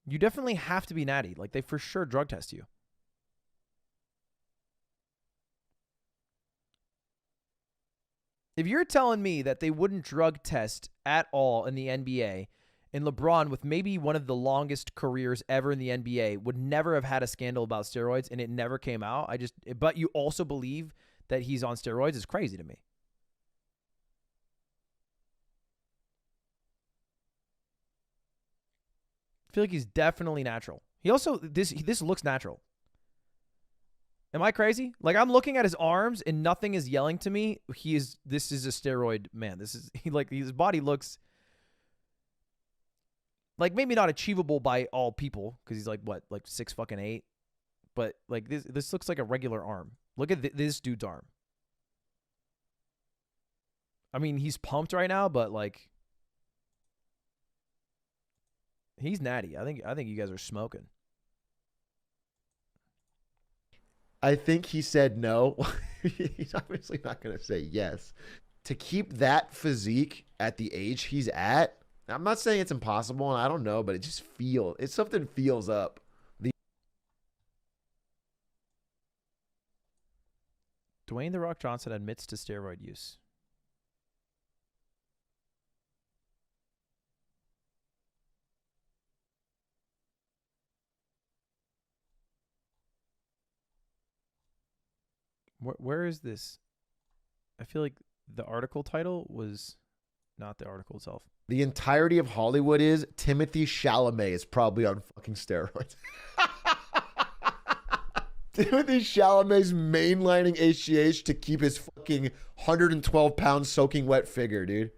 You definitely have to be natty. Like, they for sure drug test you. If you're telling me that they wouldn't drug test at all in the NBA, and LeBron, with maybe one of the longest careers ever in the NBA, would never have had a scandal about steroids and it never came out, but you also believe that he's on steroids, is crazy to me. I feel like he's definitely natural. He also, this looks natural. Am I crazy? Like, I'm looking at his arms and nothing is yelling to me. This is a steroid man. His body looks like maybe not achievable by all people because he's like 6'8", but like this looks like a regular arm. Look at this dude's arm. I mean, he's pumped right now, but like he's natty. I think you guys are smoking. I think he said no. He's obviously not going to say yes. To keep that physique at the age he's at, I'm not saying it's impossible, and I don't know, but it just something feels up. Dwayne "The Rock" Johnson admits to steroid use. Where is this? I feel like the article title was not the article itself. The entirety of Hollywood is Timothy Chalamet is probably on fucking steroids. Timothy Chalamet's mainlining HGH to keep his fucking 112-pound soaking wet figure, dude.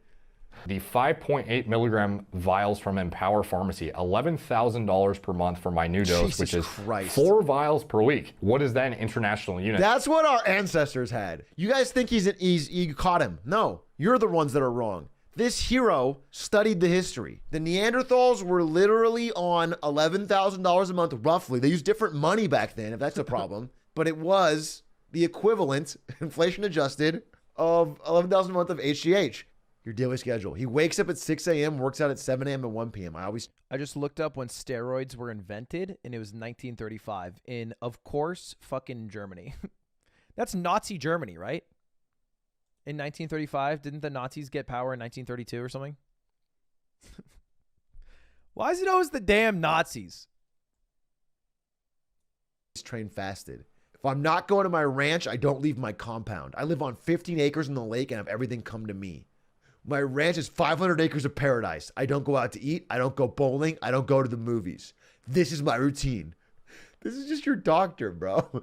The 5.8 milligram vials from Empower Pharmacy, $11,000 per month for my new dose, which is 4 vials per week. What is that in international units? That's what our ancestors had. You guys think you caught him. No, you're the ones that are wrong. This hero studied the history. The Neanderthals were literally on $11,000 a month, roughly. They used different money back then, if that's a problem. But it was the equivalent, inflation adjusted, of $11,000 a month of HGH. Your daily schedule. He wakes up at 6 a.m., works out at 7 a.m. and 1 p.m. I just looked up when steroids were invented, and it was 1935 in, of course, fucking Germany. That's Nazi Germany, right? In 1935, didn't the Nazis get power in 1932 or something? Why is it always the damn Nazis? Train fasted. If I'm not going to my ranch, I don't leave my compound. I live on 15 acres in the lake and have everything come to me. My ranch is 500 acres of paradise. I don't go out to eat. I don't go bowling. I don't go to the movies. This is my routine. This is just your doctor, bro.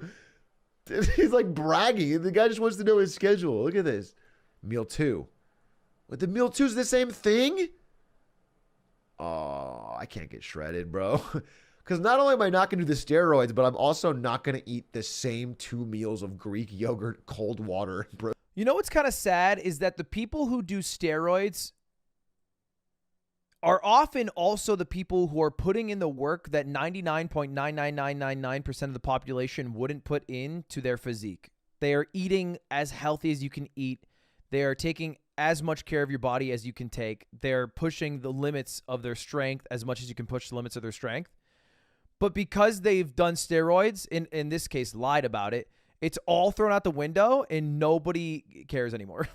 He's like bragging. The guy just wants to know his schedule. Look at this. Meal 2. But the meal 2 is the same thing? Oh, I can't get shredded, bro. Because not only am I not going to do the steroids, but I'm also not going to eat the same 2 meals of Greek yogurt, cold water, bro. You know what's kind of sad is that the people who do steroids are often also the people who are putting in the work that 99.99999% of the population wouldn't put into their physique. They are eating as healthy as you can eat. They are taking as much care of your body as you can take. They're pushing the limits of their strength as much as you can push the limits of their strength. But because they've done steroids, in this case, lied about it, it's all thrown out the window and nobody cares anymore.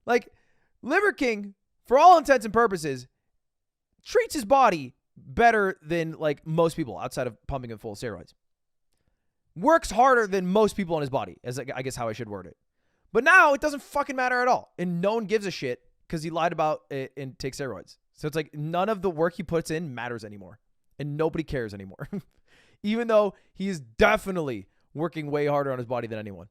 Like, Liver King, for all intents and purposes, treats his body better than like most people outside of pumping him full of steroids. Works harder than most people on his body, as I guess how I should word it. But now it doesn't fucking matter at all. And no one gives a shit because he lied about it and takes steroids. So it's like none of the work he puts in matters anymore. And nobody cares anymore. Even though he is definitely working way harder on his body than anyone.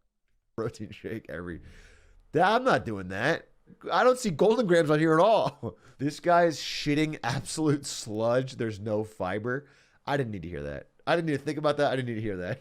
Protein shake I'm not doing that. I don't see Golden Grams on here at all. This guy is shitting absolute sludge. There's no fiber. I didn't need to hear that. I didn't need to think about that. I didn't need to hear that.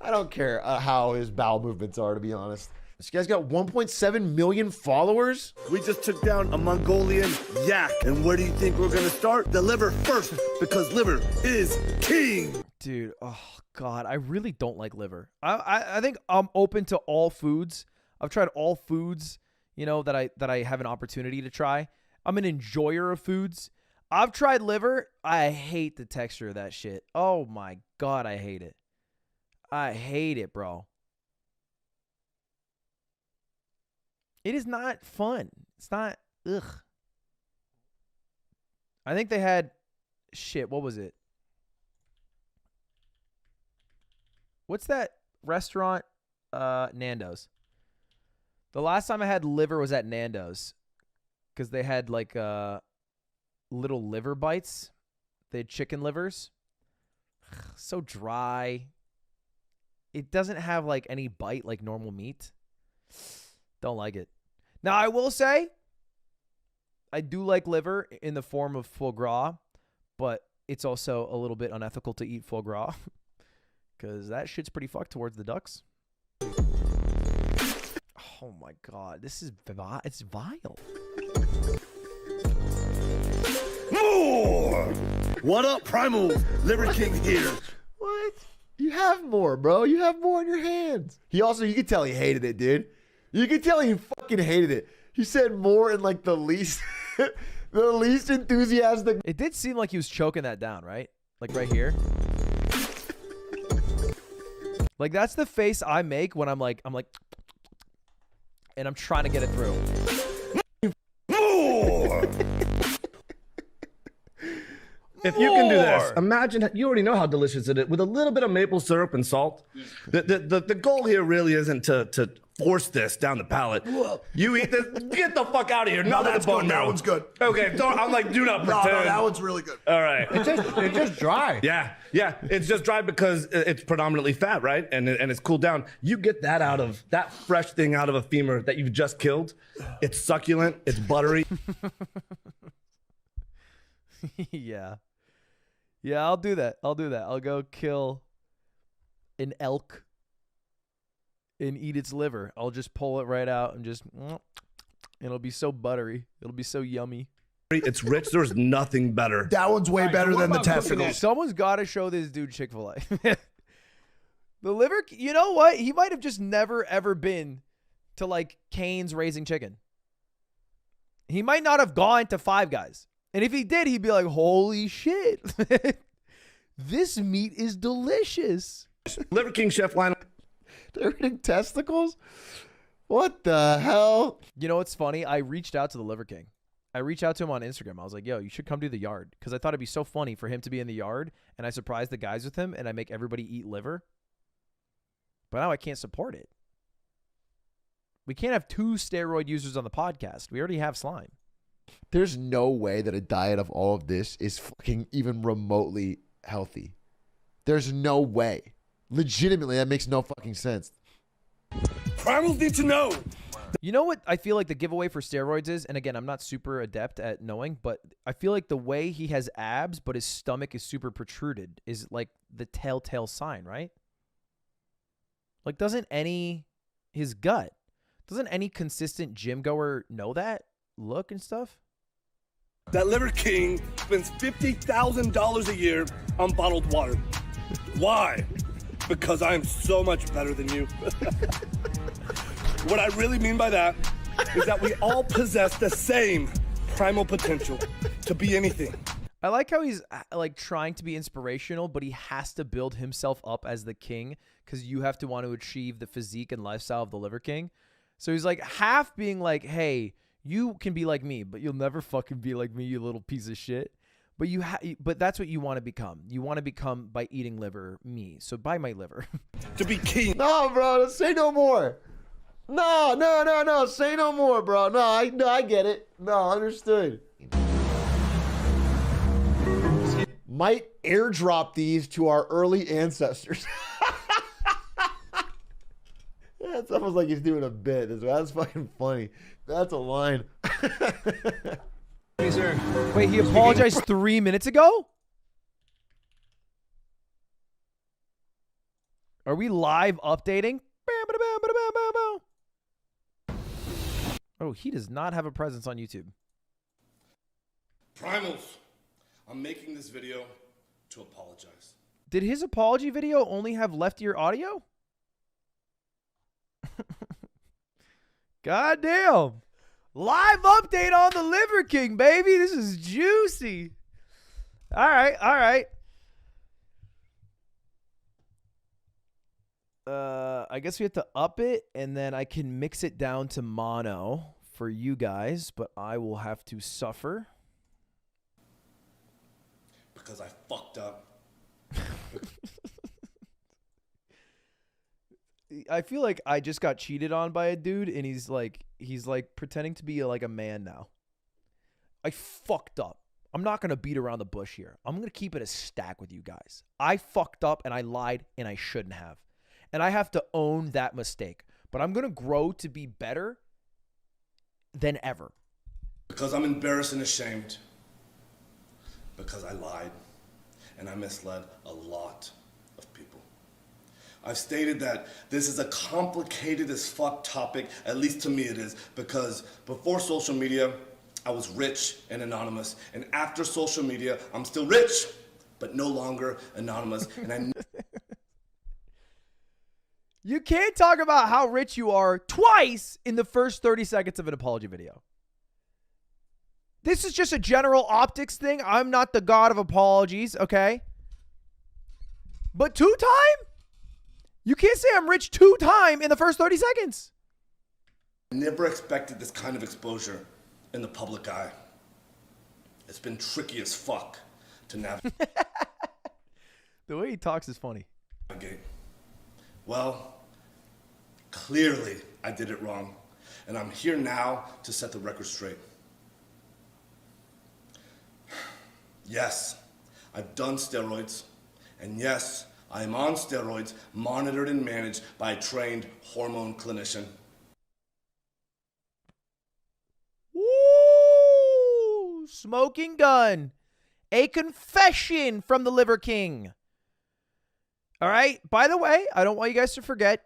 I don't care how his bowel movements are, to be honest. This guy's got 1.7 million followers. We just took down a Mongolian yak. And where do you think we're going to start? The liver first, because liver is king. Dude, oh, God, I really don't like liver. I think I'm open to all foods. I've tried all foods, you know, that I have an opportunity to try. I'm an enjoyer of foods. I've tried liver. I hate the texture of that shit. Oh, my God, I hate it. I hate it, bro. It is not fun. It's not, ugh. I think they had, shit, what was it? What's that restaurant? Nando's. The last time I had liver was at Nando's because they had like little liver bites. They had chicken livers. So dry. It doesn't have like any bite like normal meat. Don't like it. Now, I will say, I do like liver in the form of foie gras, but it's also a little bit unethical to eat foie gras because that shit's pretty fucked towards the ducks. Oh my God, this is it's vile. More! What up, Primal? Liver King here. What? You have more, bro. You have more in your hands. You could tell he hated it, dude. You could tell he fucking hated it. He said more in like the least enthusiastic. It did seem like he was choking that down, right? Like right here. Like that's the face I make when I'm like, and I'm trying to get it through. More! If you can do this, imagine, you already know how delicious it is with a little bit of maple syrup and salt. The goal here really isn't to force this down the palate. You eat this, get the fuck out of here. No, that's good. That one's good. Okay, I'm like, do not pretend. No, that one's really good. All right. It's just dry. Yeah. It's just dry because it's predominantly fat, right? And it's cooled down. You get that out of, that fresh thing out of a femur that you've just killed. It's succulent. It's buttery. Yeah, I'll do that. I'll go kill an elk and eat its liver. I'll just pull it right out and just, it'll be so buttery. It'll be so yummy. It's rich. There's nothing better. That one's way better than the testicles. Someone's got to show this dude Chick-fil-A. The liver, you know what? He might have just never, ever been to like Cane's Raising Chicken. He might not have gone to Five Guys. And if he did, he'd be like, holy shit. This meat is delicious. Liver King chef line. They're eating testicles? What the hell? You know what's funny? I reached out to the Liver King. I reached out to him on Instagram. I was like, yo, you should come to the yard. Because I thought it'd be so funny for him to be in the yard. And I surprise the guys with him. And I make everybody eat liver. But now I can't support it. We can't have 2 steroid users on the podcast. We already have Slime. There's no way that a diet of all of this is fucking even remotely healthy. There's no way. Legitimately, that makes no fucking sense. Primals need to know. You know what I feel like the giveaway for steroids is? And again, I'm not super adept at knowing, but I feel like the way he has abs, but his stomach is super protruded is like the telltale sign, right? Like doesn't any consistent gym goer know that look and stuff? That Liver King spends $50,000 a year on bottled water. Why? Because I'm so much better than you. What I really mean by that is that we all possess the same primal potential to be anything. I like how he's like trying to be inspirational, but he has to build himself up as the king because you have to want to achieve the physique and lifestyle of the Liver King. So he's like half being like, hey, you can be like me, but you'll never fucking be like me, you little piece of shit. But but that's what you want to become. You want to become by eating liver me. So buy my liver. To be king. No, bro, say no more. No, say no more, bro. No, I get it. No, understood. Might airdrop these to our early ancestors. It's almost like he's doing a bit. That's fucking funny. That's a line. Hey, sir. Wait, he apologized 3 minutes ago? Are we live updating? Oh, he does not have a presence on YouTube. Primals, I'm making this video to apologize. Did his apology video only have left ear audio? God damn. Live update on the Liver King, baby. This is juicy. All right, all right. I guess we have to up it, and then I can mix it down to mono for you guys, but I will have to suffer. Because I fucked up. I feel like I just got cheated on by a dude, and he's like pretending to be like a man now. I fucked up. I'm not going to beat around the bush here. I'm going to keep it a stack with you guys. I fucked up and I lied and I shouldn't have. And I have to own that mistake. But I'm going to grow to be better than ever. Because I'm embarrassed and ashamed. Because I lied and I misled a lot of people. I've stated that this is a complicated as fuck topic, at least to me it is, because before social media, I was rich and anonymous. And after social media, I'm still rich, but no longer anonymous. And You can't talk about how rich you are twice in the first 30 seconds of an apology video. This is just a general optics thing. I'm not the god of apologies, okay? But 2-time? You can't say I'm rich 2-time in the first 30 seconds. I never expected this kind of exposure in the public eye. It's been tricky as fuck to navigate. The way he talks is funny. Well, clearly I did it wrong, and I'm here now to set the record straight. Yes, I've done steroids, and yes, I am on steroids, monitored and managed by a trained hormone clinician. Woo! Smoking gun. A confession from the Liver King. All right. By the way, I don't want you guys to forget,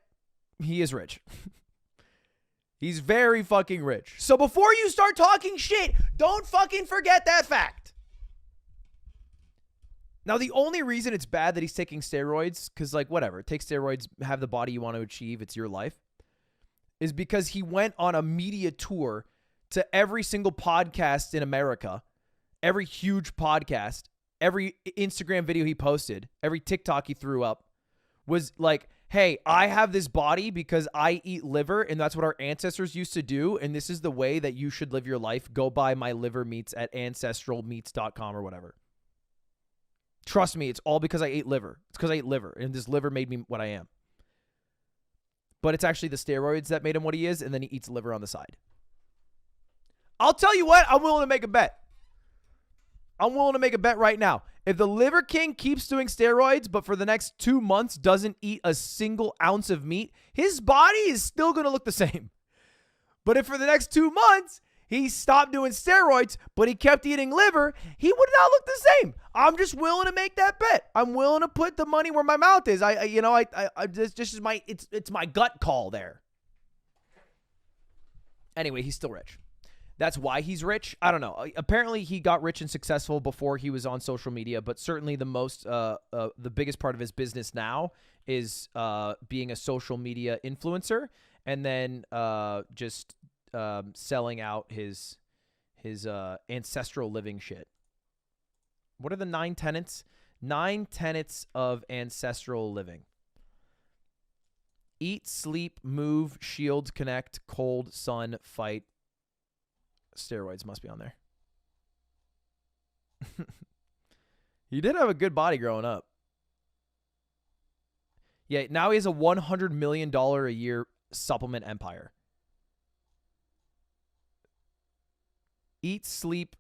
he is rich. He's very fucking rich. So before you start talking shit, don't fucking forget that fact. Now, the only reason it's bad that he's taking steroids, because, like, whatever, take steroids, have the body you want to achieve, it's your life, is because he went on a media tour to every single podcast in America, every huge podcast, every Instagram video he posted, every TikTok he threw up, was like, hey, I have this body because I eat liver, and that's what our ancestors used to do, and this is the way that you should live your life. Go buy my liver meats at ancestralmeats.com or whatever. Trust me, it's all because I ate liver. It's because I ate liver, and this liver made me what I am. But it's actually the steroids that made him what he is, and then he eats liver on the side. I'll tell you what, I'm willing to make a bet. I'm willing to make a bet right now. If the Liver King keeps doing steroids, but for the next 2 months doesn't eat a single ounce of meat, his body is still going to look the same. But if for the next 2 months he stopped doing steroids, but he kept eating liver, he would not look the same. I'm just willing to make that bet. I'm willing to put the money where my mouth is. This just is it's my gut call there. Anyway, he's still rich. That's why he's rich. I don't know. Apparently, he got rich and successful before he was on social media, but certainly the biggest part of his business now is being a social media influencer. and then just selling out his ancestral living shit. What are the 9 tenets? 9 tenets of ancestral living. Eat, sleep, move, shield, connect, cold, sun, fight. Steroids must be on there. He did have a good body growing up. Yeah, now he has a $100 million a year supplement empire. Eat, sleep,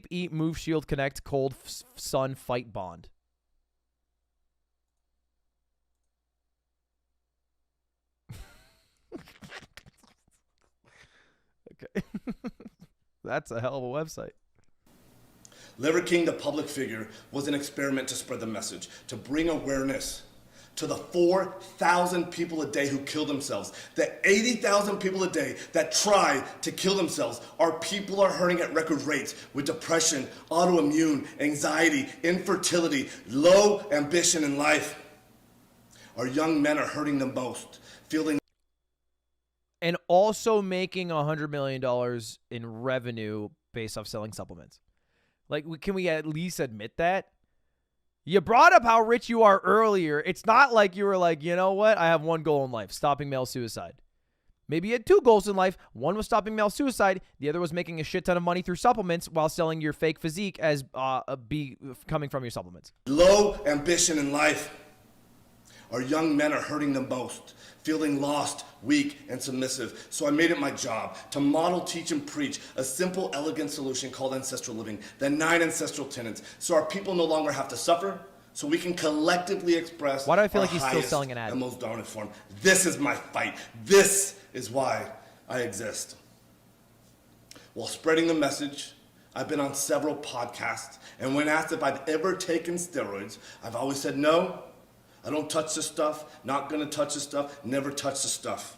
eat, move, shield, connect, cold, sun, fight, bond. Okay. That's a hell of a website. Liver King, the public figure, was an experiment to spread the message, to bring awareness to the 4,000 people a day who kill themselves, the 80,000 people a day that try to kill themselves. Our people are hurting at record rates with depression, autoimmune, anxiety, infertility, low ambition in life. Our young men are hurting the most, feeling. And also making $100 million in revenue based off selling supplements. Like, can we at least admit that? You brought up how rich you are earlier. It's not like you were like, you know what? I have one goal in life, stopping male suicide. Maybe you had 2 goals in life. One was stopping male suicide. The other was making a shit ton of money through supplements while selling your fake physique as coming from your supplements. Low ambition in life. Our young men are hurting the most, feeling lost, weak, and submissive. So I made it my job to model, teach, and preach a simple, elegant solution called ancestral living, the 9 ancestral tenets, so our people no longer have to suffer, so we can collectively express. Why do I feel our like he's still highest selling an ad? and most dominant form. This is my fight. This is why I exist. While spreading the message, I've been on several podcasts, and when asked if I've ever taken steroids, I've always said no. I don't touch this stuff, not gonna touch this stuff, never touch the stuff.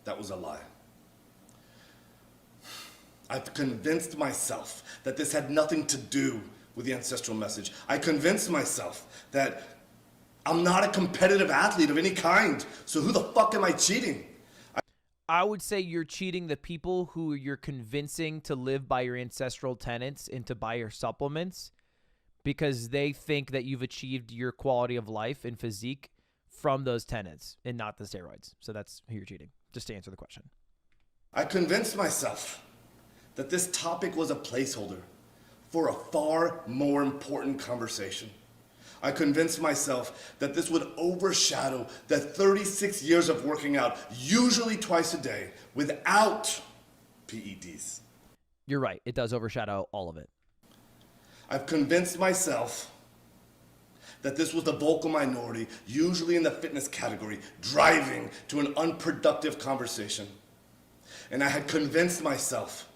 That was a lie. I've convinced myself that this had nothing to do with the ancestral message. I convinced myself that I'm not a competitive athlete of any kind, so who the fuck am I cheating? I would say you're cheating the people who you're convincing to live by your ancestral tenets and to buy your supplements, because they think that you've achieved your quality of life and physique from those tenets and not the steroids. So that's who you're cheating, just to answer the question. I convinced myself that this topic was a placeholder for a far more important conversation. I convinced myself that this would overshadow the 36 years of working out, usually twice a day, without PEDs. You're right. It does overshadow all of it. I've convinced myself that this was the vocal minority, usually in the fitness category, driving to an unproductive conversation. And I had convinced myself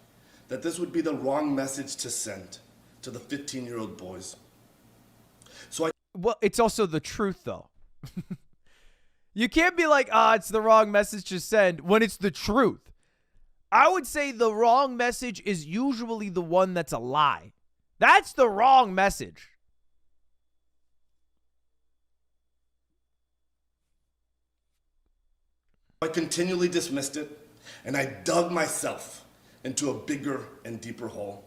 that this would be the wrong message to send to the 15-year-old boys. Well, it's also the truth, though. You can't be like, it's the wrong message to send when it's the truth. I would say the wrong message is usually the one that's a lie. That's the wrong message. I continually dismissed it, and I dug myself into a bigger and deeper hole.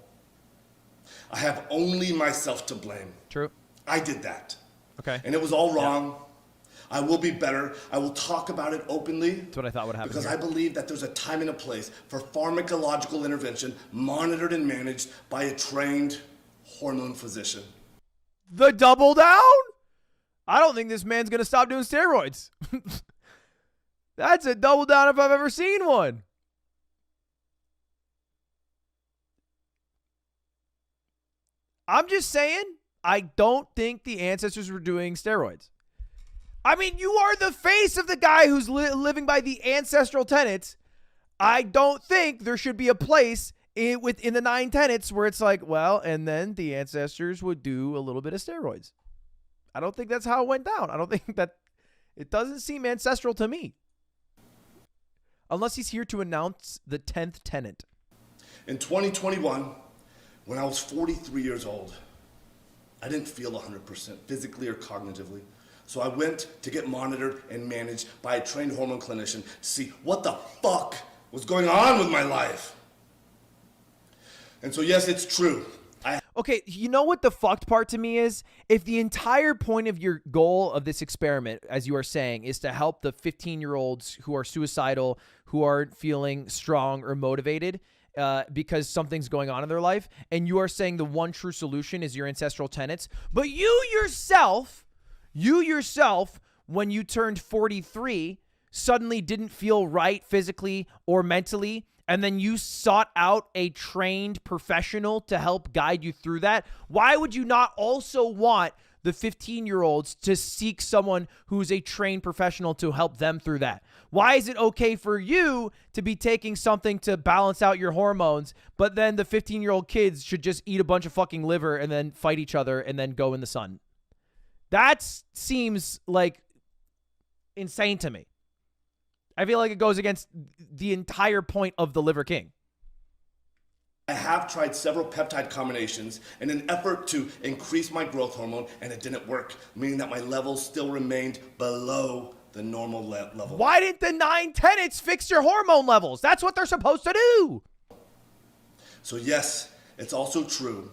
I have only myself to blame. True. I did that. Okay. And it was all wrong. Yeah. I will be better. I will talk about it openly. That's what I thought would happen. Because here. I believe that there's a time and a place for pharmacological intervention monitored and managed by a trained hormone physician. The double down? I don't think this man's going to stop doing steroids. That's a double down if I've ever seen one. I'm just saying, I don't think the ancestors were doing steroids. I mean, you are the face of the guy who's living by the ancestral tenets. I don't think there should be a place within the 9 tenets where it's like, well, and then the ancestors would do a little bit of steroids. I don't think that's how it went down. I don't think that, it doesn't seem ancestral to me. Unless he's here to announce the 10th tenet. In 2021, when I was 43 years old, I didn't feel 100% physically or cognitively. So I went to get monitored and managed by a trained hormone clinician to see what the fuck was going on with my life. And so yes, it's true. Okay, you know what the fucked part to me is? If the entire point of your goal of this experiment, as you are saying, is to help the 15-year-olds who are suicidal, who aren't feeling strong or motivated because something's going on in their life, and you are saying the one true solution is your ancestral tenets, but you yourself, when you turned 43, suddenly didn't feel right physically or mentally, and then you sought out a trained professional to help guide you through that, why would you not also want the 15-year-olds to seek someone who's a trained professional to help them through that? Why is it okay for you to be taking something to balance out your hormones, but then the 15-year-old kids should just eat a bunch of fucking liver and then fight each other and then go in the sun? That seems like insane to me. I feel like it goes against the entire point of the Liver King. I have tried several peptide combinations in an effort to increase my growth hormone, and it didn't work, meaning that my levels still remained below the normal level. Why didn't the 9 tenets fix your hormone levels? That's what they're supposed to do. So yes, it's also true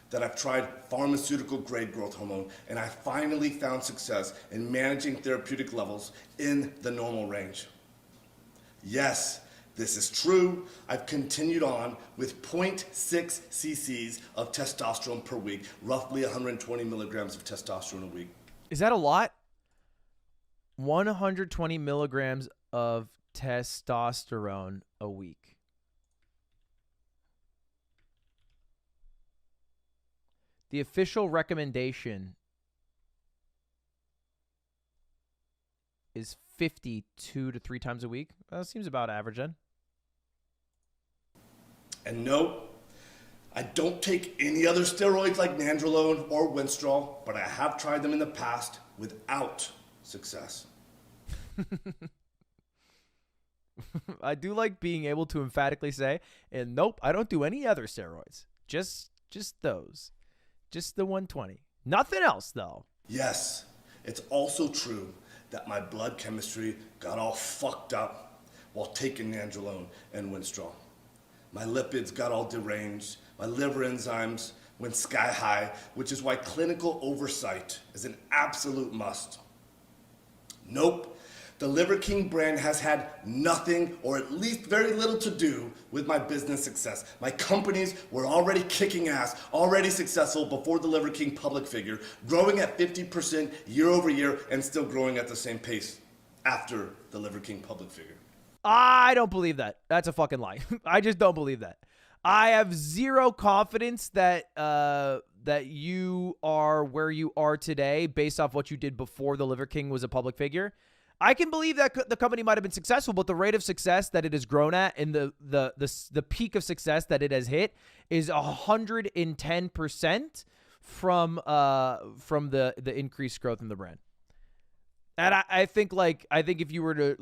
that I've tried pharmaceutical grade growth hormone, and I finally found success in managing therapeutic levels in the normal range. Yes, this is true. I've continued on with 0.6 cc's of testosterone per week, roughly 120 milligrams of testosterone a week. Is that a lot? 120 milligrams of testosterone a week. The official recommendation is 52 to 3 times a week. That seems about average then. And no, I don't take any other steroids like nandrolone or winstrol, but I have tried them in the past without success. I do like being able to emphatically say, and nope, I don't do any other steroids. Just those. Just the 120. Nothing else, though. Yes, it's also true that my blood chemistry got all fucked up while taking nandrolone and winstrol. My lipids got all deranged. My liver enzymes went sky high, which is why clinical oversight is an absolute must. Nope. The Liver King brand has had nothing, or at least very little, to do with my business success. My companies were already kicking ass, already successful before the Liver King public figure, growing at 50% year over year and still growing at the same pace after the Liver King public figure. I don't believe that. That's a fucking lie. I just don't believe that. I have zero confidence that that you are where you are today based off what you did before the Liver King was a public figure. I can believe that the company might have been successful, but the rate of success that it has grown at and the peak of success that it has hit is 110% from the increased growth in the brand. And I think if you were to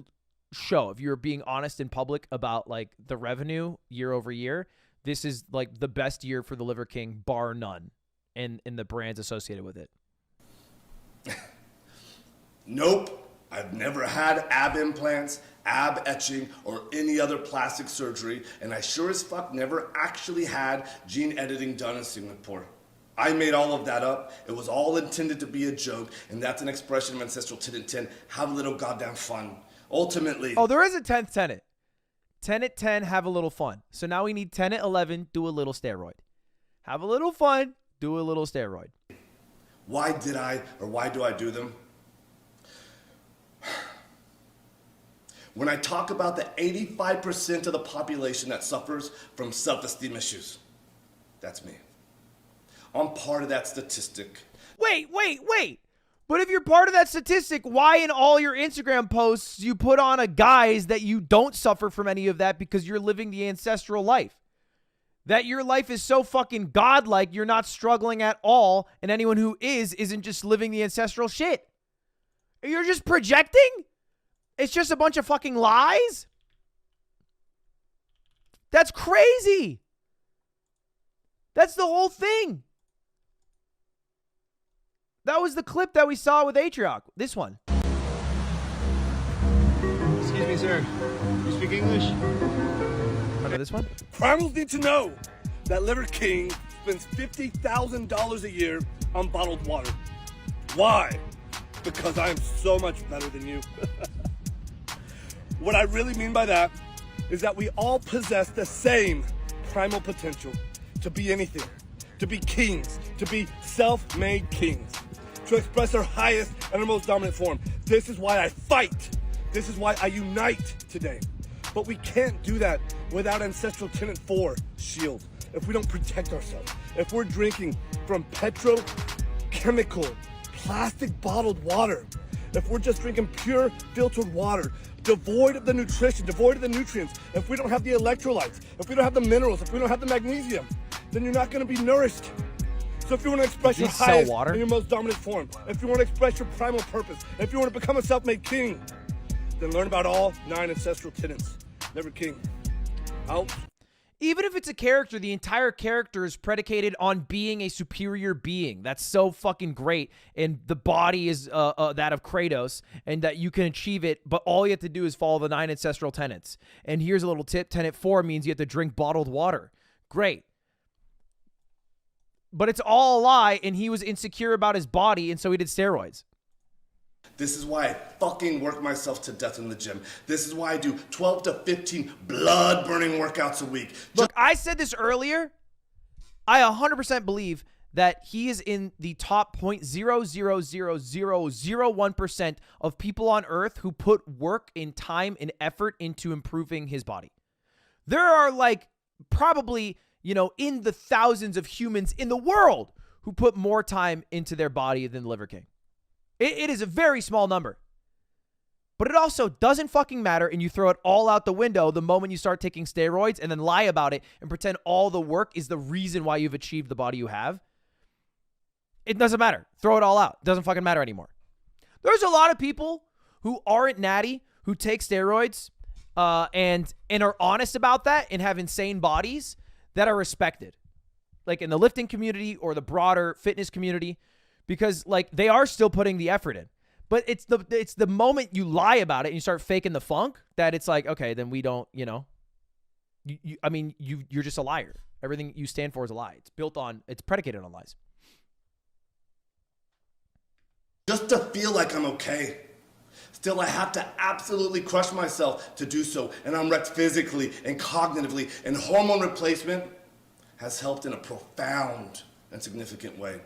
if you were being honest in public about like the revenue year over year, this is like the best year for the Liver King, bar none, in the brands associated with it. Nope. I've never had ab implants, ab etching, or any other plastic surgery, and I sure as fuck never actually had gene editing done in Singapore. I made all of that up. It was all intended to be a joke, and that's an expression of Ancestral Tenet 10. Have a little goddamn fun. Ultimately... Oh, there is a 10th tenet. Tenet 10, have a little fun. So now we need Tenet 11, do a little steroid. Have a little fun, do a little steroid. Why did I, or why do I do them? When I talk about the 85% of the population that suffers from self-esteem issues, that's me. I'm part of that statistic. Wait. But if you're part of that statistic, why in all your Instagram posts you put on a guise that you don't suffer from any of that because you're living the ancestral life? That your life is so fucking godlike, you're not struggling at all, and anyone who isn't just living the ancestral shit. You're just projecting? It's just a bunch of fucking lies? That's crazy. That's the whole thing. That was the clip that we saw with Atrioc. This one. Excuse me, sir. You speak English? Remember this one? Primals need to know that Liver King spends $50,000 a year on bottled water. Why? Because I am so much better than you. What I really mean by that is that we all possess the same primal potential to be anything, to be kings, to be self-made kings, to express our highest and our most dominant form. This is why I fight. This is why I unite today. But we can't do that without Ancestral Tenet 4 shield. If we don't protect ourselves, if we're drinking from petrochemical, plastic bottled water, if we're just drinking pure filtered water, devoid of the nutrition, devoid of the nutrients, if we don't have the electrolytes, if we don't have the minerals, if we don't have the magnesium, then you're not going to be nourished. So if you want to express your highest and your most dominant form, if you want to express your primal purpose, if you want to become a self-made king, then learn about all 9 ancestral tenets. Never king. Out. Even if it's a character, the entire character is predicated on being a superior being. That's so fucking great. And the body is that of Kratos, and that you can achieve it, but all you have to do is follow the 9 ancestral tenets. And here's a little tip. Tenet 4 means you have to drink bottled water. Great. But it's all a lie, and he was insecure about his body, and so he did steroids. This is why I fucking work myself to death in the gym. This is why I do 12 to 15 blood-burning workouts a week. Look, I said this earlier. I 100% believe that he is in the top 0.00001% of people on Earth who put work and time and effort into improving his body. There are like probably, you know, in the thousands of humans in the world who put more time into their body than Liver King. It is a very small number. But it also doesn't fucking matter, and you throw it all out the window the moment you start taking steroids and then lie about it and pretend all the work is the reason why you've achieved the body you have. It doesn't matter. Throw it all out. It doesn't fucking matter anymore. There's a lot of people who aren't natty, who take steroids and are honest about that and have insane bodies that are respected. Like in the lifting community or the broader fitness community. Because, like, they are still putting the effort in. But it's the moment you lie about it and you start faking the funk that it's like, okay, then we don't, you know. You're just a liar. Everything you stand for is a lie. It's predicated on lies. Just to feel like I'm okay. Still, I have to absolutely crush myself to do so. And I'm wrecked physically and cognitively. And hormone replacement has helped in a profound and significant way.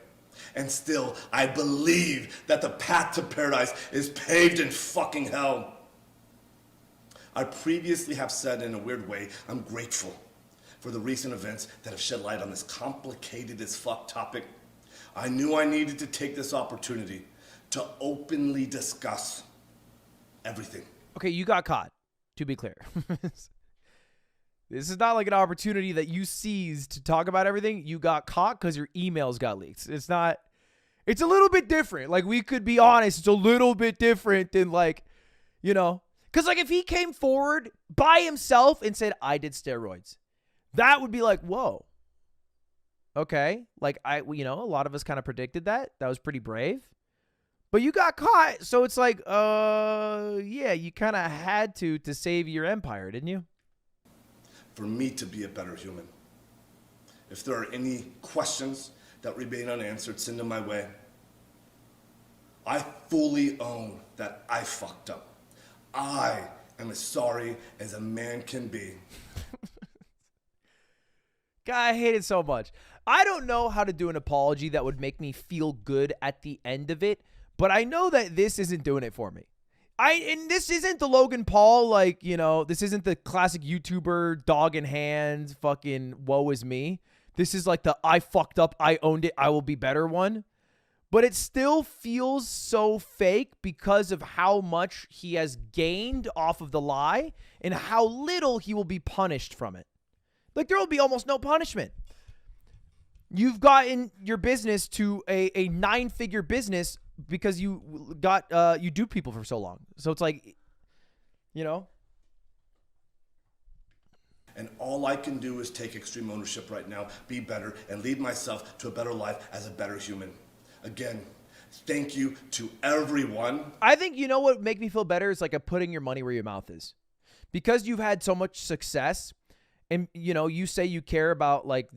And still, I believe that the path to paradise is paved in fucking hell. I previously have said in a weird way, I'm grateful for the recent events that have shed light on this complicated as fuck topic. I knew I needed to take this opportunity to openly discuss everything. Okay, you got caught, to be clear. This is not like an opportunity that you seized to talk about everything. You got caught because your emails got leaked. It's not, it's a little bit different. Like, we could be honest, it's a little bit different than, like, you know, because, like, if he came forward by himself and said, I did steroids, that would be like, whoa. Okay. Like, a lot of us kind of predicted that. That was pretty brave. But you got caught. So it's like, yeah, you kind of had to save your empire, didn't you? For me to be a better human. If there are any questions that remain unanswered, send them my way. I fully own that I fucked up. I am as sorry as a man can be. God, I hate it so much. I don't know how to do an apology that would make me feel good at the end of it, but I know that this isn't doing it for me. And this isn't the Logan Paul, like, you know, this isn't the classic YouTuber dog in hand fucking woe is me. This is like the I fucked up, I owned it, I will be better one. But it still feels so fake because of how much he has gained off of the lie and how little he will be punished from it. Like, there will be almost no punishment. You've gotten your business to a 9-figure business because you duped people for so long. So it's like, you know. And all I can do is take extreme ownership right now, be better, and lead myself to a better life as a better human. Again, Thank you to everyone. I think you know what would make me feel better is like a putting your money where your mouth is. Because you've had so much success and you know, you say you care about like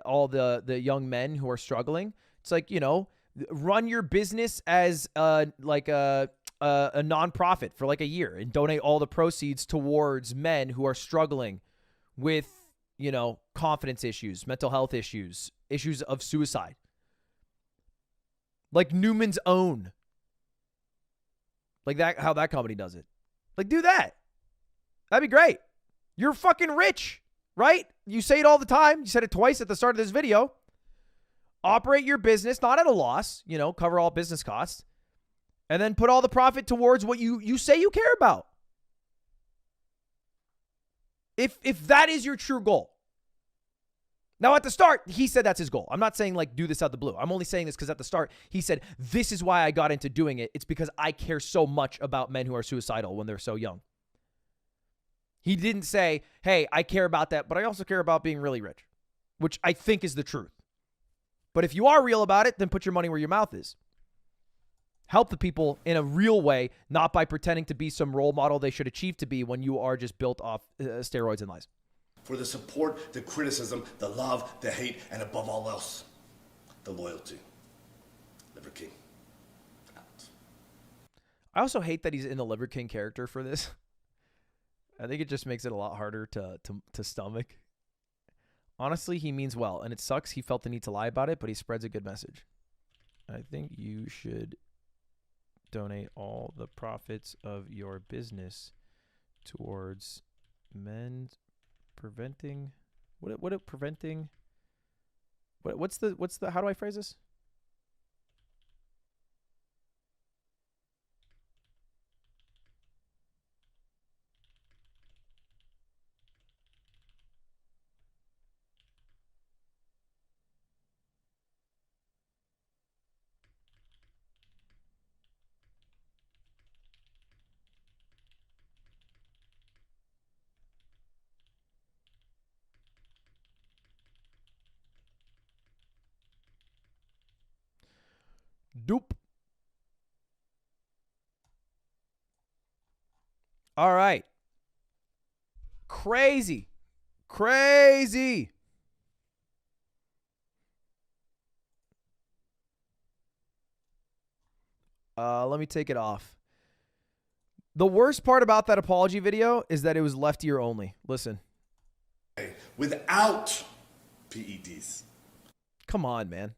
all the young men who are struggling. It's like, you know, run your business as like a nonprofit for like a year and donate all the proceeds towards men who are struggling with, you know, confidence issues, mental health issues, issues of suicide. Like Newman's Own. Like that, how that company does it. Like, do that. That'd be great. You're fucking rich, right? You say it all the time. You said it twice at the start of this video. Operate your business, not at a loss, you know, cover all business costs, and then put all the profit towards what you say you care about. If that is your true goal. Now, at the start, he said that's his goal. I'm not saying, like, do this out the blue. I'm only saying this because at the start, he said, this is why I got into doing it. It's because I care so much about men who are suicidal when they're so young. He didn't say, hey, I care about that, but I also care about being really rich, which I think is the truth. But if you are real about it, then put your money where your mouth is. Help the people in a real way, not by pretending to be some role model they should achieve to be when you are just built off steroids and lies. For the support, the criticism, the love, the hate, and above all else, the loyalty. Liver King. I also hate that he's in the Liver King character for this. I think it just makes it a lot harder to stomach. Honestly, he means well, and it sucks he felt the need to lie about it, but he spreads a good message. I think you should donate all the profits of your business towards men preventing what's the how do I phrase this? Doop. All right. Crazy. Crazy. Let me take it off. The worst part about that apology video is that it was left ear only. Listen. Without PEDs. Come on, man.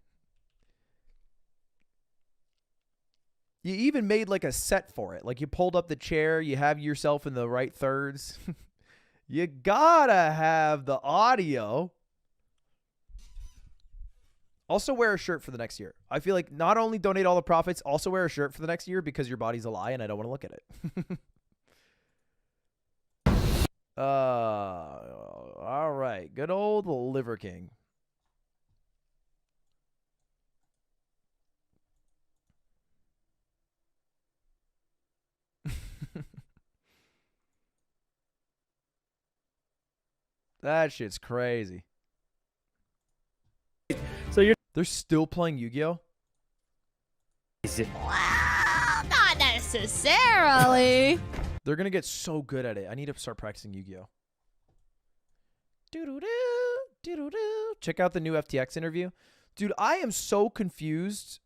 You even made like a set for it. Like you pulled up the chair, you have yourself in the right thirds. You gotta have the audio. Also wear a shirt for the next year. I feel like not only donate all the profits, also wear a shirt for the next year because your body's a lie and I don't want to look at it. All right. Good old Liver King. That shit's crazy. So they're still playing Yu-Gi-Oh? Well, not necessarily. They're gonna get so good at it. I need to start practicing Yu-Gi-Oh. Check out the new FTX interview. Dude, I am so confused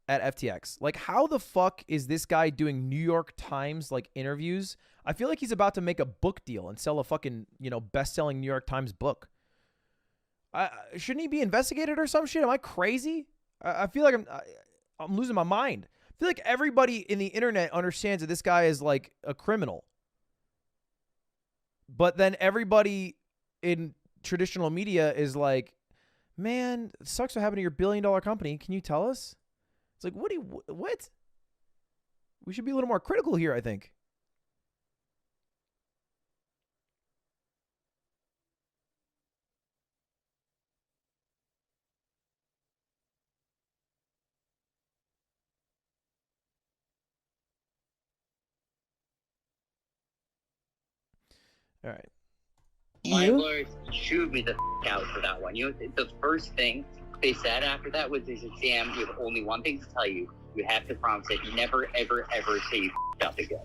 at FTX. Like, how the fuck is this guy doing New York Times, like, interviews? I feel like he's about to make a book deal and sell a fucking, you know, best-selling New York Times book. Shouldn't he be investigated or some shit? Am I crazy? I feel like I'm losing my mind. I feel like everybody in the internet understands that this guy is, like, a criminal. But then everybody in traditional media is like, man, it sucks what happened to your billion-dollar company. Can you tell us? It's like, what? We should be a little more critical here, I think. All right. My lawyer chewed me the out for that one. You know, the first thing they said after that was, this is Sam, you have only one thing to tell you. You have to promise that you never, ever, ever say you f***ed up again.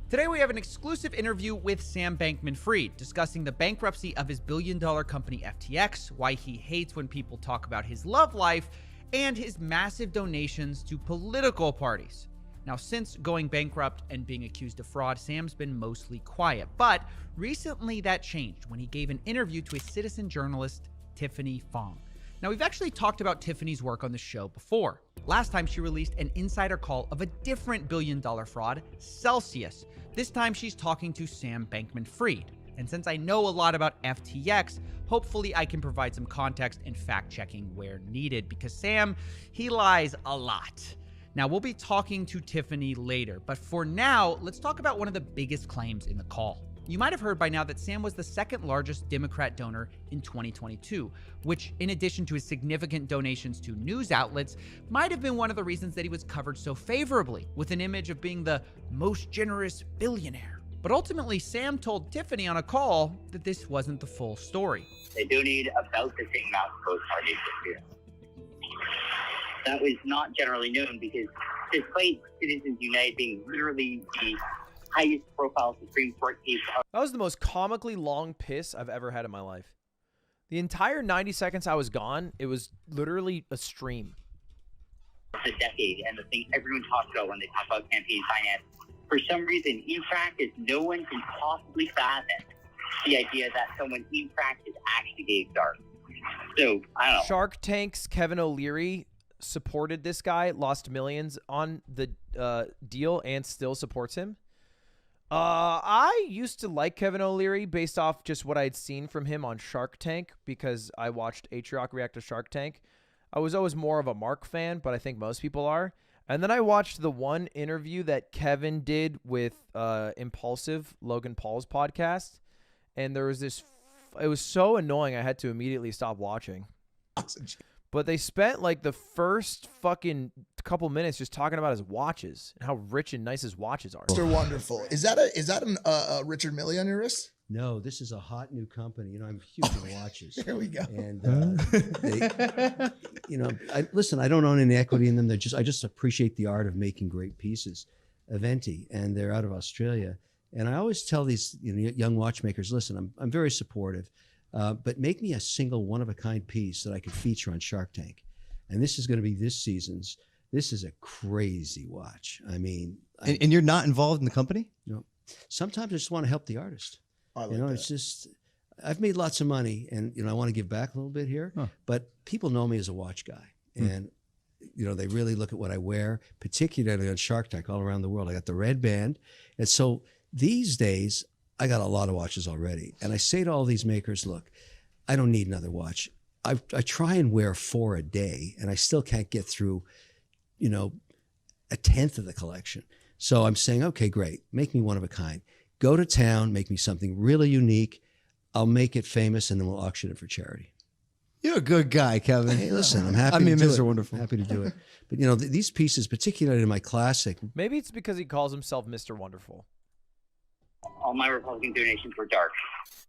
Today we have an exclusive interview with Sam Bankman-Fried discussing the bankruptcy of his billion-dollar company FTX, why he hates when people talk about his love life, and his massive donations to political parties. Now, since going bankrupt and being accused of fraud, Sam's been mostly quiet, but recently that changed when he gave an interview to a citizen journalist, Tiffany Fong. Now, we've actually talked about Tiffany's work on the show before. Last time she released an insider call of a different billion-dollar fraud, Celsius. This time she's talking to Sam Bankman-Fried. And since I know a lot about FTX, hopefully I can provide some context and fact-checking where needed, because Sam, he lies a lot. Now, we'll be talking to Tiffany later, but for now, let's talk about one of the biggest claims in the call. You might have heard by now that Sam was the second largest Democrat donor in 2022, which, in addition to his significant donations to news outlets, might have been one of the reasons that he was covered so favorably, with an image of being the most generous billionaire. But ultimately, Sam told Tiffany on a call that this wasn't the full story. They donated about the same amount to both parties this year. That was not generally known because despite Citizens United being literally the highest profile Supreme Court case. That was the most comically long piss I've ever had in my life. The entire 90 seconds I was gone, it was literally a stream. The decade, and the thing everyone talks about when they talk about campaign finance, for some reason, in practice, no one can possibly fathom the idea that someone in practice actually gave dark. So, I don't know. Shark Tank's Kevin O'Leary supported this guy, lost millions on the deal, and still supports him. I used to like Kevin O'Leary based off just what I'd seen from him on Shark Tank, because I watched Atriok react to Shark Tank. I was always more of a Mark fan, but I think most people are. And then I watched the one interview that Kevin did with Impulsive, Logan Paul's podcast, and there was this, it was so annoying I had to immediately stop watching. But they spent like the first fucking couple minutes just talking about his watches and how rich and nice his watches are. Mr. Wonderful. Is that a Richard Mille on your wrist? No, this is a hot new company. You know, I'm huge in watches. There we go. And listen, I don't own any equity in them. I just appreciate the art of making great pieces. Aventi, and they're out of Australia. And I always tell these young watchmakers, listen, I'm very supportive. But make me a single one-of-a-kind piece that I could feature on Shark Tank. And this is going to be this season's. This is a crazy watch. I mean... And you're not involved in the company? No. Sometimes I just want to help the artist. I like that. It's just... I've made lots of money, and, I want to give back a little bit here. Huh. But people know me as a watch guy. And, they really look at what I wear, particularly on Shark Tank all around the world. I got the red band. And so these days... I got a lot of watches already. And I say to all these makers, look, I don't need another watch. I try and wear 4 a day, and I still can't get through, a tenth of the collection. So I'm saying, okay, great. Make me one of a kind. Go to town, make me something really unique. I'll make it famous, and then we'll auction it for charity. You're a good guy, Kevin. Hey, listen, I'm happy to do Mr. it. Wonderful. Happy to do it. But, these pieces, particularly in my classic. Maybe it's because he calls himself Mr. Wonderful. All my Republican donations were dark.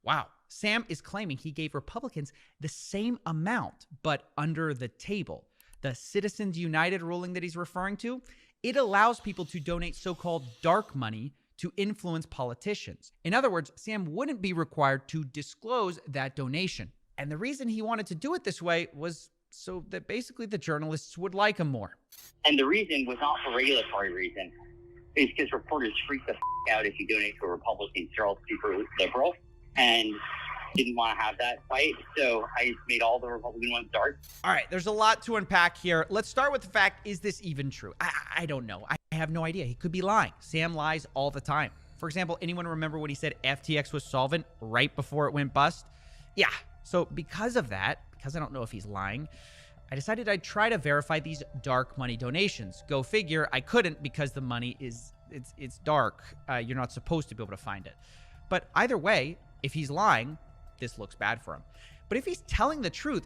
Wow. Sam is claiming he gave Republicans the same amount, but under the table. The Citizens United ruling that he's referring to, it allows people to donate so-called dark money to influence politicians. In other words, Sam wouldn't be required to disclose that donation. And the reason he wanted to do it this way was so that basically the journalists would like him more. And the reason was not for regulatory reasons. It's because reporters freak the out if you donate to a Republican. They're all super liberal and didn't want to have that fight. So I just made all the Republican ones dark. All right, there's a lot to unpack here. Let's start with the fact, is this even true? I don't know. I have no idea. He could be lying. Sam lies all the time. For example, anyone remember when he said FTX was solvent right before it went bust? Yeah. So because of that, because I don't know if he's lying, I decided I'd try to verify these dark money donations. Go figure, I couldn't because the money is, it's dark. You're not supposed to be able to find it. But either way, if he's lying, this looks bad for him. But if he's telling the truth,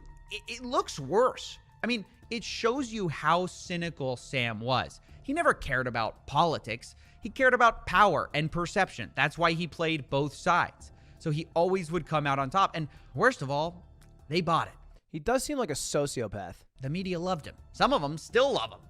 it looks worse. I mean, it shows you how cynical Sam was. He never cared about politics. He cared about power and perception. That's why he played both sides. So he always would come out on top. And worst of all, they bought it. He does seem like a sociopath. The media loved him. Some of them still love him.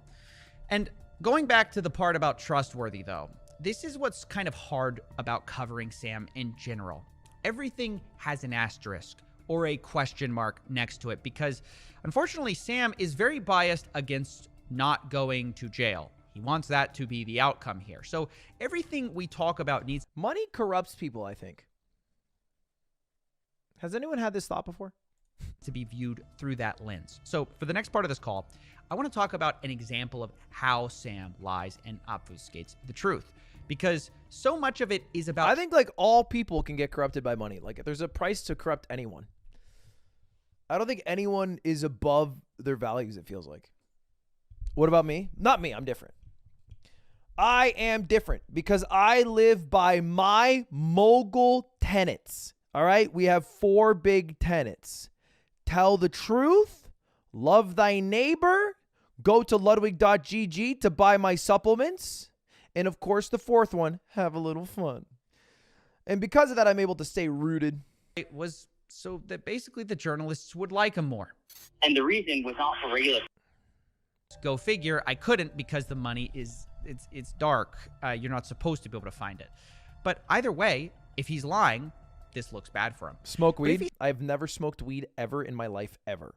And going back to the part about trustworthy, though, this is what's kind of hard about covering Sam in general. Everything has an asterisk or a question mark next to it because, unfortunately, Sam is very biased against not going to jail. He wants that to be the outcome here. So everything we talk about needs... Money corrupts people, I think. Has anyone had this thought before? ...to be viewed through that lens. So for the next part of this call, I want to talk about an example of how Sam lies and obfuscates the truth. Because so much of it is about... I think like all people can get corrupted by money. Like there's a price to corrupt anyone. I don't think anyone is above their values, it feels like. What about me? Not me, I'm different. I am different because I live by my mogul tenets. All right? We have 4 big tenets. Tell the truth, love thy neighbor, go to ludwig.gg to buy my supplements, and of course the 4th one, have a little fun. And because of that, I'm able to stay rooted. It was so that basically the journalists would like him more. And the reason was not for regular. Go figure, I couldn't because the money is, it's dark. You're not supposed to be able to find it. But either way, if he's lying, this looks bad for him. Smoke weed? I've never smoked weed ever in my life, ever.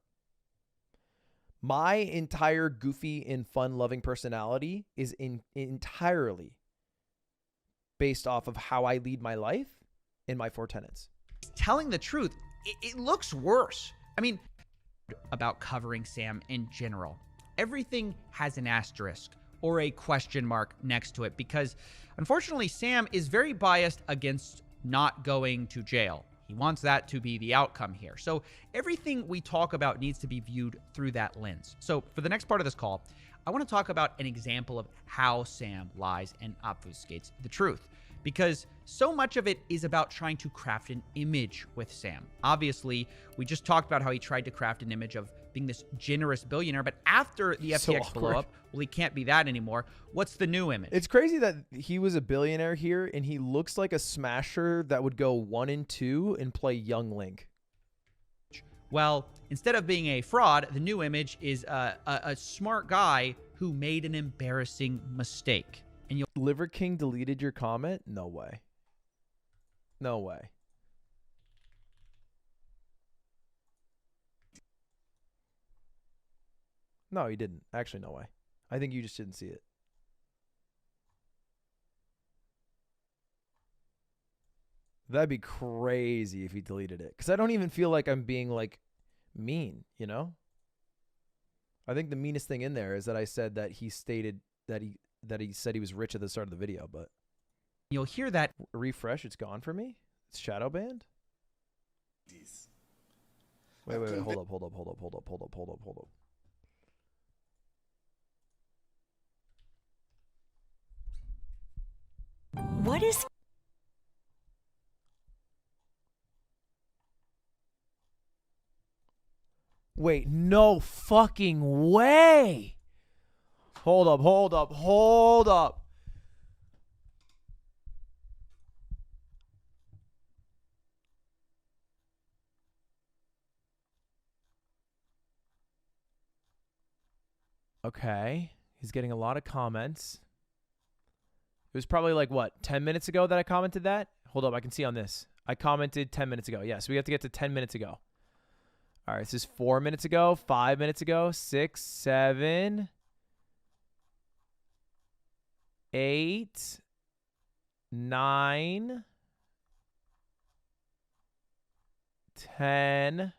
My entire goofy and fun-loving personality is entirely based off of how I lead my life in my 4 tenets. Telling the truth, it looks worse. I mean, about covering Sam in general. Everything has an asterisk or a question mark next to it because, unfortunately, Sam is very biased against not going to jail. He wants that to be the outcome here. So everything we talk about needs to be viewed through that lens. So for the next part of this call, I want to talk about an example of how Sam lies and obfuscates the truth. Because so much of it is about trying to craft an image with Sam. Obviously, we just talked about how he tried to craft an image of being this generous billionaire, but after the FTX blow up, well, he can't be that anymore. What's the new image? It's crazy that he was a billionaire here, and he looks like a smasher that would go 1 and 2 and play Young Link. Well, instead of being a fraud, the new image is a smart guy who made an embarrassing mistake. And you'll Liver King deleted your comment? No way. No way. No, he didn't. Actually, no way. I think you just didn't see it. That'd be crazy if he deleted it. Because I don't even feel like I'm being, like, mean, you know? I think the meanest thing in there is that I said that he stated that he said he was rich at the start of the video, but... You'll hear that... Refresh, it's gone for me? It's shadow banned? Wait, hold up. What is... Wait, no fucking way! Hold up. Okay. He's getting a lot of comments. It was probably like, what, 10 minutes ago that I commented that? Hold up, I can see on this. I commented 10 minutes ago. Yeah, so we have to get to 10 minutes ago. All right, this is 4 minutes ago, 5 minutes ago, 6, 7, 8, 9, 10.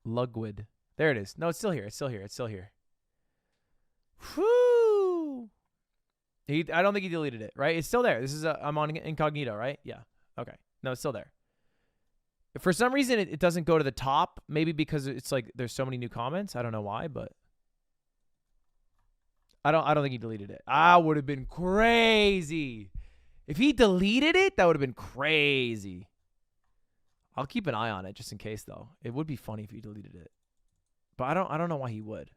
Ludwig. There it is. No, it's still here. It's still here. Whoo! I don't think he deleted it, right? It's still there. This is I'm on incognito, right? Yeah. Okay. No, it's still there. For some reason, it doesn't go to the top. Maybe because it's like there's so many new comments. I don't know why, but I don't think he deleted it. I would have been crazy if he deleted it. That would have been crazy. I'll keep an eye on it just in case, though. It would be funny if he deleted it, but I don't know why he would.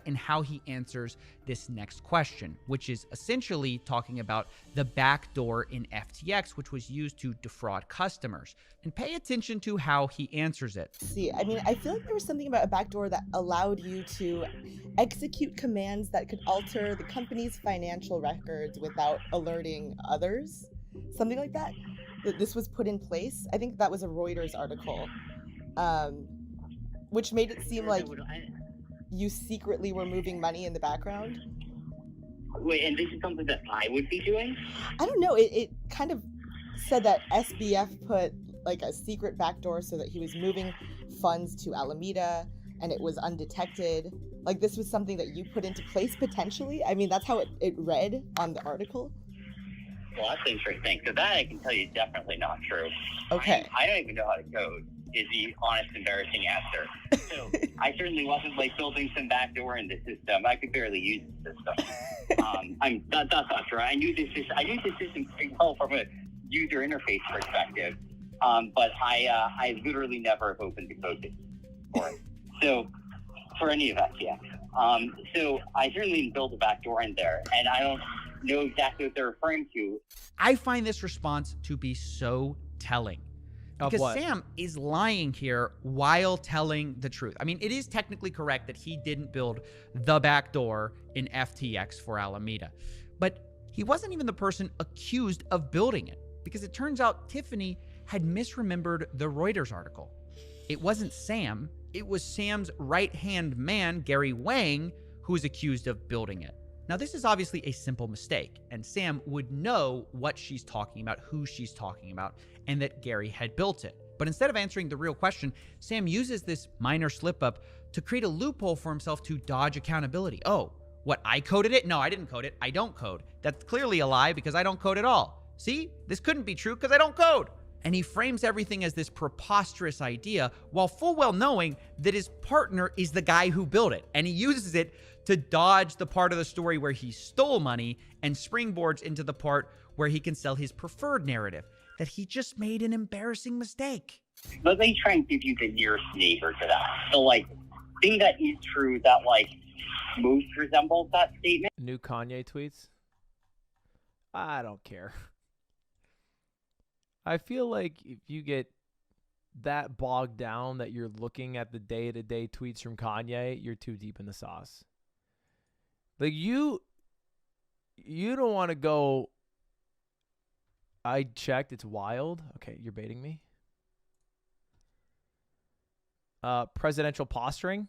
and how he answers this next question, which is essentially talking about the backdoor in FTX, which was used to defraud customers. And pay attention to how he answers it. See, I mean, I feel like there was something about a backdoor that allowed you to execute commands that could alter the company's financial records without alerting others. Something like that. That this was put in place. I think that was a Reuters article, which made it seem like you secretly were moving money in the background. Wait, and this is something that I would be doing? I don't know. It kind of said that SBF put like a secret backdoor so that he was moving funds to Alameda and it was undetected. Like this was something that you put into place potentially. I mean, that's how it read on the article. Well, that's interesting. So that I can tell you is definitely not true. Okay. I don't even know how to code, is the honest, embarrassing answer. So I certainly wasn't like building some backdoor in the system. I could barely use the system. That's not true. I knew the system pretty well from a user interface perspective, but I literally have opened the code base for it. So for any of FTX. So I certainly didn't build a backdoor in there, and I don't know exactly what they're referring to. I find this response to be so telling. Because Sam is lying here while telling the truth. I mean, it is technically correct that he didn't build the backdoor in FTX for Alameda. But he wasn't even the person accused of building it. Because it turns out Tiffany had misremembered the Reuters article. It wasn't Sam. It was Sam's right-hand man, Gary Wang, who was accused of building it. Now, this is obviously a simple mistake, and Sam would know what she's talking about, who she's talking about, and that Gary had built it. But instead of answering the real question, Sam uses this minor slip-up to create a loophole for himself to dodge accountability. Oh, what, I coded it? No, I didn't code it. I don't code. That's clearly a lie because I don't code at all. See? This couldn't be true because I don't code. And he frames everything as this preposterous idea while full well knowing that his partner is the guy who built it. And he uses it to dodge the part of the story where he stole money and springboards into the part where he can sell his preferred narrative, that he just made an embarrassing mistake. Let me try and give you the nearest neighbor to that. So, like, thing that is true that, like, most resembles that statement. New Kanye tweets? I don't care. I feel like if you get that bogged down that you're looking at the day-to-day tweets from Kanye, you're too deep in the sauce. Like, you don't want to go, I checked, it's wild. Okay, you're baiting me. Presidential posturing.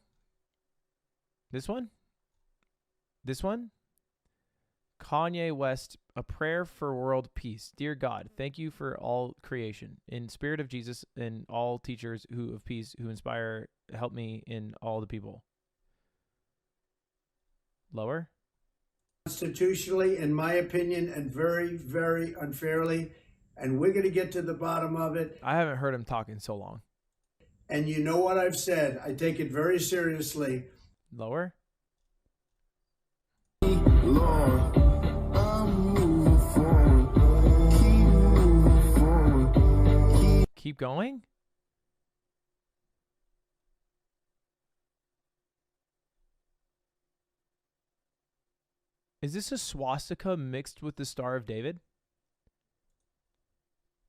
This one? Kanye West, a prayer for world peace. Dear God, thank you for all creation. In spirit of Jesus and all teachers who of peace who inspire, help me in all the people. Lower? Constitutionally, in my opinion, and very, very unfairly, and we're going to get to the bottom of it. I haven't heard him talk in so long. And you know what I've said. I take it very seriously. Lower? Lord. Keep going? Is this a swastika mixed with the Star of David?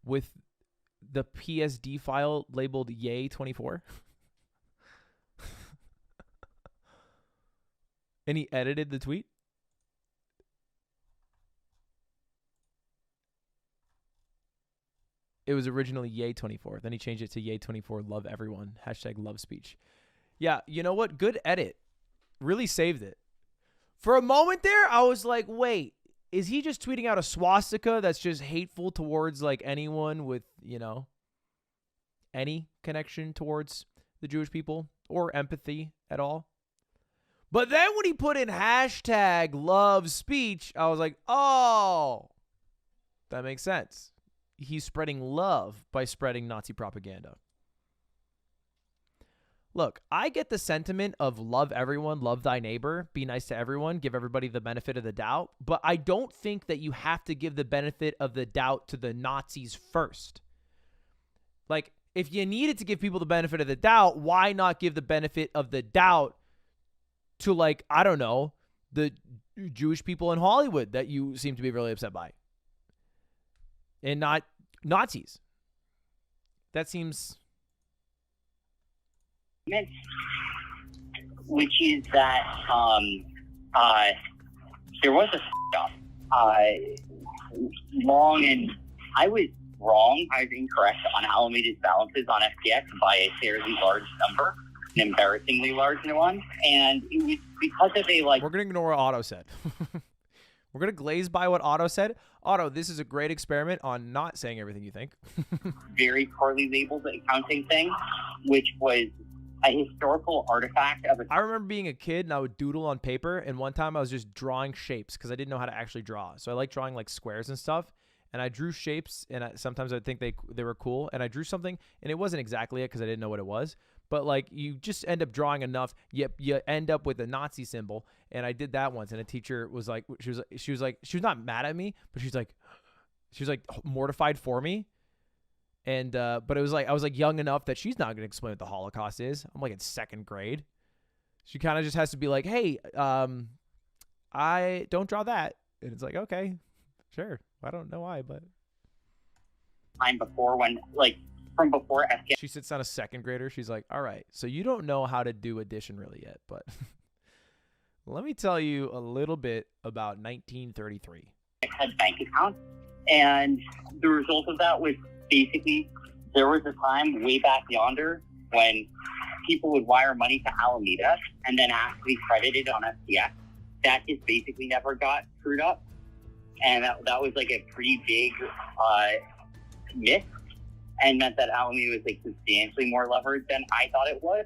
With the PSD file labeled Yay 24? And he edited the tweet? It was originally Yay 24. Then he changed it to Yay 24 Love Everyone. # love speech. Yeah, you know what? Good edit. Really saved it. For a moment there, I was like, wait, is he just tweeting out a swastika that's just hateful towards like anyone with, you know, any connection towards the Jewish people or empathy at all? But then when he put in # love speech, I was like, oh, that makes sense. He's spreading love by spreading Nazi propaganda. Look, I get the sentiment of love everyone, love thy neighbor, be nice to everyone, give everybody the benefit of the doubt, but I don't think that you have to give the benefit of the doubt to the Nazis first. Like, if you needed to give people the benefit of the doubt, why not give the benefit of the doubt to like, I don't know, the Jewish people in Hollywood that you seem to be really upset by. And not Nazis. That seems... Which is that there was a up long, and I was wrong. I was incorrect on Alameda's balances on FTX by a fairly large number, an embarrassingly large one, and it was because of a like. We're gonna ignore what Otto said. We're gonna glaze by what Otto said. Otto, this is a great experiment on not saying everything you think. Very poorly labeled accounting thing, which was a historical artifact of a... I remember being a kid and I would doodle on paper, and one time I was just drawing shapes because I didn't know how to actually draw. So I like drawing like squares and stuff, and I drew shapes, and sometimes I'd think they were cool, and I drew something, and it wasn't exactly it because I didn't know what it was. But like you just end up drawing enough, you end up with a Nazi symbol, and I did that once, and a teacher was like, she was not mad at me, but she was like mortified for me. And but it was like I was like young enough that she's not gonna explain what the Holocaust is. I'm like in second grade. She kind of just has to be like, hey, I don't draw that, and it's like, okay, sure. I don't know why, but time before when like from before FTX. She sits down a second grader. She's like, all right, so you don't know how to do addition really yet, but let me tell you a little bit about 1933. I had bank accounts, and the result of that was basically there was a time way back yonder when people would wire money to Alameda and then actually credit it on FTX. That just basically never got screwed up, and that was like a pretty big miss, and meant that Alameda was like substantially more leveraged than I thought it was.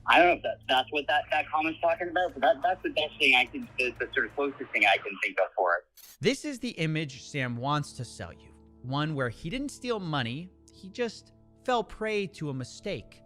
I don't know if that's what that comment's talking about, but that's the best thing I can, the sort of closest thing I can think of for it. This is the image Sam wants to sell you. One where he didn't steal money, he just fell prey to a mistake,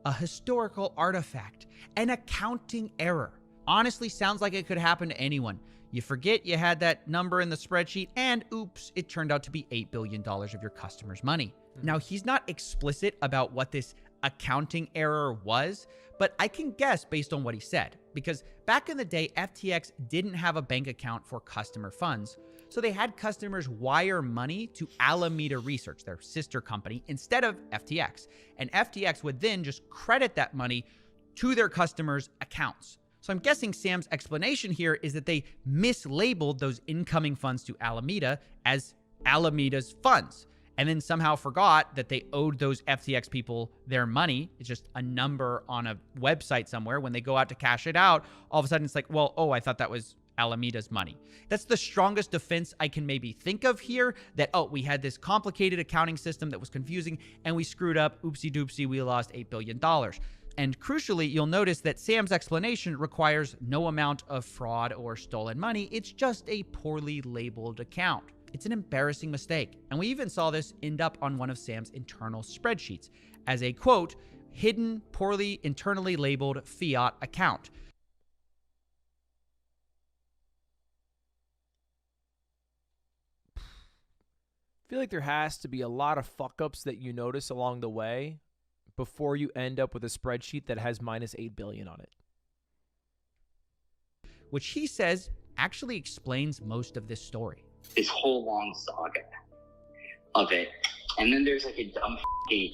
a historical artifact, an accounting error. Honestly, sounds like it could happen to anyone. You forget you had that number in the spreadsheet, and oops, it turned out to be $8 billion of your customers' money. Now, he's not explicit about what this accounting error was, but I can guess based on what he said, because back in the day, FTX didn't have a bank account for customer funds, so they had customers wire money to Alameda Research, their sister company, instead of FTX, and FTX would then just credit that money to their customers' accounts. So I'm guessing Sam's explanation here is that they mislabeled those incoming funds to Alameda as Alameda's funds, and then somehow forgot that they owed those FTX people their money. It's just a number on a website somewhere. When they go out to cash it out, all of a sudden it's like, well, oh, I thought that was Alameda's money. That's the strongest defense I can maybe think of here, that, oh, we had this complicated accounting system that was confusing and we screwed up. Oopsie doopsie, we lost $8 billion. And crucially, you'll notice that Sam's explanation requires no amount of fraud or stolen money. It's just a poorly labeled account. It's an embarrassing mistake. And we even saw this end up on one of Sam's internal spreadsheets as a, quote, hidden, poorly internally labeled fiat account. I feel like there has to be a lot of fuck-ups that you notice along the way before you end up with a spreadsheet that has minus 8 billion on it. Which he says actually explains most of this story. This whole long saga of it. And then there's like a dumb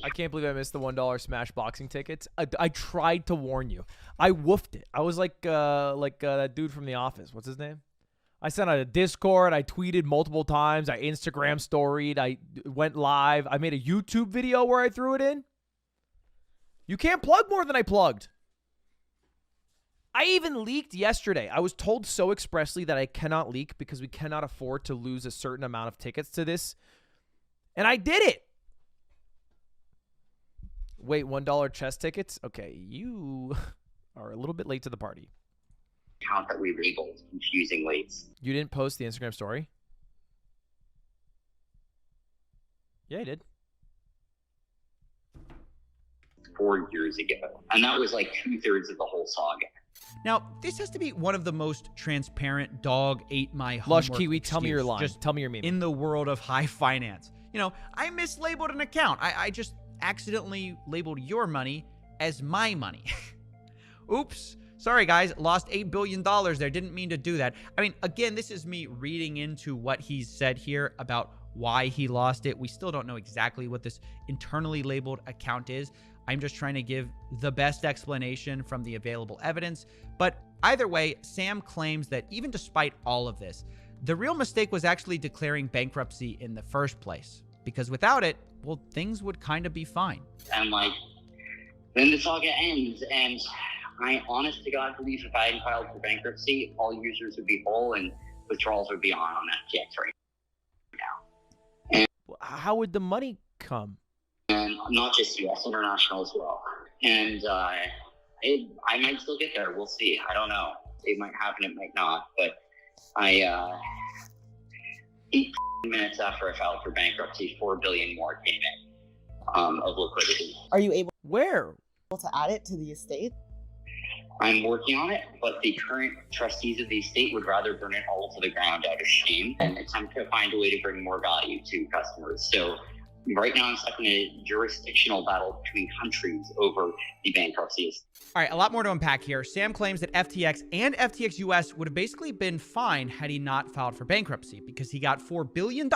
I can't believe I missed the $1 Smash boxing tickets. I tried to warn you. I woofed it. I was like that dude from The Office. What's his name? I sent out a Discord. I tweeted multiple times. I Instagram storied. I went live. I made a YouTube video where I threw it in. You can't plug more than I plugged. I even leaked yesterday. I was told so expressly that I cannot leak because we cannot afford to lose a certain amount of tickets to this. And I did it. Wait, $1 chess tickets? Okay, you are a little bit late to the party. Account that we labeled confusingly. You didn't post the Instagram story? Yeah, I did. 4 years ago. And that was like 2/3 of the whole saga. Now, this has to be one of the most transparent dog ate my homework Lush Kiwi, tell me your excuse, line. just tell me your meme. In the world of high finance. You know, I mislabeled an account. I just accidentally labeled your money as my money. Oops. Sorry, guys, lost $8 billion there. Didn't mean to do that. I mean, again, this is me reading into what he's said here about why he lost it. We still don't know exactly what this internally labeled account is. I'm just trying to give the best explanation from the available evidence. But either way, Sam claims that even despite all of this, the real mistake was actually declaring bankruptcy in the first place. Because without it, well, things would kind of be fine. And like, then the saga ends, and I honest to God believe if I hadn't filed for bankruptcy, all users would be whole and withdrawals would be on FTX right now. And how would the money come? And not just US, international as well. And I might still get there. We'll see. I don't know. It might happen. It might not. But 8 minutes after I filed for bankruptcy, $4 billion more came in of liquidity. Are you able to add it to the estate? I'm working on it, but the current trustees of the estate would rather burn it all to the ground out of shame and attempt to find a way to bring more value to customers. So right now I'm stuck in a jurisdictional battle between countries over the bankruptcies. All right, a lot more to unpack here. Sam claims that FTX and FTX US would have basically been fine had he not filed for bankruptcy because he got $4 billion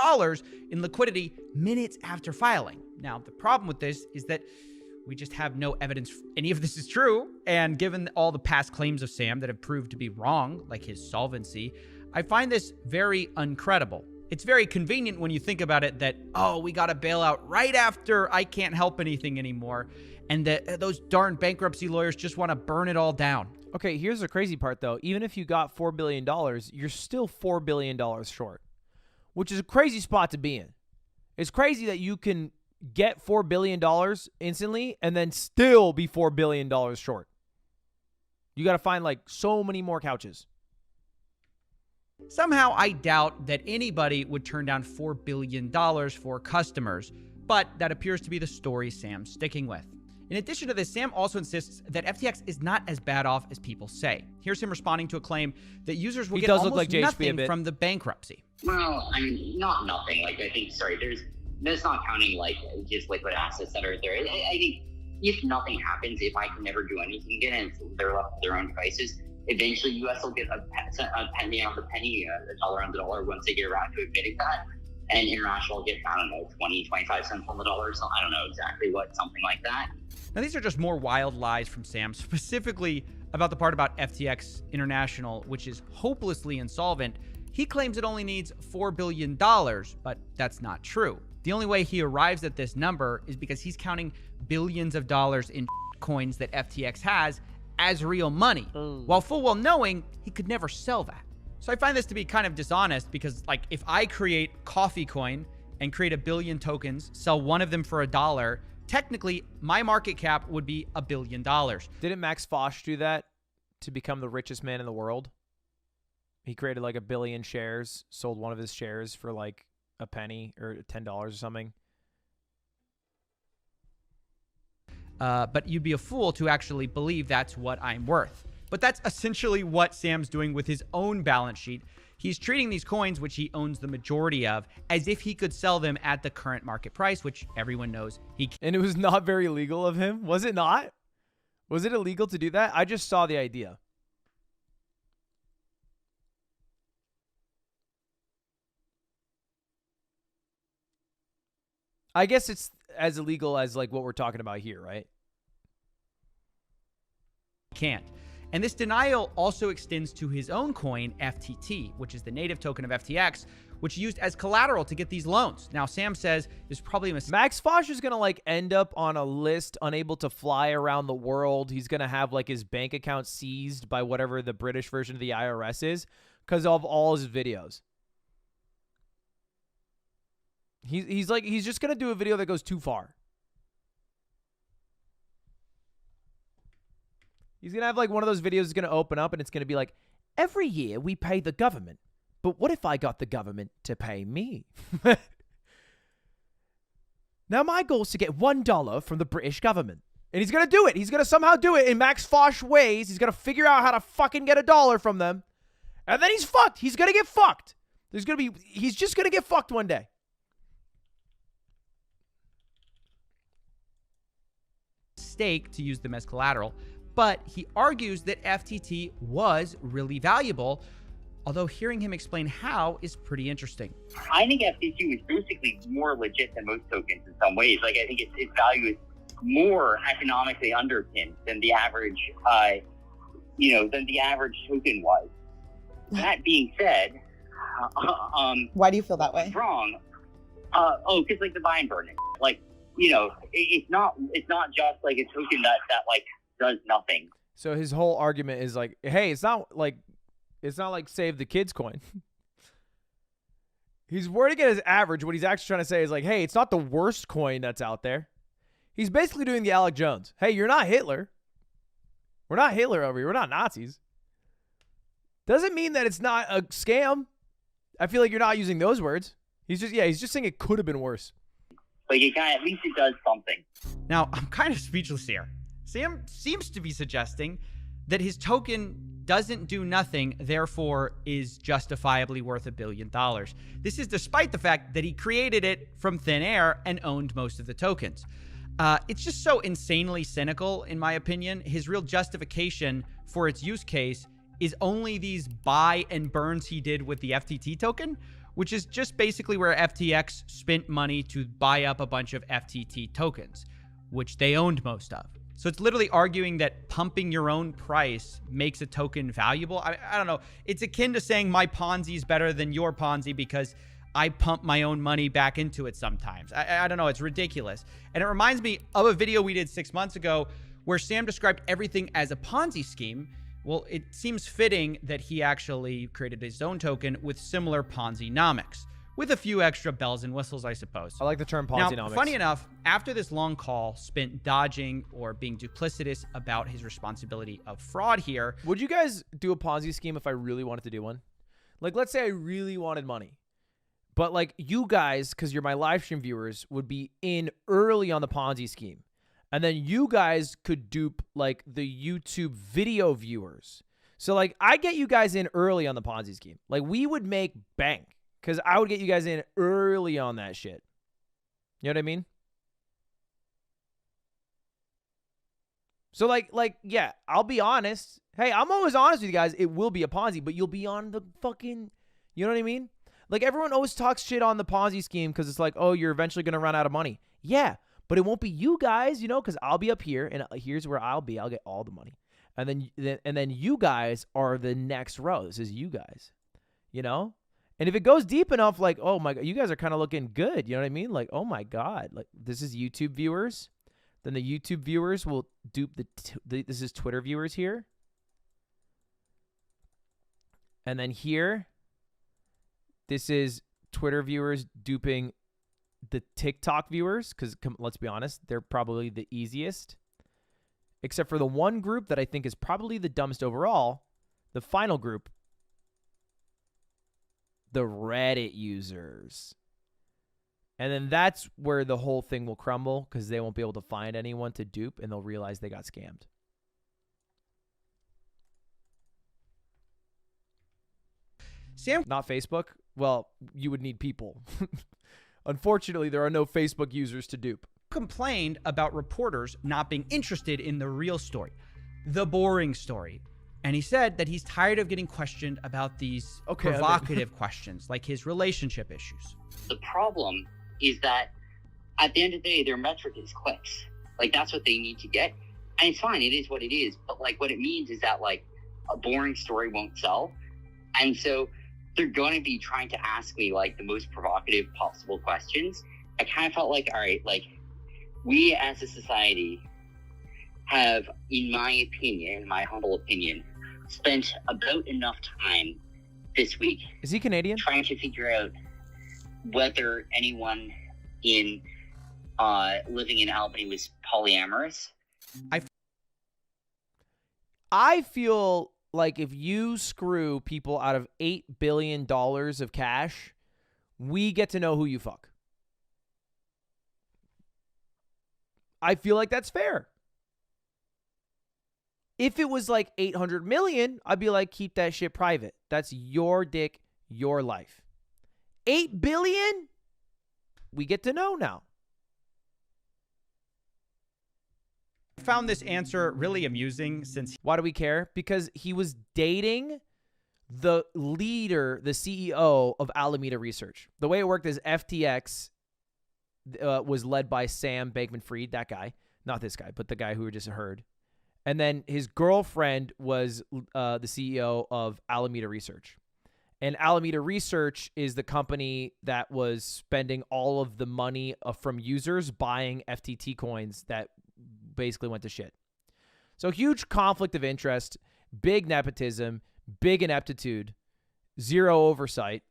in liquidity minutes after filing. Now, the problem with this is that we just have no evidence any of this is true. And given all the past claims of Sam that have proved to be wrong, like his solvency, I find this very uncredible. It's very convenient when you think about it that, oh, we got a bailout right after I can't help anything anymore. And that those darn bankruptcy lawyers just want to burn it all down. Okay, here's the crazy part, though. Even if you got $4 billion, you're still $4 billion short, which is a crazy spot to be in. It's crazy that you can get $4 billion instantly and then still be $4 billion short. You got to find like so many more couches. Somehow I doubt that anybody would turn down $4 billion for customers, but that appears to be the story Sam's sticking with. In addition to this, Sam also insists that FTX is not as bad off as people say. Here's him responding to a claim that users will get almost nothing from the bankruptcy. Well, I mean, not nothing. Like, I think, that's not counting, like, just liquid assets that are there. I think if nothing happens, if I can never do anything again and they're left to their own devices, eventually US will get a penny on the penny, a dollar on the dollar once they get around to admitting that. And international will get, I don't know, 20, 25 cents on the dollar. So I don't know exactly what, something like that. Now, these are just more wild lies from Sam, specifically about the part about FTX International, which is hopelessly insolvent. He claims it only needs $4 billion, but that's not true. The only way he arrives at this number is because he's counting billions of dollars in coins that FTX has as real money, while full well knowing he could never sell that. So I find this to be kind of dishonest because, like, if I create Coffee Coin and create 1 billion tokens, sell one of them for $1, technically my market cap would be $1 billion. Didn't Max Fosh do that to become the richest man in the world? He created like 1 billion shares, sold one of his shares for like a penny or $10 or something. But you'd be a fool to actually believe that's what I'm worth. But that's essentially what Sam's doing with his own balance sheet. He's treating these coins, which he owns the majority of, as if he could sell them at the current market price, which everyone knows he can't. And it was not very legal of him, was it not? Was it illegal to do that? I just saw the idea. I guess it's as illegal as like what we're talking about here, right? Can't. And this denial also extends to his own coin, FTT, which is the native token of FTX, which he used as collateral to get these loans. Now, Sam says there's probably a mistake. Max Fosh is going to like end up on a list, unable to fly around the world. He's going to have like his bank account seized by whatever the British version of the IRS is because of all his videos. He's just going to do a video that goes too far. He's going to have like one of those videos is going to open up and it's going to be like, every year we pay the government. But what if I got the government to pay me? Now my goal is to get $1 from the British government. And he's going to do it. He's going to somehow do it in Max Fosh ways. He's going to figure out how to fucking get $1 from them. And then he's fucked. He's going to get fucked. He's just going to get fucked one day. Stake to use them as collateral, but he argues that FTT was really valuable, although hearing him explain how is pretty interesting. I think FTT was basically more legit than most tokens in some ways. Like, I think its value is more economically underpinned than the average, than the average token was. That being said, why do you feel that way? Wrong. Because like the buy and burn, like, it's not just like a token that like does nothing. So his whole argument is like, hey, it's not like save the kids coin. He's wording it as average. What he's actually trying to say is like, hey, it's not the worst coin that's out there. He's basically doing the Alec Jones. Hey, you're not Hitler. We're not Hitler over here. We're not Nazis. Doesn't mean that it's not a scam. I feel like you're not using those words. He's just saying it could have been worse. Like, at least it does something. Now, I'm kind of speechless here. Sam seems to be suggesting that his token doesn't do nothing, therefore is justifiably worth $1 billion. This is despite the fact that he created it from thin air and owned most of the tokens. It's just so insanely cynical, in my opinion. His real justification for its use case is only these buy and burns he did with the FTT token, which is just basically where FTX spent money to buy up a bunch of FTT tokens, which they owned most of. So it's literally arguing that pumping your own price makes a token valuable. I don't know. It's akin to saying my Ponzi is better than your Ponzi because I pump my own money back into it sometimes. I don't know. It's ridiculous. And it reminds me of a video we did 6 months ago where Sam described everything as a Ponzi scheme. Well, it seems fitting that he actually created his own token with similar Ponzi-nomics, with a few extra bells and whistles, I suppose. I like the term Ponzi-nomics. Now, funny enough, after this long call spent dodging or being duplicitous about his responsibility of fraud here. Would you guys do a Ponzi scheme if I really wanted to do one? Like, let's say I really wanted money. But, like, you guys, because you're my live stream viewers, would be in early on the Ponzi scheme. And then you guys could dupe, like, the YouTube video viewers. So, like, I get you guys in early on the Ponzi scheme. Like, we would make bank. Because I would get you guys in early on that shit. You know what I mean? So, like, yeah, I'll be honest. Hey, I'm always honest with you guys. It will be a Ponzi, but you'll be on the fucking, you know what I mean? Like, everyone always talks shit on the Ponzi scheme because it's like, oh, you're eventually going to run out of money. Yeah, but it won't be you guys, you know, because I'll be up here, and here's where I'll be. I'll get all the money. And then you guys are the next row. This is you guys, you know? And if it goes deep enough, like, oh my God, you guys are kind of looking good. You know what I mean? Like, oh my God, like this is YouTube viewers. Then the YouTube viewers will dupe this is Twitter viewers here. And then here, this is Twitter viewers duping the TikTok viewers. Because let's be honest, they're probably the easiest. Except for the one group that I think is probably the dumbest overall, the final group. The Reddit users. And then that's where the whole thing will crumble because they won't be able to find anyone to dupe and they'll realize they got scammed. Sam, not Facebook. Well, you would need people. Unfortunately, there are no Facebook users to dupe. Complained about reporters not being interested in the real story, the boring story. And he said that he's tired of getting questioned about these provocative questions, like his relationship issues. The problem is that at the end of the day, their metric is clicks. Like, that's what they need to get. And it's fine. It is what it is. But, like, what it means is that, like, a boring story won't sell. And so they're going to be trying to ask me, like, the most provocative possible questions. I kind of felt like, all right, like, we as a society have, in my opinion, my humble opinion, spent about enough time this week. Is he Canadian? Trying to figure out whether anyone in living in Albany was polyamorous. I feel like if you screw people out of $8 billion of cash, we get to know who you fuck. I feel like that's fair. If it was like 800 million, I'd be like, keep that shit private. That's your dick, your life. 8 billion? We get to know now. found this answer really amusing since... Why do we care? Because he was dating the leader, the CEO of Alameda Research. The way it worked is FTX was led by Sam Bankman-Fried, that guy. Not this guy, but the guy who we just heard. And then his girlfriend was the CEO of Alameda Research. And Alameda Research is the company that was spending all of the money from users buying FTT coins that basically went to shit. So huge conflict of interest, big nepotism, big ineptitude, zero oversight.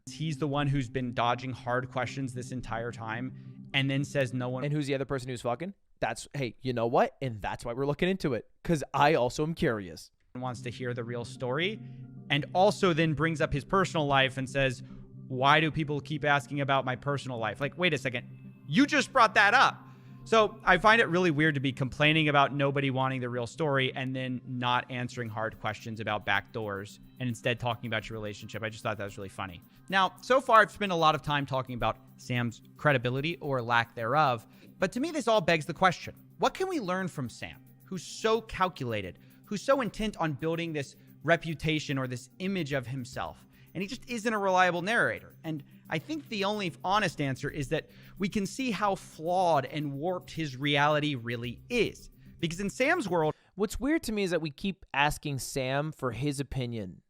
He's the one who's been dodging hard questions this entire time and then says no one... And who's the other person who's fucking? That's, hey, you know what? And that's why we're looking into it, because I also am curious. Wants to hear the real story, and also then brings up his personal life and says, why do people keep asking about my personal life? Like, wait a second, you just brought that up. So I find it really weird to be complaining about nobody wanting the real story and then not answering hard questions about backdoors and instead talking about your relationship. I just thought that was really funny. Now, so far I've spent a lot of time talking about Sam's credibility or lack thereof, but to me this all begs the question, what can we learn from Sam, who's so calculated, who's so intent on building this reputation or this image of himself, and he just isn't a reliable narrator? And I think the only honest answer is that we can see how flawed and warped his reality really is. Because in Sam's world... What's weird to me is that we keep asking Sam for his opinion.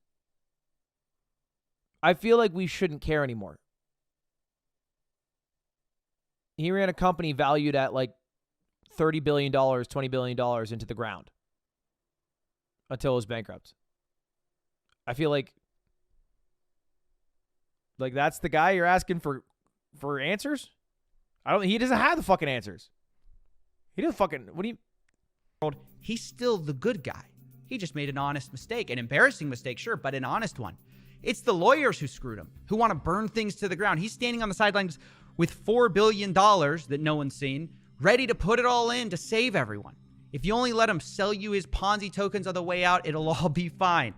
I feel like we shouldn't care anymore. He ran a company valued at like $30 billion, $20 billion into the ground until it was bankrupt. I feel like that's the guy you're asking for answers? He doesn't have the fucking answers. He doesn't fucking, what do you? He's still the good guy. He just made an honest mistake, an embarrassing mistake, sure, but an honest one. It's the lawyers who screwed him, who want to burn things to the ground. He's standing on the sidelines with $4 billion that no one's seen, ready to put it all in to save everyone. If you only let him sell you his Ponzi tokens on the way out, it'll all be fine.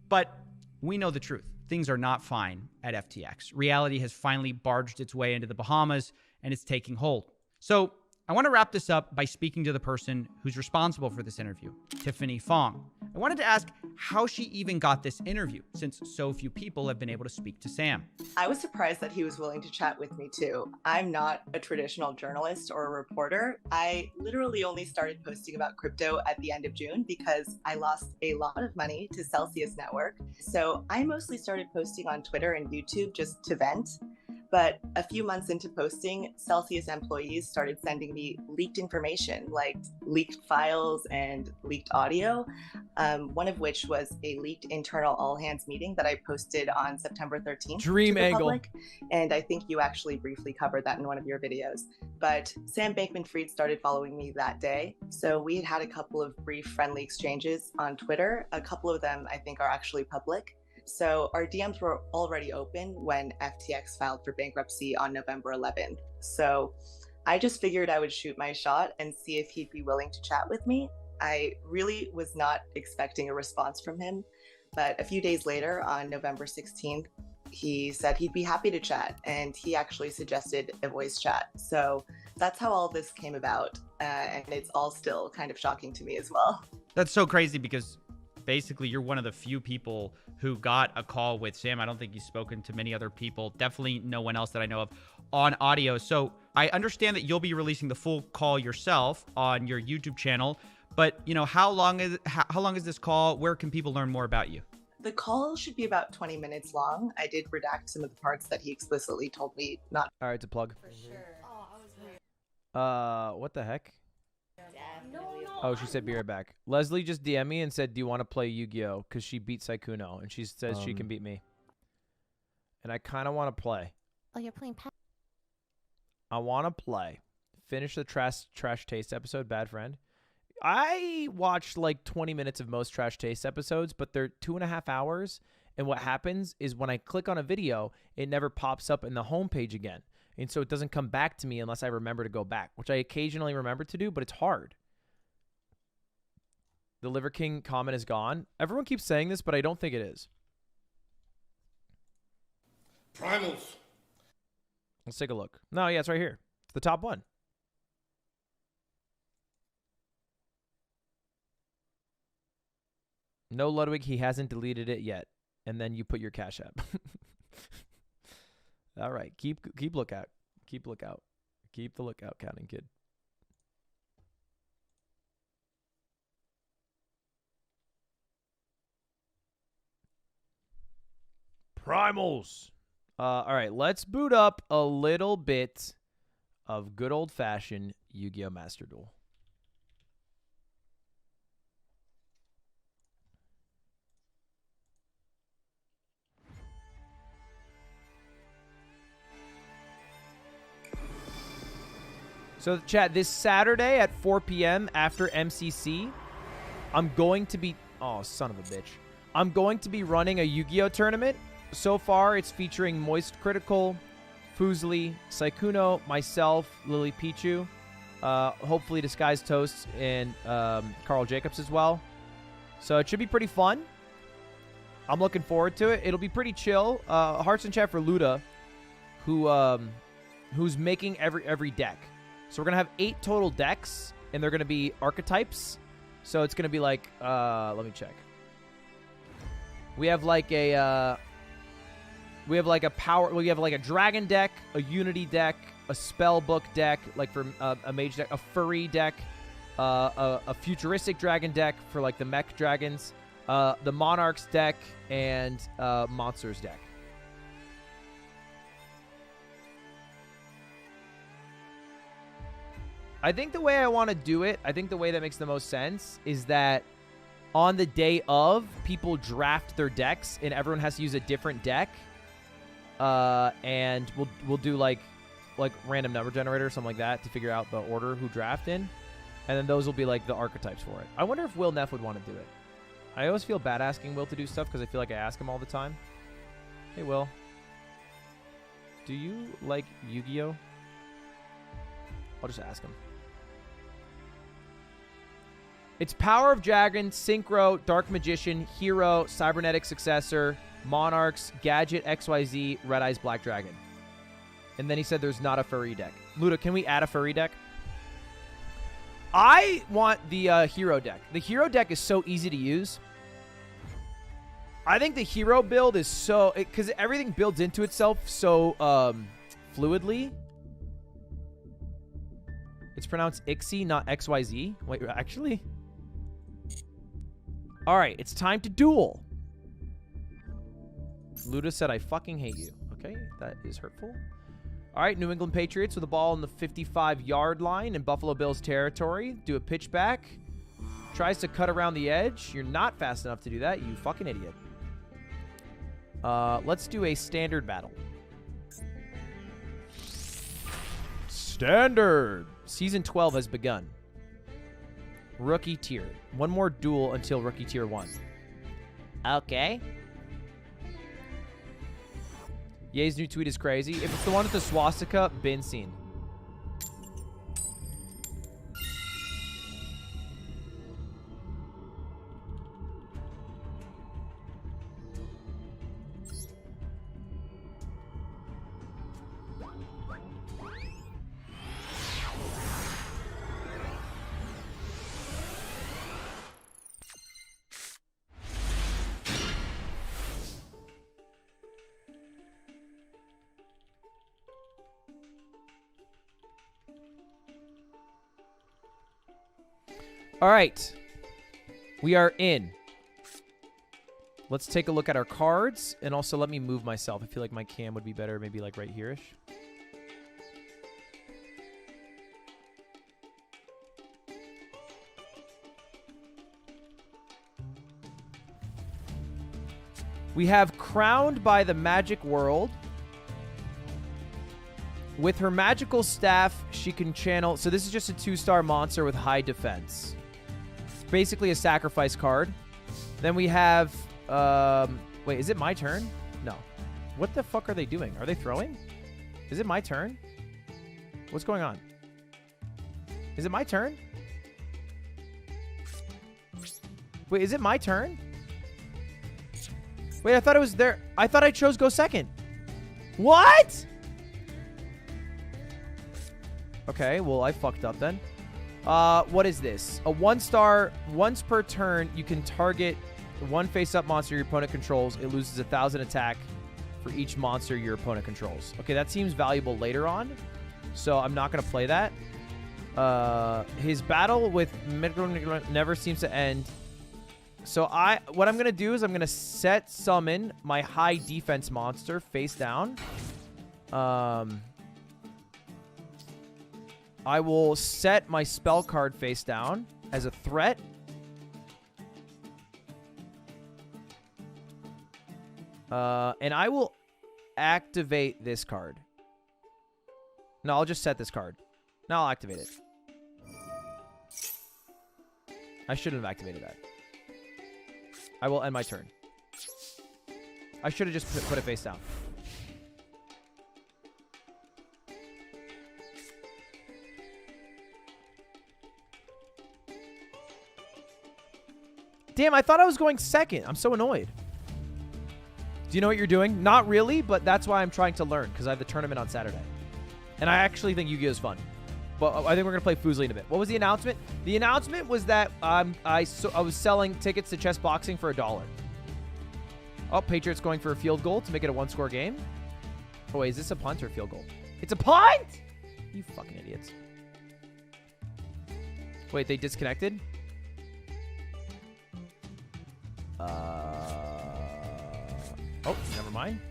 But we know the truth. Things are not fine at FTX. Reality has finally barged its way into the Bahamas, and it's taking hold. So I want to wrap this up by speaking to the person who's responsible for this interview, Tiffany Fong. I wanted to ask how she even got this interview, since so few people have been able to speak to Sam. I was surprised that he was willing to chat with me too. I'm not a traditional journalist or a reporter. I literally only started posting about crypto at the end of June because I lost a lot of money to Celsius Network. So I mostly started posting on Twitter and YouTube just to vent. But a few months into posting, Celsius employees started sending me leaked information, like leaked files and leaked audio, one of which was a leaked internal all-hands meeting that I posted on September 13th. Dream to the angle. public. And I think you actually briefly covered that in one of your videos. But Sam Bankman-Fried started following me that day. So we had a couple of brief friendly exchanges on Twitter. A couple of them I think are actually public. So our DMs were already open when FTX filed for bankruptcy on November 11th. So I just figured I would shoot my shot and see if he'd be willing to chat with me. I really was not expecting a response from him, but a few days later on November 16th, he said he'd be happy to chat, and he actually suggested a voice chat. So that's how all this came about, and it's all still kind of shocking to me as well. That's so crazy because basically you're one of the few people who got a call with Sam. I don't think you've spoken to many other people, definitely no one else that I know of, on audio. So I understand that you'll be releasing the full call yourself on your YouTube channel, but you know, how long is this call? Where can people learn more about you? The call should be about 20 minutes long. I did redact some of the parts that he explicitly told me not. All right, it's a plug. For sure. What the heck? Oh, she said be right back. Leslie just DM'd me and said, do you want to play Yu-Gi-Oh? Because she beat Saikuno, and she says she can beat me. And I kind of want to play. Oh, you're playing I want to play. Finish the Trash Taste episode, Bad Friend. I watched like 20 minutes of most Trash Taste episodes, but they're 2.5 hours. And what happens is when I click on a video, it never pops up in the homepage again. And so it doesn't come back to me unless I remember to go back, which I occasionally remember to do, but it's hard. The Liver King comment is gone. Everyone keeps saying this, but I don't think it is. Primals. Let's take a look. No, yeah, it's right here. It's the top one. No, Ludwig, he hasn't deleted it yet. And then you put your Cash App. All right, keep lookout. Keep lookout. Keep the lookout, Counting Kid. Primals. All right, let's boot up a little bit of good old-fashioned Yu-Gi-Oh! Master Duel. So, chat, this Saturday at 4 p.m. after MCC, I'm going to be... Oh, son of a bitch. I'm going to be running a Yu-Gi-Oh! Tournament. So far, it's featuring Moist Critical, Fusli, Saikuno, myself, Lily Pichu, hopefully Disguised Toasts, and Carl Jacobs as well. So it should be pretty fun. I'm looking forward to it. It'll be pretty chill. Hearts in chat for Luda, who's making every deck. So we're going to have 8 total decks, and they're going to be archetypes. So it's going to be like, let me check. We have like a power, we have like a dragon deck, a unity deck, a spell book deck, like for a mage deck, a furry deck, a futuristic dragon deck for like the mech dragons, the monarchs deck, and monsters deck. I think the way I want to do it, I think the way that makes the most sense is that on the day of, people draft their decks and everyone has to use a different deck. And we'll do like random number generator or something like that to figure out the order who draft in. And then those will be like the archetypes for it. I wonder if Will Neff would want to do it. I always feel bad asking Will to do stuff because I feel like I ask him all the time. Hey, Will. Do you like Yu-Gi-Oh? I'll just ask him. It's Power of Dragon, Synchro, Dark Magician, Hero, Cybernetic Successor, Monarchs, Gadget, XYZ, Red Eyes, Black Dragon. And then he said there's not a furry deck. Luda, can we add a furry deck? I want the hero deck. The hero deck is so easy to use. I think the hero build is so... Because everything builds into itself so fluidly. It's pronounced Ixie, not XYZ. Wait, actually? All right, it's time to duel. Luda said, I fucking hate you. Okay, that is hurtful. All right, New England Patriots with the ball on the 55-yard line in Buffalo Bills territory. Do a pitch back. Tries to cut around the edge. You're not fast enough to do that, you fucking idiot. Let's do a standard battle. Standard. Season 12 has begun. Rookie tier. One more duel until Rookie tier 1. Okay. Ye's new tweet is crazy. If it's the one with the swastika, been seen. All right. We are in. Let's take a look at our cards. And also let me move myself. I feel like my cam would be better maybe like right here-ish. We have Crowned by the Magic World. With her magical staff, she can channel... So this is just a 2-star monster with high defense. Basically a sacrifice card. Then we have... wait, is it my turn? No. What the fuck are they doing? Are they throwing? Is it my turn? What's going on? Is it my turn? Wait, is it my turn? Wait, I thought it was there. I thought I chose go second. What? Okay, well, I fucked up then. What is this? A 1-star. Once per turn, you can target one face-up monster your opponent controls, it loses 1,000 attack for each monster your opponent controls. Okay, that seems valuable later on, so I'm not going to play that. His battle with Midgard never seems to end. So what I'm going to do is I'm going to set summon my high defense monster face down. I will set my spell card face down as a threat. And I will activate this card. No, I'll just set this card. Now I'll activate it. I shouldn't have activated that. I will end my turn. I should have just put it face down. Damn, I thought I was going second. I'm so annoyed. Do you know what you're doing? Not really, but that's why I'm trying to learn, because I have the tournament on Saturday. And I actually think Yu-Gi-Oh! Is fun. But I think we're going to play Fuslie in a bit. What was the announcement? The announcement was that I was selling tickets to chess boxing for $1. Oh, Patriots going for a field goal to make it a one-score game. Oh, wait, is this a punt or a field goal? It's a punt? You fucking idiots. Wait, they disconnected? Oh, never mind.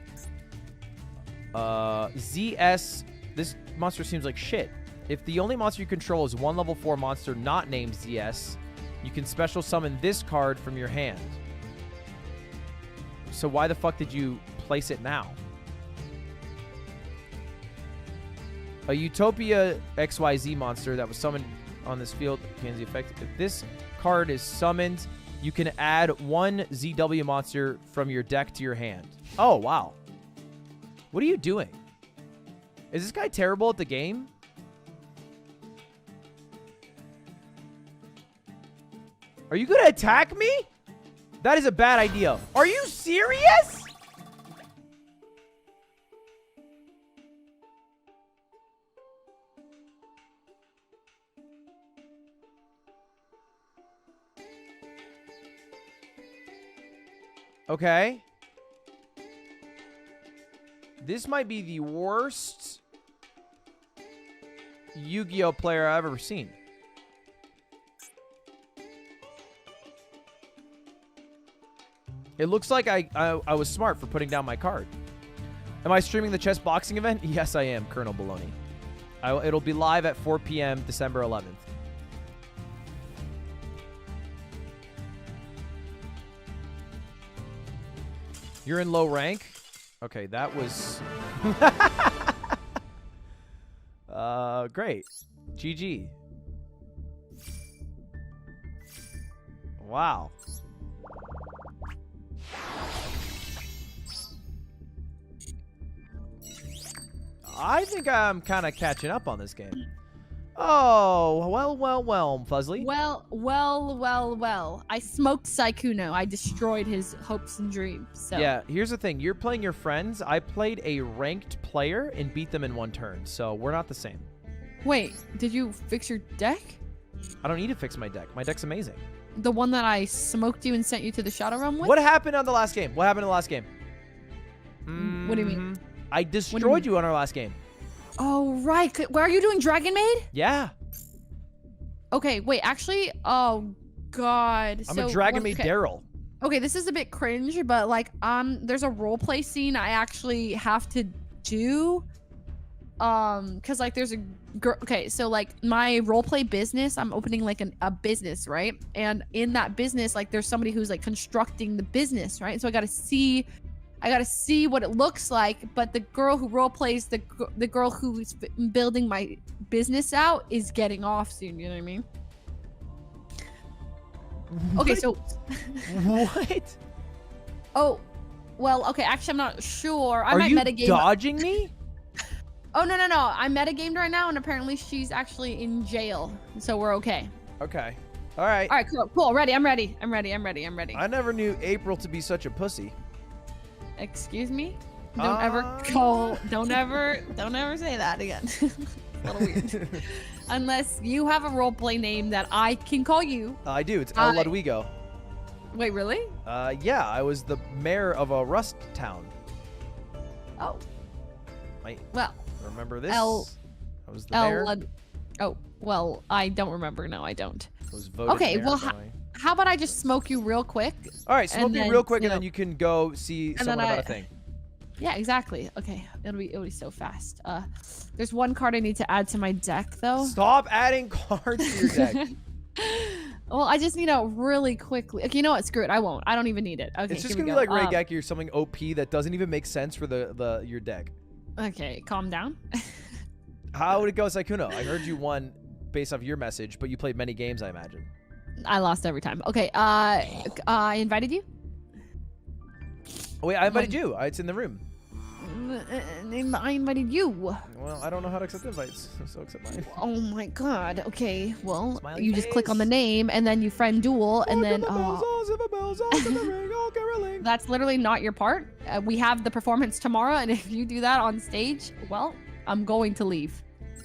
ZS. This monster seems like shit. If the only monster you control is one level 4 monster not named ZS, you can special summon this card from your hand. So why the fuck did you place it now? A Utopia XYZ monster that was summoned on this field gains the effect. If this card is summoned, you can add one ZW monster from your deck to your hand. Oh, wow. What are you doing? Is this guy terrible at the game? Are you going to attack me? That is a bad idea. Are you serious? Okay. This might be the worst Yu-Gi-Oh! Player I've ever seen. It looks like I was smart for putting down my card. Am I streaming the chess boxing event? Yes, I am, Colonel Baloney. It'll be live at 4 p.m. December 11th. You're in low rank? Okay, that was... great. GG. Wow. I think I'm kind of catching up on this game. Oh, well, Fuzzly. Well. I smoked Saikuno. I destroyed his hopes and dreams. So. Yeah, here's the thing. You're playing your friends. I played a ranked player and beat them in one turn, so we're not the same. Wait, did you fix your deck? I don't need to fix my deck. My deck's amazing. The one that I smoked you and sent you to the Shadow Realm with? What happened on the last game? What happened in the last game? What do you mean? I destroyed you on our last game. Oh, right. Where are you doing Dragon Maid? Yeah. Okay, wait, actually, oh, God. I'm a Dragon Maid Daryl. Okay, this is a bit cringe, but, like, there's a roleplay scene I actually have to do. Because, like, there's a girl. Okay, so, like, my roleplay business, I'm opening, like, a business, right? And in that business, like, there's somebody who's, like, constructing the business, right? So I gotta see what it looks like, but the girl who roleplays the girl who's building my business out is getting off soon. You know what I mean? Okay, so what? Oh, well, okay. Actually, I'm not sure. Are you dodging me? Oh no! I metagamed right now, and apparently she's actually in jail, so we're okay. Okay. All right. All right. Cool. I'm ready. I never knew April to be such a pussy. Excuse me? Don't ever say that again. It's a little weird. Unless you have a roleplay name that I can call you. I do. It's El Ludwigo. Wait, really? Yeah, I was the mayor of a rust town. Oh. Might Well. remember this? I was the L. mayor. Oh, well, I don't remember. No, I don't. I was voted Okay, mayor well, by- how about I just smoke you real quick? All right, smoke and me then, real quick, you and then know- you can go see and someone then about I- a thing. Yeah, exactly. Okay, it'll be so fast. There's one card I need to add to my deck though. Stop adding cards to your deck. Well, I just need to really quickly. Okay, you know what? Screw it. I won't. I don't even need it. Okay, It's just here gonna we be go. like Raigeki or something OP that doesn't even make sense for your deck. Okay, calm down. How would it go, Saikuno? I heard you won based off your message, but you played many games, I imagine. I lost every time. Okay, I invited you. Oh, wait, I invited you. It's in the room. I invited you. Well, I don't know how to accept invites, so accept mine. Oh my god. Okay, well, Smiley you just click on the name and then you friend duel and then. That's literally not your part. We have the performance tomorrow, and if you do that on stage, well, I'm going to leave.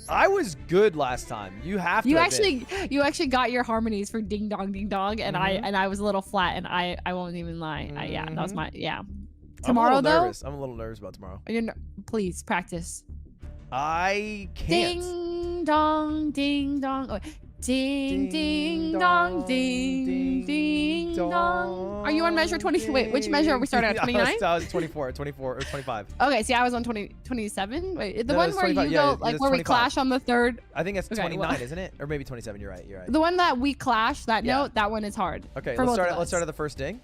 I was good last time. You have to. You admit. actually got your harmonies for ding dong, and Mhm. I was a little flat, and I won't even lie. Yeah, that was my I'm Tomorrow a though, little nervous. I'm a little nervous about tomorrow. Please practice. I can't. Ding dong, ding dong. Oh, ding ding dong, ding dong. Are you on measure 20? Wait, which measure are we starting at? 29? I was 24, 24, or 25. Okay, see, I was on 27. Wait, the No, one it's where 25. you Yeah, go, it's like, where we 25. clash on the third. I think it's Okay, 29, well- isn't it? Or maybe 27. You're right. You're right. The one that we clash, that Yeah. note, that one is hard. Okay, for let's both start. of Let's us. start at the first ding.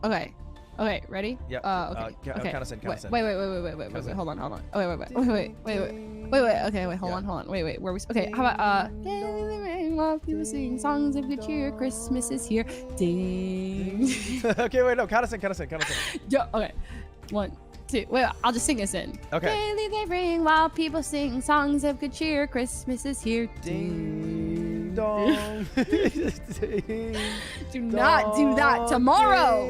Okay. Okay, ready? Yeah. Okay. Okay. Count us in. Count us in. Wait. Count us in. Hold on. Oh, wait. Okay, wait. Hold on. Wait. Where we? Okay. How about while people sing songs of good cheer, Christmas is here. Ding. Okay, wait, no. Count us in. Count us in. Count us in. Yo, okay. 1, 2. Wait, I'll just sing this in. Okay. Daily they ring while people sing songs of good cheer, Christmas is here. Ding dong. Do not do that tomorrow.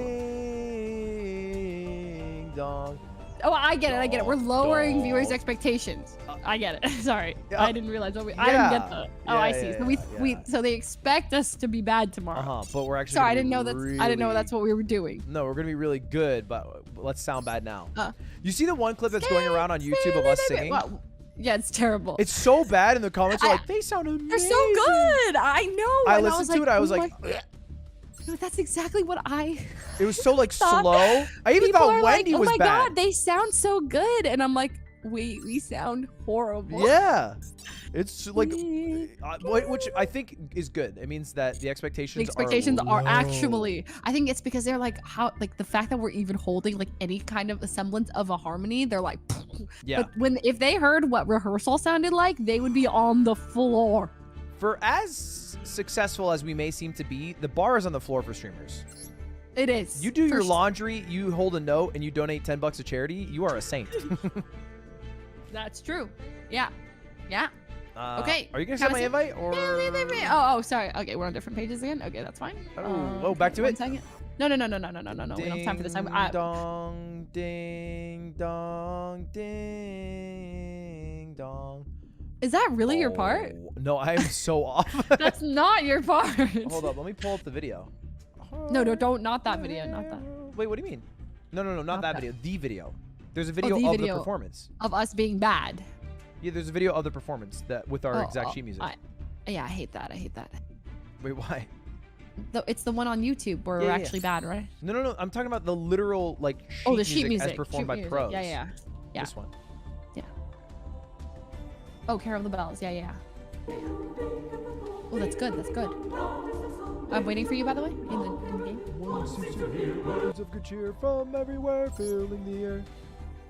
Ding dong. Oh, I get it. We're lowering viewers' expectations. I get it. Sorry, I didn't realize. I didn't get the. Oh, I see. So so they expect us to be bad tomorrow. But we're actually. Sorry, I gonna didn't know be that's. I didn't know really- that's what we were doing. No, we're gonna be really good, but let's sound bad now. You see the one clip that's going around on YouTube of us singing? Well, yeah, it's terrible. It's so bad in the comments. Are like, they sound amazing. They're so good. I know. I and listened to it. I was oh like, my- No, that's exactly what I. it was so like thought. slow. I even People thought are Wendy like, was oh my bad. god, they sound so good, and I'm like, wait, we sound horrible. Yeah, it's like, which I think is good. It means that the expectations. The expectations are low. actually. I think it's because they're like like the fact that we're even holding like any kind of a semblance of a harmony. They're like, Yeah. But if they heard what rehearsal sounded like, they would be on the floor. For as successful as we may seem to be, the bar is on the floor for streamers. It is. You do your For- laundry, you hold a note, and you donate $10 to charity. You are a saint. That's true. Yeah. Yeah. Okay. Are you gonna Can send my I say- invite or? Oh, sorry. Okay, we're on different pages again. Okay, that's fine. Oh, back to one it. second. No. We don't have time for this. Ding dong, ding dong, ding dong. Is that really your part? No, I am so off. That's not your part. Hold up, let me pull up the video. No, don't. Not that video. Not that. Wait, what do you mean? No, not that video. The video. There's a video the of video the performance. Of us being bad. Yeah, there's a video of the performance that with our exact sheet music. Yeah, I hate that. Wait, why? It's the one on YouTube where Yeah, we're yeah. actually bad, right? No. I'm talking about the literal like sheet, The sheet music as performed sheet by music. pros. Yeah. This one. Oh, Carol of the Bells. Yeah. Oh, that's good. I'm waiting for you, by the way, in the game. One seems to hear words of good cheer from everywhere, filling the air.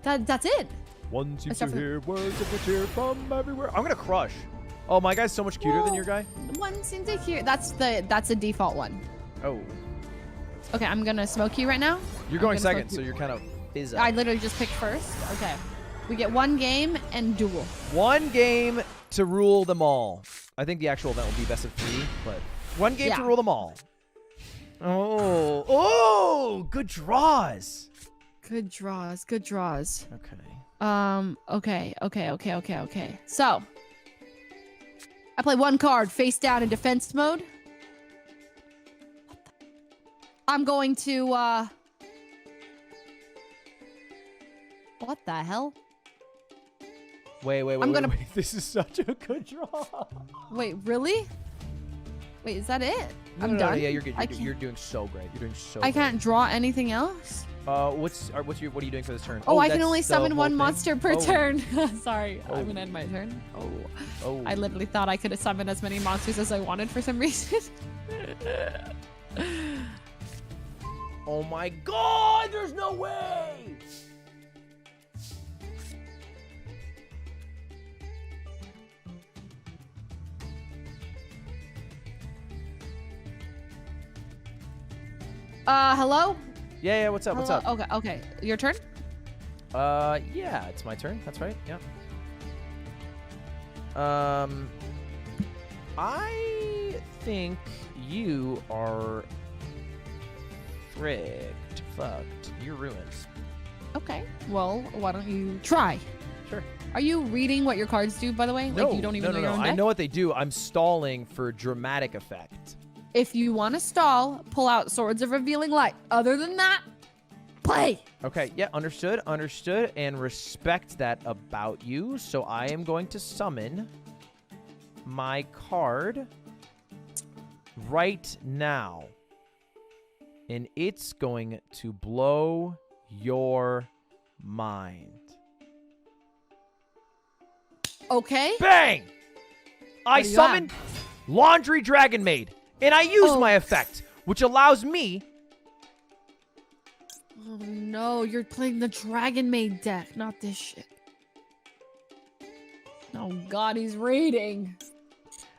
That's it. One seems Except to for- hear words of good cheer from everywhere. I'm gonna crush. Oh, my guy's so much cuter than your guy. One seems to hear. That's the default one. Oh, Okay, I'm gonna smoke you right now. you're going second, so you're kind of fizz. I literally just picked first. Okay. We get one game and duel. One game to rule them all. I think the actual event will be best of 3, but one game to Yeah. rule them all. Oh, good draws. Good draws. Okay. Okay. So, I play one card face down in defense mode. I'm going to, what the hell? Wait. This is such a good draw. Wait, really? Wait, is that it? No, I'm no, done. yeah, you're good. I You're doing so great. You're doing so. I great. can't draw anything else? What are you doing for this turn? Oh, I can that's only the summon whole one thing? monster per Oh. turn. Sorry, Oh. I'm gonna end my turn. Oh. I literally thought I could have summoned as many monsters as I wanted for some reason. Oh my god, there's no way! Hello? Yeah, what's up? What's up? Hello? Okay. Your turn? Yeah, it's my turn. That's right. Yeah. I think you are fucked. You're ruined. Okay. Well, why don't you try? Sure. Are you reading what your cards do, by the way? No, Like, you don't even know your own I deck? know what they do. I'm stalling for dramatic effect. If you want to stall, pull out Swords of Revealing Light. Other than that, play. Okay, yeah, understood, and respect that about you. So I am going to summon my card right now. And it's going to blow your mind. Okay. Bang! I do you summon Laundry Dragon Maid, and I use my effect, which allows me... Oh no, you're playing the Dragon Maid deck, not this shit. Oh god, he's reading.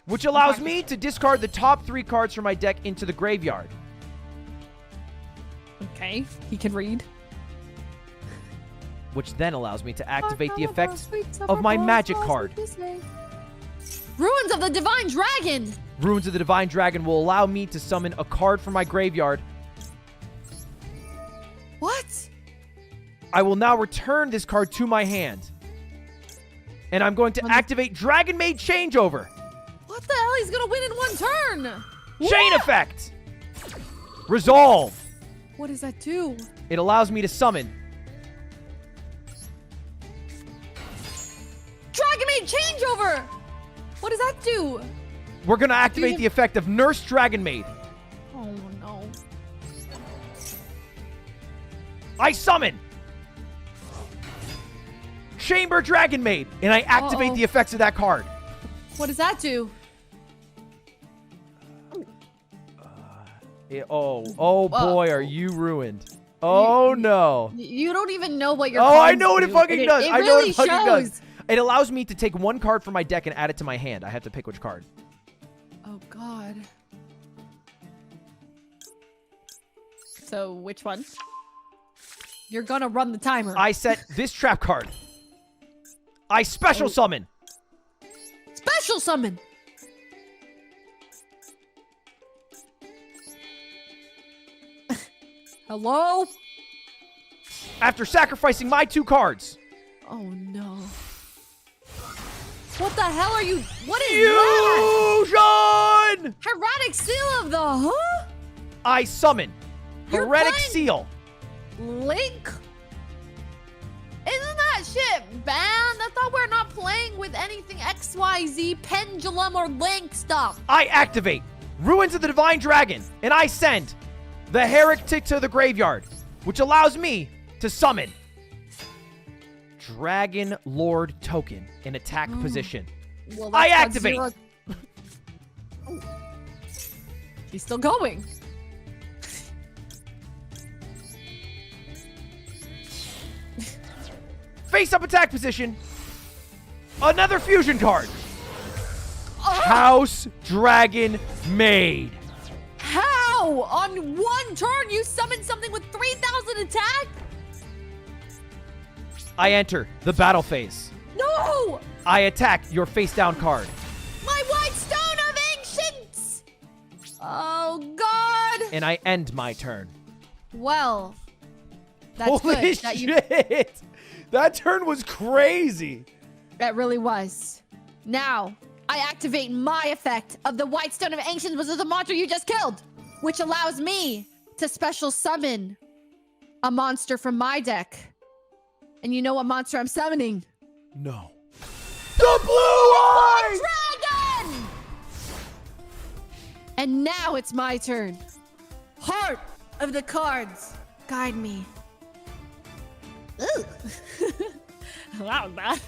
Which allows me to discard the top 3 cards from my deck into the graveyard. Okay, he can read. Which then allows me to activate the effect of my magic card. Ruins of the Divine Dragon! Ruins of the Divine Dragon will allow me to summon a card from my graveyard. What? I will now return this card to my hand. And I'm going to activate Dragon Maid Changeover. What the hell? He's gonna win in one turn! Chain effect! Resolve! What does that do? It allows me to summon Dragon Maid Changeover! What does that do? We're going to activate the effect of Nurse Dragon Maid. Oh no. I summon Chamber Dragon Maid, and I activate the effects of that card. What does that do? Boy, are you ruined. Oh, no. You don't even know what your Oh, cards I know what it do. fucking does. It I know what really it fucking does. shows. It allows me to take one card from my deck and add it to my hand. I have to pick which card. Oh god. So, which one? You're gonna run the timer. I set this trap card. I special summon. Special summon! Hello? After sacrificing my 2 cards. Oh no. What the hell are you? What is that? Fusion! Heretic Seal of the huh? I summon You're Heretic playing Seal. Link? Isn't that shit banned? I thought we're not playing with anything XYZ, Pendulum, or Link stuff. I activate Ruins of the Divine Dragon, and I send the Heretic to the graveyard, which allows me to summon Dragon Lord token in attack position. Well, I that's got activate. zero- He's still going. Face up attack position. Another fusion card. Oh. House Dragon Maid. How? On one turn, you summon something with 3,000 attack? I enter the battle phase. No! I attack your face down card. My White Stone of Ancients! Oh, God! And I end my turn. Well, that's Holy good. That you- shit! That turn was crazy. That really was. Now, I activate my effect of the White Stone of Ancients, which is the monster you just killed, which allows me to special summon a monster from my deck. And you know what monster I'm summoning? No. The blue eyes! Dragon! And now it's my turn. Heart of the cards, guide me. Ooh. That was bad.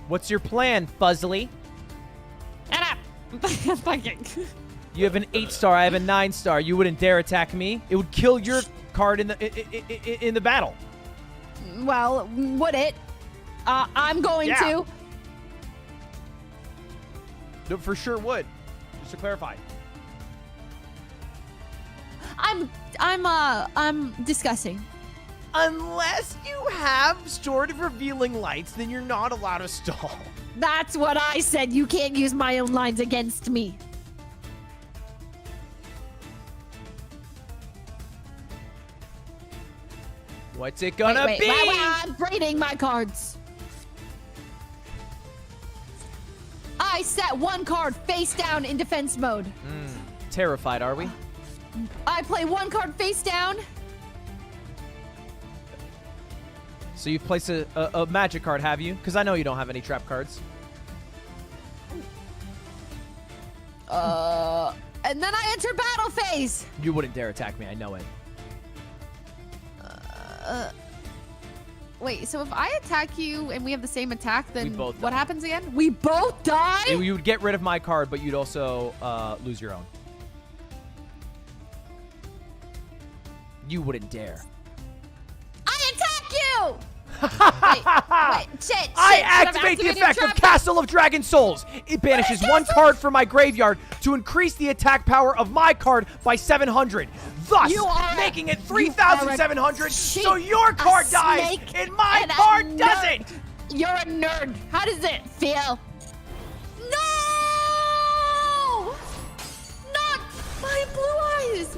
What's your plan, Fuzzly? And I'm fucking. You have an 8-star. I have a 9-star. You wouldn't dare attack me. It would kill your card in the battle. Well, would it? I'm going to. No, for sure would. Just to clarify. I'm discussing. Unless you have Sword of Revealing Lights, then you're not allowed to stall. That's what I said. You can't use my own lines against me. What's it gonna be? Wait, I'm braiding my cards. I set one card face down in defense mode. Terrified, are we? I play one card face down. So you've placed a magic card, have you? Because I know you don't have any trap cards. And then I enter battle phase. You wouldn't dare attack me, I know it. Wait, so if I attack you and we have the same attack, then both what die. happens again? We both die? You would get rid of my card, but you'd also lose your own. You wouldn't dare. I attack you! wait, shit. I activate the effect of Castle of Dragon Souls. It banishes one card from my graveyard to increase the attack power of my card by 700, thus making it 3,700. So your card dies and my card doesn't. You're a nerd. How does it feel? No! Not my blue eyes.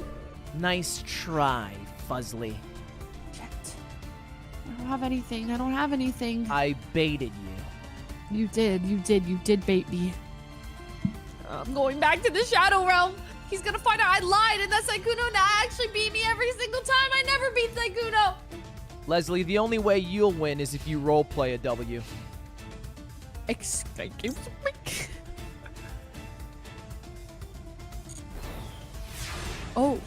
Nice try, Fuzzly. I don't have anything. I don't have anything. I baited you. You did bait me. I'm going back to the Shadow Realm. He's gonna find out I lied and that Saikuno actually beat me every single time. I never beat Saikuno. Leslie, the only way you'll win is if you roleplay a W. Excuse me. Oh.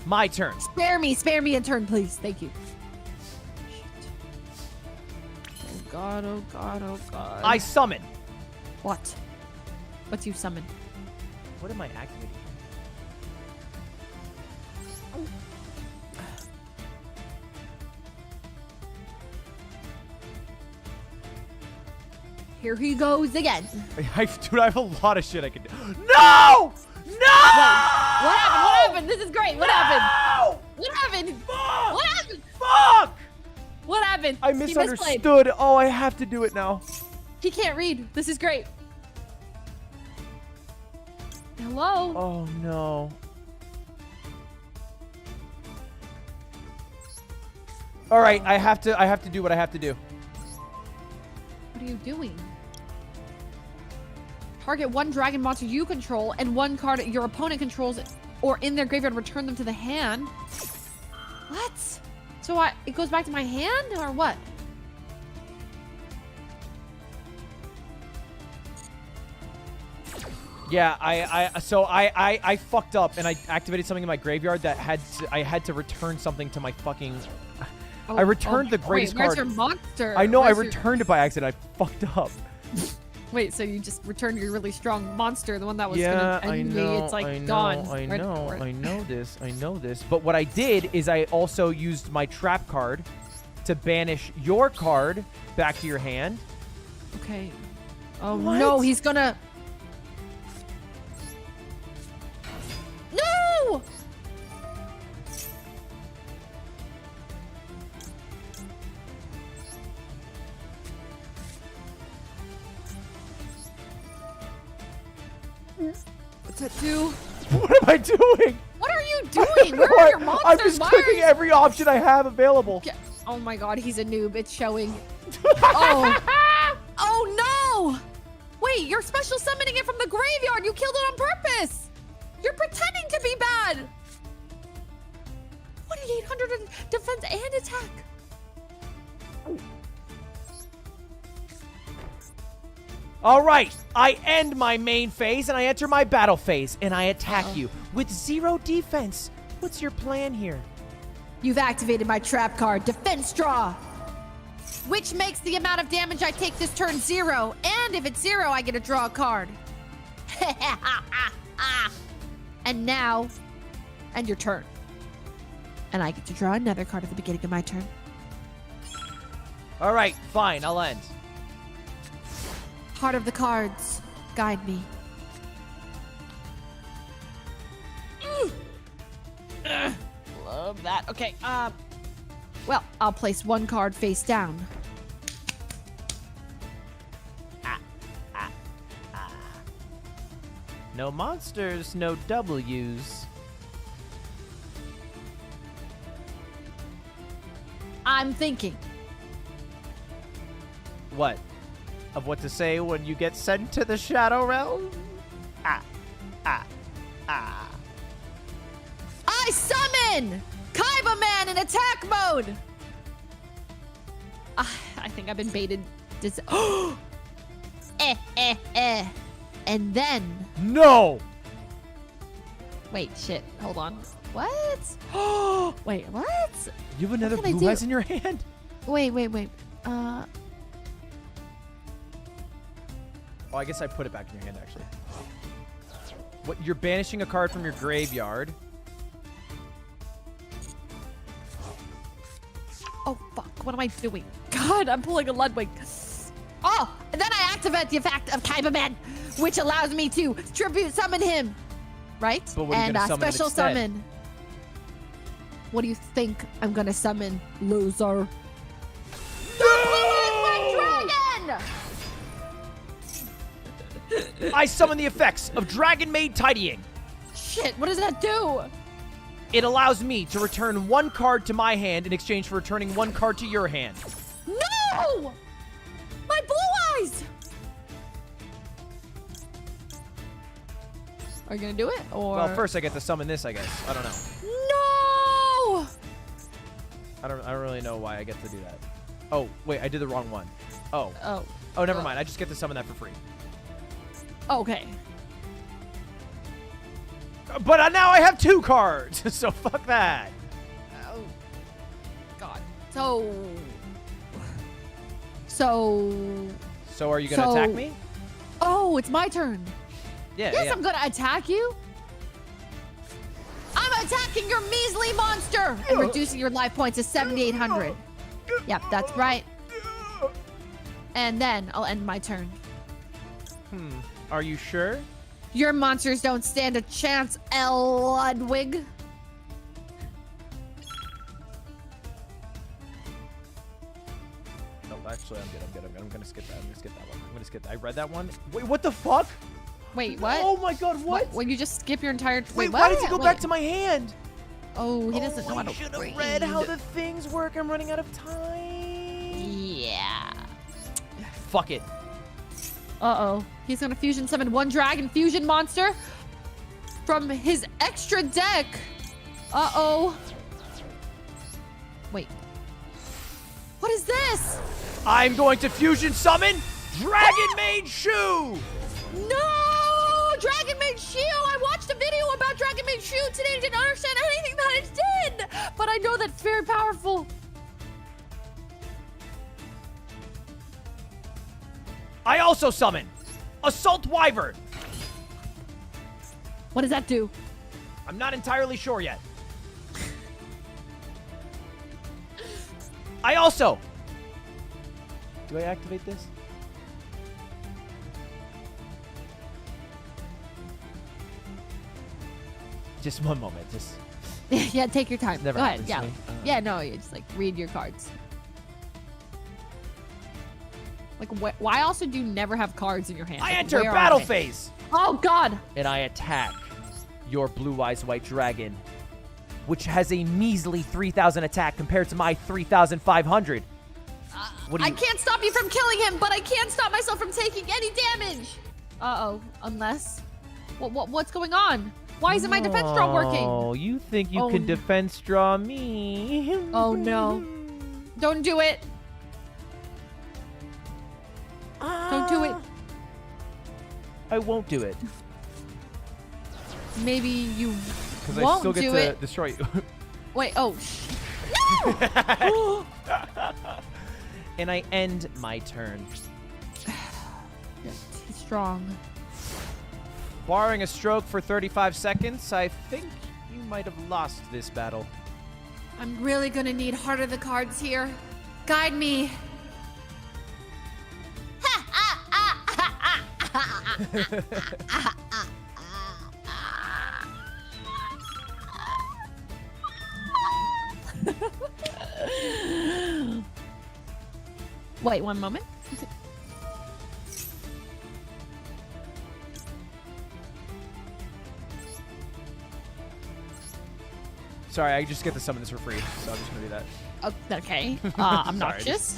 My turn. Spare me a turn, please. Thank you. Oh god, oh god, oh god. I summon. What? What do you summon? What am I activating? Here he goes again. Dude, I have a lot of shit I can do. No! No! What happened? What happened? This is great. What happened? What happened? Fuck! What happened? Fuck! What happened? I He misunderstood. Oh, I have to do it now. He can't read. This is great. Hello? Oh no. All right, I have to do what I have to do. What are you doing? Target one dragon monster you control and one card your opponent controls or in their graveyard, return them to the hand. What? So it goes back to my hand or what? Yeah, I fucked up and I activated something in my graveyard that I had to return something to my fucking. I returned the greatest card. Where's your monster? I know I returned it by accident. I fucked up. Wait, so you just returned your really strong monster, the one that was Yeah, gonna end me. It's like gone. I know this. But what I did is I also used my trap card to banish your card back to your hand. Okay. Oh What? no, he's gonna. No! What's that do? What am I doing? What are you doing? Where are your monsters? I'm just Why are clicking you- every option I have available. Oh my god, he's a noob. It's showing. Oh. Oh no! You're special summoning it from the graveyard. You killed it on purpose. You're pretending to be bad. 2,800 in defense and attack. All right, I end my main phase and I enter my battle phase and I attack you with 0 defense. What's your plan here? You've activated my trap card, Defense Draw, which makes the amount of damage I take this turn 0. And if it's 0, I get to draw a card. And now, end your turn. And I get to draw another card at the beginning of my turn. All right, fine, I'll end. Heart of the cards, guide me. Love that. Okay, well, I'll place 1 card face down. No monsters, no W's. I'm thinking. What? Of what to say when you get sent to the Shadow Realm? I summon Kaiba Man in attack mode. I think I've been baited. And then. No! Wait, shit. Hold on. What? Wait, what? You have another blue eyes in your hand? Wait. Oh, I guess I put it back in your hand, actually. What? You're banishing a card from your graveyard. Oh, fuck. What am I doing? God, I'm pulling a Ludwig. Oh, and then I activate the effect of Kaiba Man, which allows me to tribute summon him. Right? But what are you gonna summon special instead? summon. What do you think I'm gonna summon, loser? My dragon! I summon the effects of Dragon Maid Tidying. Shit, what does that do? It allows me to return 1 card to my hand in exchange for returning 1 card to your hand. No! My blue eyes! Are you gonna do it, or? Well, first I get to summon this, I guess. I don't know. No! I don't really know why I get to do that. Oh, wait, I did the wrong one. Oh. Oh. Oh, never mind. I just get to summon that for free. Okay. But now I have 2 cards, so fuck that. Oh. God. So are you gonna attack me? Oh, it's my turn. Yeah. Yes, yeah. I'm gonna attack you. I'm attacking your measly monster and reducing your life points to 7,800. Yep, that's right. And then I'll end my turn. Are you sure? Your monsters don't stand a chance, Ludwig. No, actually, I'm good. I'm gonna skip that. I'm gonna skip that one. I'm gonna skip that. I read that one. Wait, what the fuck? Wait, what? Oh my god, what? When you just skip your entire... Wait, what? why did you go back to my hand? Oh, he doesn't know how to I should have read. read how the things work. I'm running out of time. Yeah. Fuck it. Uh-oh. He's gonna fusion summon 1 dragon fusion monster from his extra deck. Uh-oh. Wait. What is this? I'm going to fusion summon Dragon Maid Shoe. No! Dragon Maid Shoe! I watched a video about Dragon Maid Shoe today and didn't understand anything that it did! But I know that's very powerful. I also summon Assault Wyvern. What does that do? I'm not entirely sure yet. I also... Do I activate this? Just one moment. Just... Yeah, take your time. Never Go ahead. happens Yeah. to me. Yeah, no, you just like read your cards. Like, why also do you never have cards in your hand? I Like, enter where are battle they? phase. Oh, God. And I attack your Blue Eyes White Dragon, which has a measly 3,000 attack compared to my 3,500. What do I you... can't stop you from killing him, but I can't stop myself from taking any damage. Uh-oh. Unless... What's going on? Why isn't my defense draw working? Oh, you think you can defense draw me? Oh, no. Don't do it. Don't do it. I won't do it. Maybe you Because I won't still get do to it. destroy you. Wait, oh. No! And I end my turn. He's strong. Barring a stroke for 35 seconds, I think you might have lost this battle. I'm really gonna need Heart of the Cards here. Guide me. Wait, one moment. Sorry, I just get to summon this for free, so I'm just gonna do that. Okay. Obnoxious.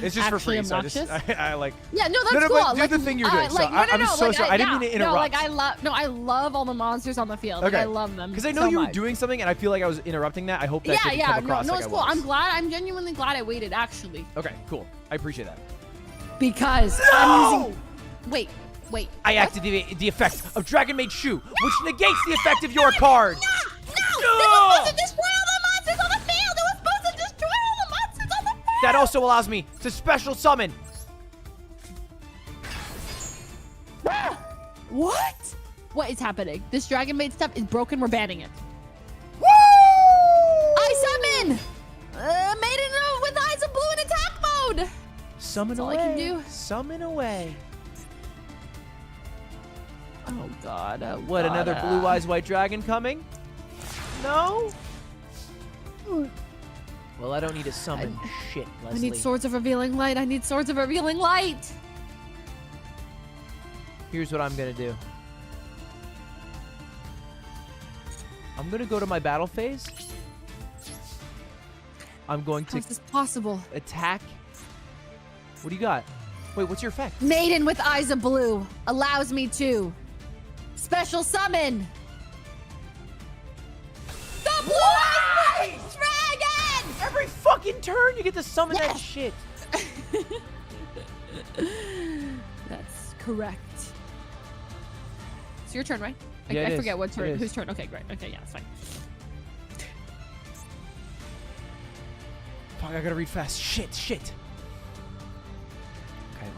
It's just for Actually free, so I like. Yeah, no, that's no, cool. but do the thing you're doing. Like, so I'm so like, sorry. I didn't mean to interrupt. No, like I love all the monsters on the field. Like, I love them. Because I know so you were much. doing something, and I feel like I was interrupting that. I hope that didn't come across no, like it's I cool. was. I'm genuinely glad I waited, actually. Okay, cool. I appreciate that. Because I'm using. Wait. I activate the effect of Dragon Maid Shoe, which negates the effect of your card. No! This was supposed to destroy all the monsters on the field! It was supposed to destroy all the monsters on the field! That also allows me to special summon. What? What is happening? This Dragon Maid stuff is broken. We're banning it. Woo! I summon! Maiden with eyes of blue in attack mode! Summon That's all away. I can do. Summon away. Oh, God. Oh, What, God. another blue eyes white dragon coming? No? Well, I don't need to summon shit, I Leslie. need Swords of Revealing Light. I need Swords of Revealing Light. Here's what I'm gonna do. I'm gonna go to my battle phase. I'm going to How is this possible? attack. What do you got? Wait, what's your effect? Maiden with eyes of blue allows me to special summon the blue eyes dragon! Every fucking turn you get to summon that shit. That's correct. It's your turn, right? Yeah, I it forget is. what It turn. is. Whose turn? Okay, great. Okay, yeah, it's fine. Fuck, I gotta read fast. Shit. Okay, wait.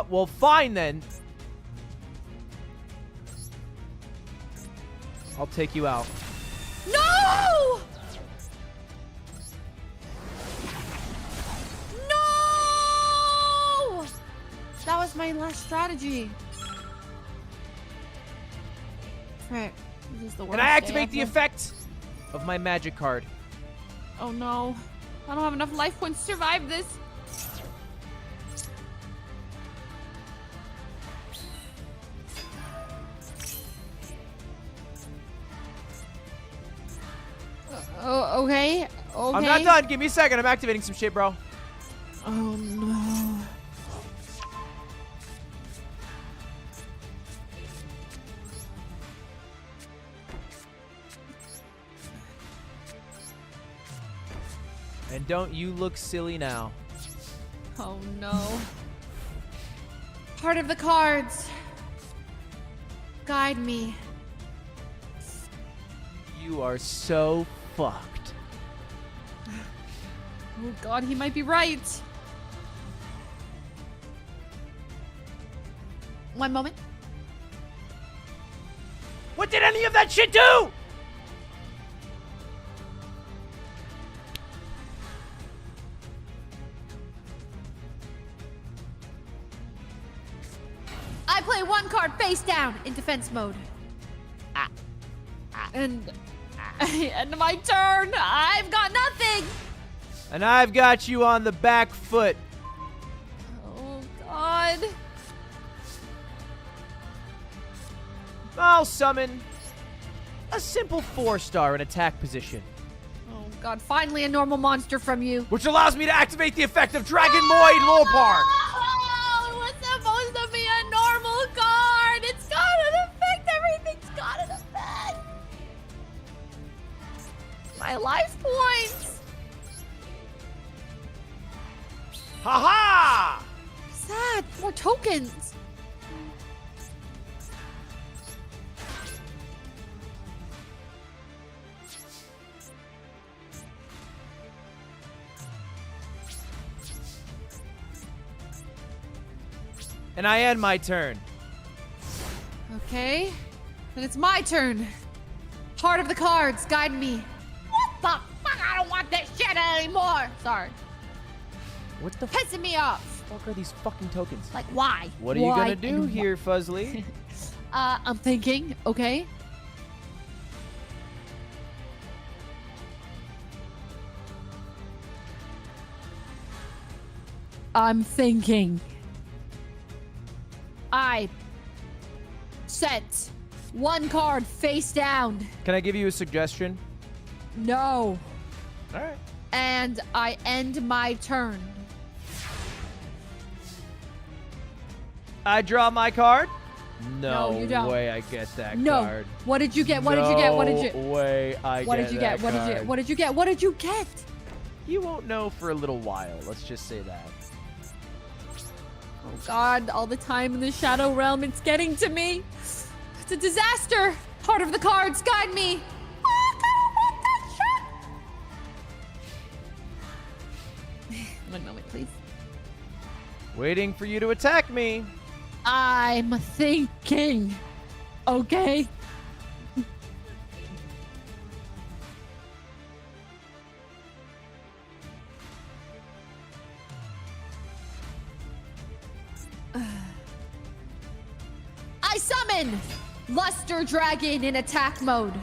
Well, fine then. I'll take you out. No! No! That was my last strategy. Frick. This is the worst And I day activate the ever. effect of my magic card. Oh no. I don't have enough life points to survive this. Oh, okay. I'm not done. Give me a second. I'm activating some shit, bro. Oh no. And don't you look silly now. Oh no. Part of the cards. Guide me. You are so fucked. Oh god, he might be right. One moment. What did any of that shit do? I play one card face down in defense mode. And end my turn. I've got nothing. And I've got you on the back foot. Oh god. I'll summon a simple 4-star in attack position. Oh God, finally a normal monster from you. Which allows me to activate the effect of Dragon Moid Lopar. Oh, it was supposed to be a normal card. It's got an effect. Everything's got an effect. My life points. Ha-ha! Sad. More tokens. And I end my turn. Okay. Then it's my turn. Heart of the cards, guide me. What the fuck? I don't want this shit anymore. Sorry. What the Pissing me off. fuck are these fucking tokens? Like, why? What are you Why gonna do and here, Fuzzly? I'm thinking, okay. I'm thinking. I set one card face down. Can I give you a suggestion? No. All right. And I end my turn. I draw my card? No, you don't. way I get that No. card. What did you get? What did you get? What did you? No way I What get did you get? that What did you? card. What did you get? What did you get? You won't know for a little while. Let's just say that. Oh God! All the time in the Shadow Realm, it's getting to me. It's a disaster. Heart of the cards, guide me. Oh, I don't want that shit. 1 moment, please. Waiting for you to attack me. I'm thinking. Okay. I summon Luster Dragon in attack mode.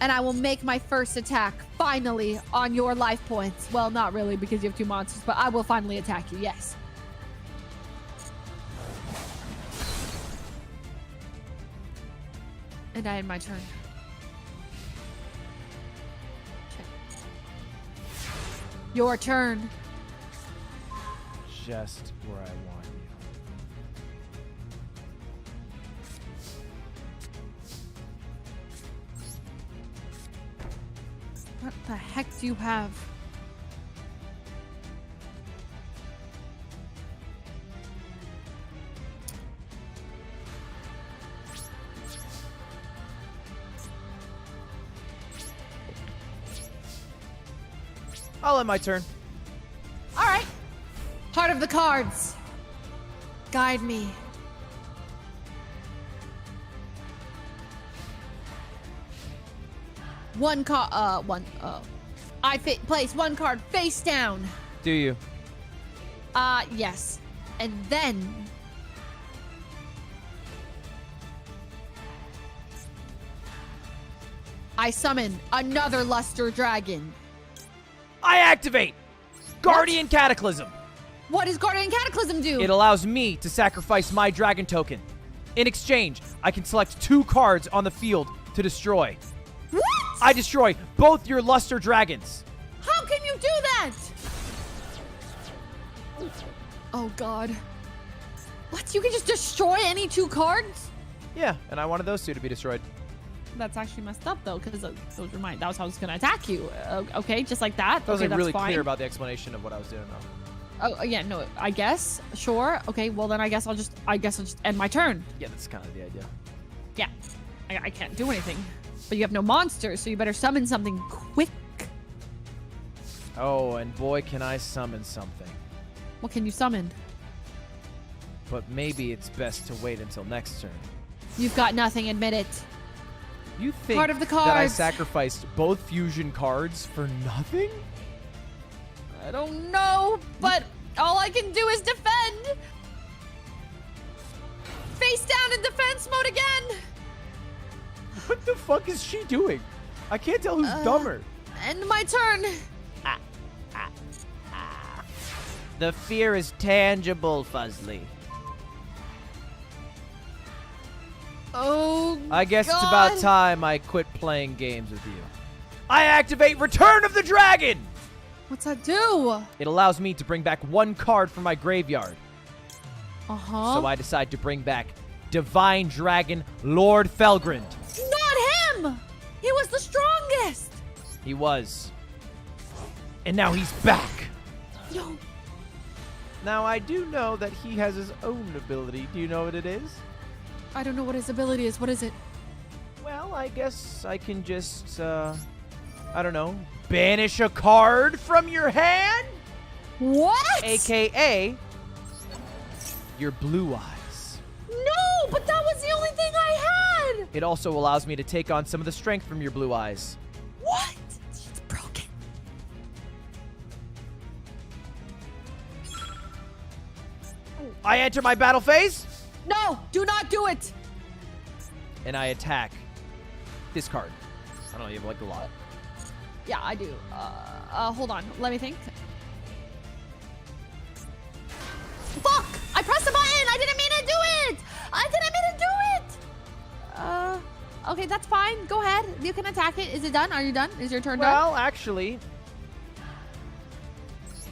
And I will make my first attack finally on your life points. Well, not really because you have 2 monsters, but I will finally attack you, yes. And I end my turn. Okay. Your turn. Just where I want you. What the heck do you have? I'll end my turn. All right. Heart of the cards. Guide me. I place 1 card face down. Do you? Yes. And then I summon another Luster Dragon. I activate Guardian Cataclysm. What does Guardian Cataclysm do? It allows me to sacrifice my dragon token. In exchange, I can select 2 cards on the field to destroy. What? I destroy both your Luster Dragons. How can you do that? Oh God. What? You can just destroy any 2 cards? Yeah, and I wanted those 2 to be destroyed. That's actually messed up though, because those were mine. That was how I was gonna attack you. Okay, just like that. I was Okay, like really that's fine. clear about the explanation of what I was doing though. Oh yeah, no, I guess. Sure. Okay, well then I guess I'll just end my turn. Yeah, that's kind of the idea. Yeah. I can't do anything. But you have no monsters, so you better summon something quick. Oh, and boy, can I summon something. What can you summon? But maybe it's best to wait until next turn. You've got nothing, admit it. You think Heart of the that I cards. sacrificed both fusion cards for nothing? I don't know, but all I can do is defend. Face down in defense mode again. What the fuck is she doing? I can't tell who's dumber. End my turn. The fear is tangible, Fuzzly. Oh, I guess it's God. about time I quit playing games with you. I activate Return of the Dragon. What's that do? It allows me to bring back 1 card from my graveyard. Uh-huh. So I decide to bring back Divine Dragon Lord Felgrind. Not him! He was the strongest! He was. And now he's back. No. Now, I do know that he has his own ability. Do you know what it is? I don't know what his ability is. What is it? Well, I guess I can just, I don't know, banish a card from your hand? What? AKA your blue eyes. No, but that was the only thing I had! It also allows me to take on some of the strength from your blue eyes. What? It's broken. I enter my battle phase. No, do not do it. And I attack this card. I don't know, you have like a lot. Yeah, I do. Hold on. Let me think. Fuck! I pressed the button! I didn't mean to do it! I didn't mean to do it! Okay, that's fine. Go ahead. You can attack it. Is it done? Are you done? Is your turn done? Well, actually,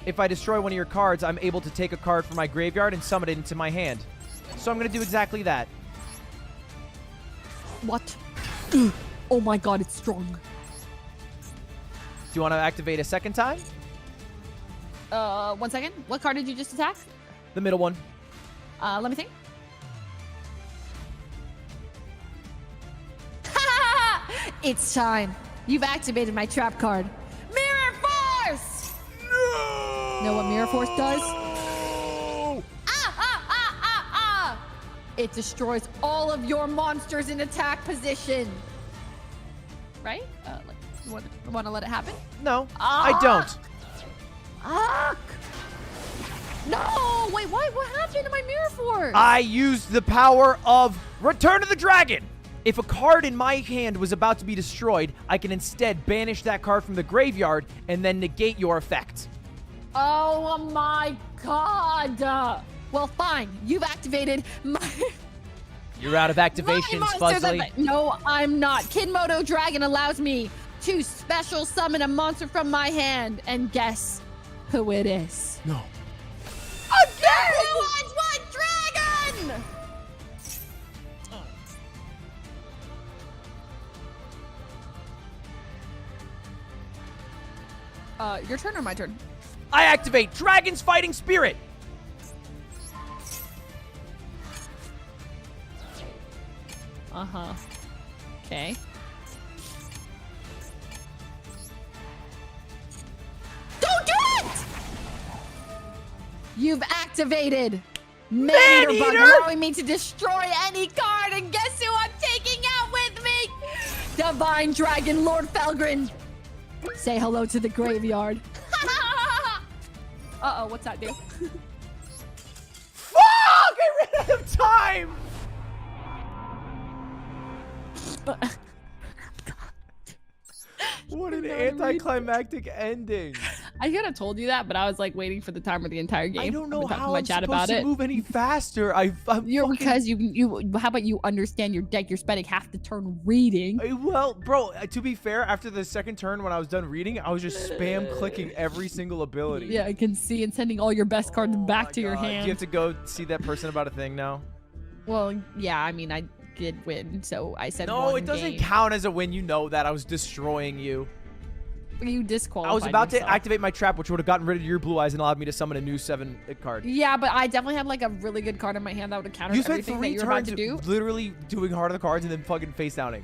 if I destroy one of your cards, I'm able to take a card from my graveyard and summon it into my hand. So I'm going to do exactly that. What? Oh my god, it's strong. Do you want to activate a second time? 1 second. What card did you just attack? The middle one. Let me think. It's time. You've activated my trap card. Mirror Force! No! Know what Mirror Force does? It destroys all of your monsters in attack position. Right? You want to let it happen? No, I don't. Fuck! No! Wait, what happened to my Mirror Force? I used the power of Return of the Dragon. If a card in my hand was about to be destroyed, I can instead banish that card from the graveyard and then negate your effect. Oh my god! Well, fine. You've activated my... You're out of activations, Fuzzly. No, I'm not. Kid Moto Dragon allows me to special summon a monster from my hand. And guess who it is? No. Again! Blue-Eyes White Dragon! Your turn or my turn? I activate Dragon's Fighting Spirit. Uh-huh. Okay. Don't do it! You've activated Man-Eater Bug, allowing me to destroy any card, and guess who I'm taking out with me? Divine Dragon Lord Felgrind. Say hello to the graveyard. Uh-oh, what's that do? Fuck! I ran out of time! What an anticlimactic ending. I could have told you that, but I was like waiting for the timer the entire game. I don't know how my I'm chat supposed about to it. move any faster. Because you how about you understand your deck? You're spending half the turn reading. Well, bro, to be fair, after the second turn when I was done reading, I was just spam clicking every single ability. Yeah, I can see, and sending all your best cards back to your hand. Do you have to go see that person about a thing now? Well, yeah, I mean, I did win, so I said no, it doesn't count as a win. You know that. I was destroying you. You disqualified I was about yourself. to activate my trap, which would have gotten rid of your blue eyes and allowed me to summon a new 7 card. Yeah, but I definitely had like a really good card in my hand that would have countered You spent everything that 3 you were about turns to do. literally doing Heart of the Cards and then fucking face downing.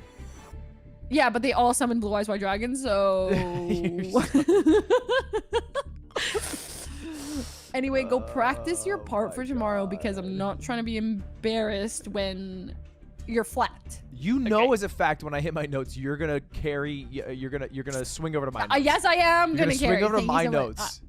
Yeah, but they all summoned Blue Eyes White Dragon, so... Anyway, go practice your part for tomorrow because I'm not trying to be embarrassed when you're flat. You know, as a fact, when I hit my notes, you're gonna carry. You're gonna swing over to my notes. Yes, I am You're gonna carry. swing over to Thank you my so much. notes.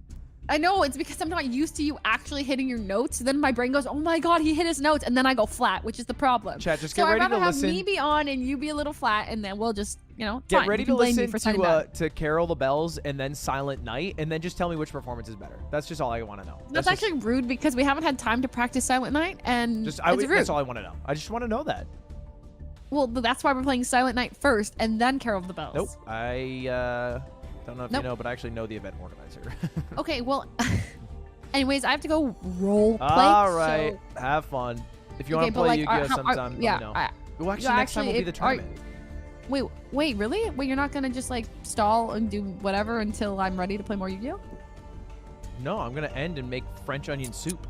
I know, it's because I'm not used to you actually hitting your notes. Then my brain goes, oh my god, he hit his notes, and then I go flat, which is the problem. Chat, just so get ready I'd rather to have listen. me be on and you be a little flat, and then we'll just, you know, Get fine. ready You to can blame me listen for signing that. to Carol the Bells and then Silent Night, and then just tell me which performance is better. That's just all I want to know. That's just, actually rude because we haven't had time to practice Silent Night, and it's rude. That's all I want to know. I just want to know that. Well, that's why we're playing Silent Night first, and then Carol of the Bells. Nope. I don't know if you know, but I actually know the event organizer. Okay, well, anyways, I have to go role play. All right. Have fun. If you want to play Yu-Gi-Oh sometime, yeah, let me know. Well, actually, next time will be the tournament. Wait, really? Wait, you're not gonna just like stall and do whatever until I'm ready to play more Yu-Gi-Oh? No, I'm gonna end and make French onion soup.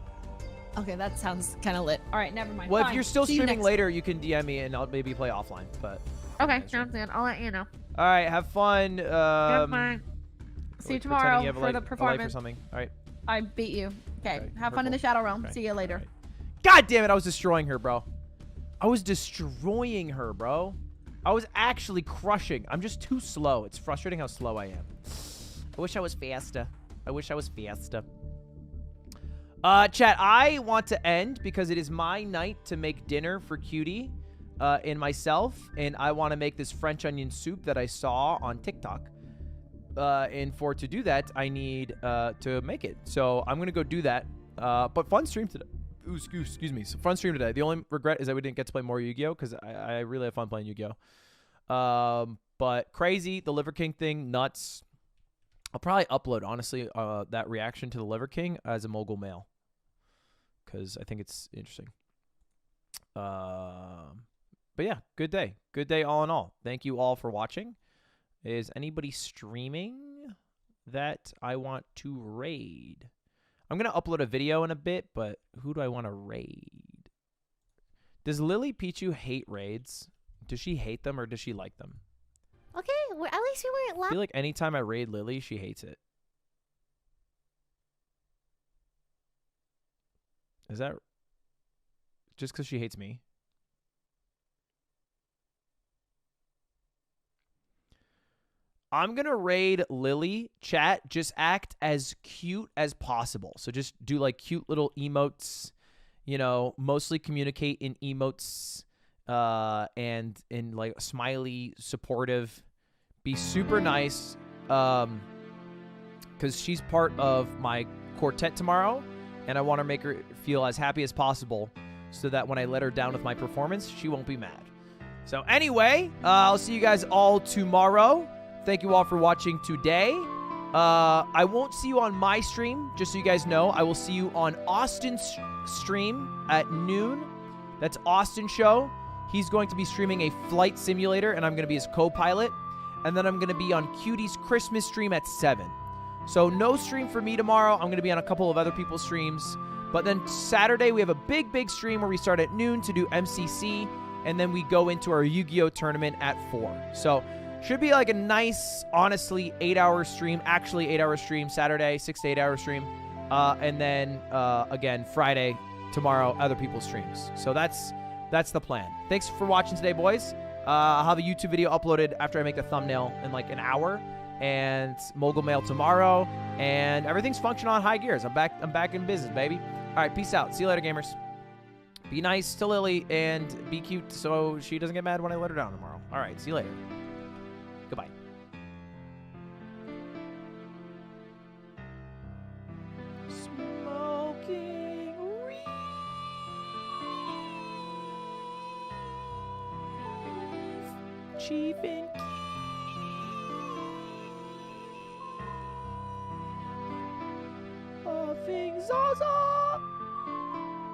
Okay, that sounds kind of lit. All right, never mind. Well, Fine. if you're still See you streaming next- later, you can DM me and I'll maybe play offline. But Okay, sounds good. I'll let you know. all right, have fun. Goodbye. See you tomorrow you have for the a life or performance. something. All right. I beat you. Okay, have fun in the Shadow Realm. See you later. God damn it! I was destroying her, bro. I was destroying her, bro. I was actually crushing. I'm just too slow. It's frustrating how slow I am. I wish I was faster. I wish I was faster. Chat, I want to end because it is my night to make dinner for Cutie and myself, and I want to make this French onion soup that I saw on TikTok. And to do that, I need to make it. So I'm going to go do that. But fun stream today. Ooh, excuse me. So fun stream today. The only regret is that we didn't get to play more Yu-Gi-Oh! Because I really have fun playing Yu-Gi-Oh! But crazy. The Liver King thing, nuts. I'll probably upload, honestly, that reaction to the Liver King as a mogul mail. Because I think it's interesting. But yeah, good day. Good day all in all. Thank you all for watching. Is anybody streaming that I want to raid? I'm going to upload a video in a bit, but who do I want to raid? Does Lily Pichu hate raids? Does she hate them or does she like them? Okay, well, at least we weren't I loud. feel like anytime I raid Lily, she hates it. Is that just because she hates me? I'm going to raid Lily. Chat, just act as cute as possible. So just do like cute little emotes, you know, mostly communicate in emotes and in like smiley, supportive. Be super nice because she's part of my quartet tomorrow and I want to make her feel as happy as possible so that when I let her down with my performance, she won't be mad. So anyway, I'll see you guys all tomorrow. Thank you all for watching today. I won't see you on my stream, just so you guys know. I will see you on Austin's stream at noon. That's Austin's show. He's going to be streaming a flight simulator, and I'm going to be his co-pilot. And then I'm going to be on Cutie's Christmas stream at 7. So no stream for me tomorrow. I'm going to be on a couple of other people's streams. But then Saturday, we have a big stream where we start at noon to do MCC. And then we go into our Yu-Gi-Oh! Tournament at 4. So should be like a nice, honestly, 8-hour stream. Actually, 8-hour stream Saturday, 6 to 8 hour stream. And then, again, Friday, tomorrow, other people's streams. So that's the plan. Thanks for watching today, boys. I'll have a YouTube video uploaded after I make the thumbnail in like an hour. And Mogul Mail tomorrow. And everything's functioning on high gears. I'm back in business, baby. All right, peace out. See you later, gamers. Be nice to Lily and be cute so she doesn't get mad when I let her down tomorrow. All right, see you later. Goodbye. Smoking Chief and Key. All things Zaza.